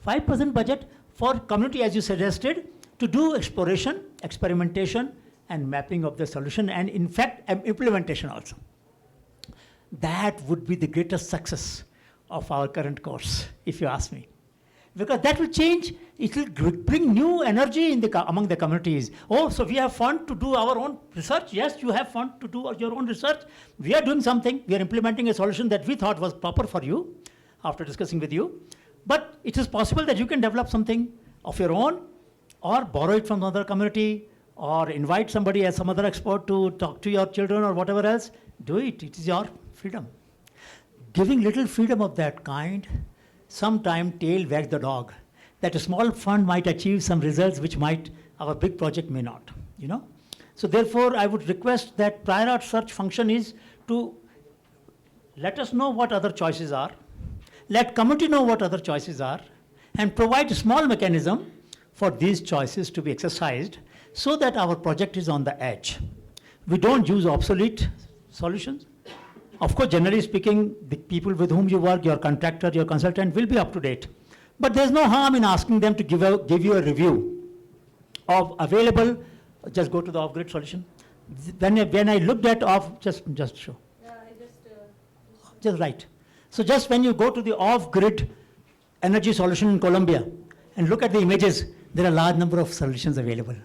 E: 5% budget for community, as you suggested, to do exploration, experimentation, and mapping of the solution, and in fact, implementation also. That would be the greatest success of our current course, if you ask me. Because that will change, it will bring new energy in among the communities. Oh, so we have fund to do our own research. Yes, you have fund to do your own research. We are doing something. We are implementing a solution that we thought was proper for you after discussing with you. But it is possible that you can develop something of your own or borrow it from another community or invite somebody as some other expert to talk to your children or whatever else. Do it. It is your freedom. Giving little freedom of that kind, sometime tail wags the dog. That a small fund might achieve some results which our big project may not, you know. So therefore, I would request that prior art search function is to let us know what other choices are, let community know what other choices are, and provide a small mechanism for these choices to be exercised so that our project is on the edge. We don't use obsolete solutions. Of course, generally speaking, the people with whom you work, your contractor, your consultant will be up to date. But there's no harm in asking them to give you a review of available, just go to the off-grid solution. When I looked at just show. Yeah, just right. So just when you go to the off-grid energy solution in Colombia and look at the images, there are a large number of solutions available.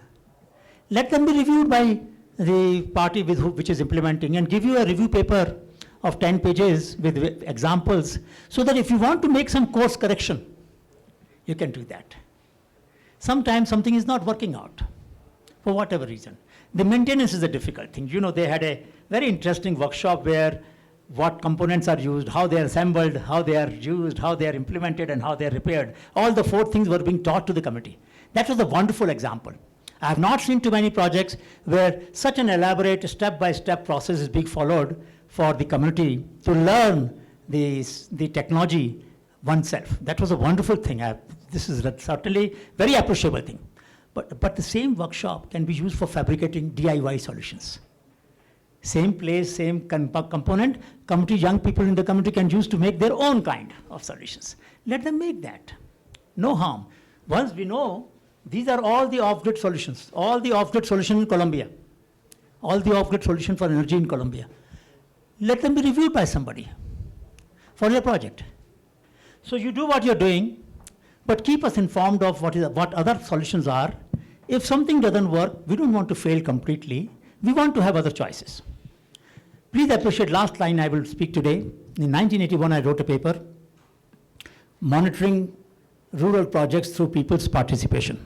E: Let them be reviewed by the party which is implementing and give you a review paper of 10 pages with examples, so that if you want to make some course correction, you can do that. Sometimes something is not working out for whatever reason. The maintenance is a difficult thing. You know, they had a very interesting workshop where what components are used, how they are assembled, how they are used, how they are implemented, and how they are repaired. All the 4 things were being taught to the committee. That was a wonderful example. I have not seen too many projects where such an elaborate step-by-step process is being followed for the community to learn the technology oneself. That was a wonderful thing. This is certainly very appreciable thing. But the same workshop can be used for fabricating DIY solutions. Same place, same component, young people in the community can use to make their own kind of solutions. Let them make that. No harm. Once we know, these are all the off-grid solutions, all the off-grid solution in Colombia, all the off-grid solution for energy in Colombia. Let them be reviewed by somebody for your project. So you do what you're doing, but keep us informed of what other solutions are. If something doesn't work, we don't want to fail completely. We want to have other choices. Please appreciate last line I will speak today. In 1981, I wrote a paper, Monitoring Rural Projects Through People's Participation.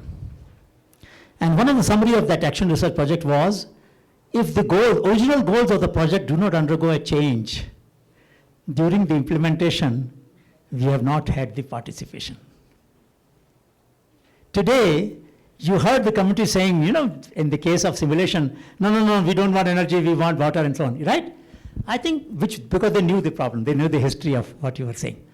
E: And one of the summary of that action research project was, if the original goals of the project do not undergo a change during the implementation, we have not had the participation. Today, you heard the community saying, you know, in the case of simulation, no, we don't want energy, we want water and so on, right? I think, because they knew the problem, they knew the history of what you were saying.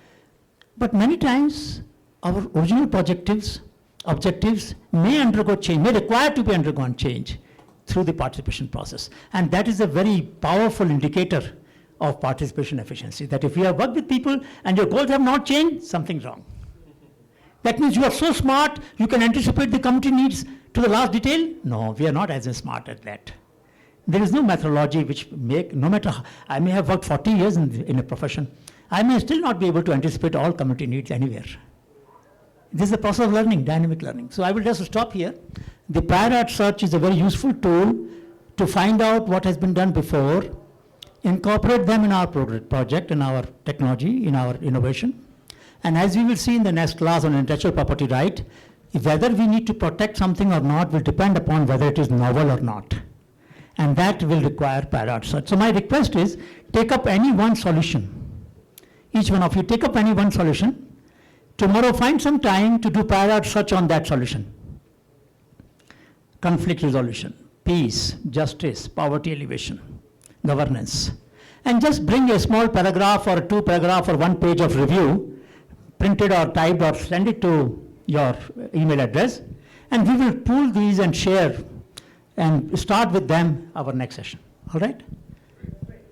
E: But many times, our original objectives may undergo change, may require to be undergone change through the participation process. And that is a very powerful indicator of participation efficiency, that if you have worked with people and your goals have not changed, something's wrong. That means you are so smart, you can anticipate the community needs to the last detail? No, we are not as smart as that. There is no methodology which no matter how, I may have worked 40 years in a profession, I may still not be able to anticipate all community needs anywhere. This is a process of learning, dynamic learning. So I will just stop here. The prior art search is a very useful tool to find out what has been done before, incorporate them in our project, in our technology, in our innovation. And as we will see in the next class on intellectual property right, whether we need to protect something or not will depend upon whether it is novel or not. And that will require prior art search. So my request is, take up any one solution each one of you take up any one solution. Tomorrow find some time to do parallel search on that solution. Conflict resolution, peace, justice, poverty alleviation, governance. And just bring a small paragraph or 2 paragraph or 1 page of review, printed or typed, or send it to your email address, and we will pool these and share and start with them our next session. All right?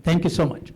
E: Thank you so much.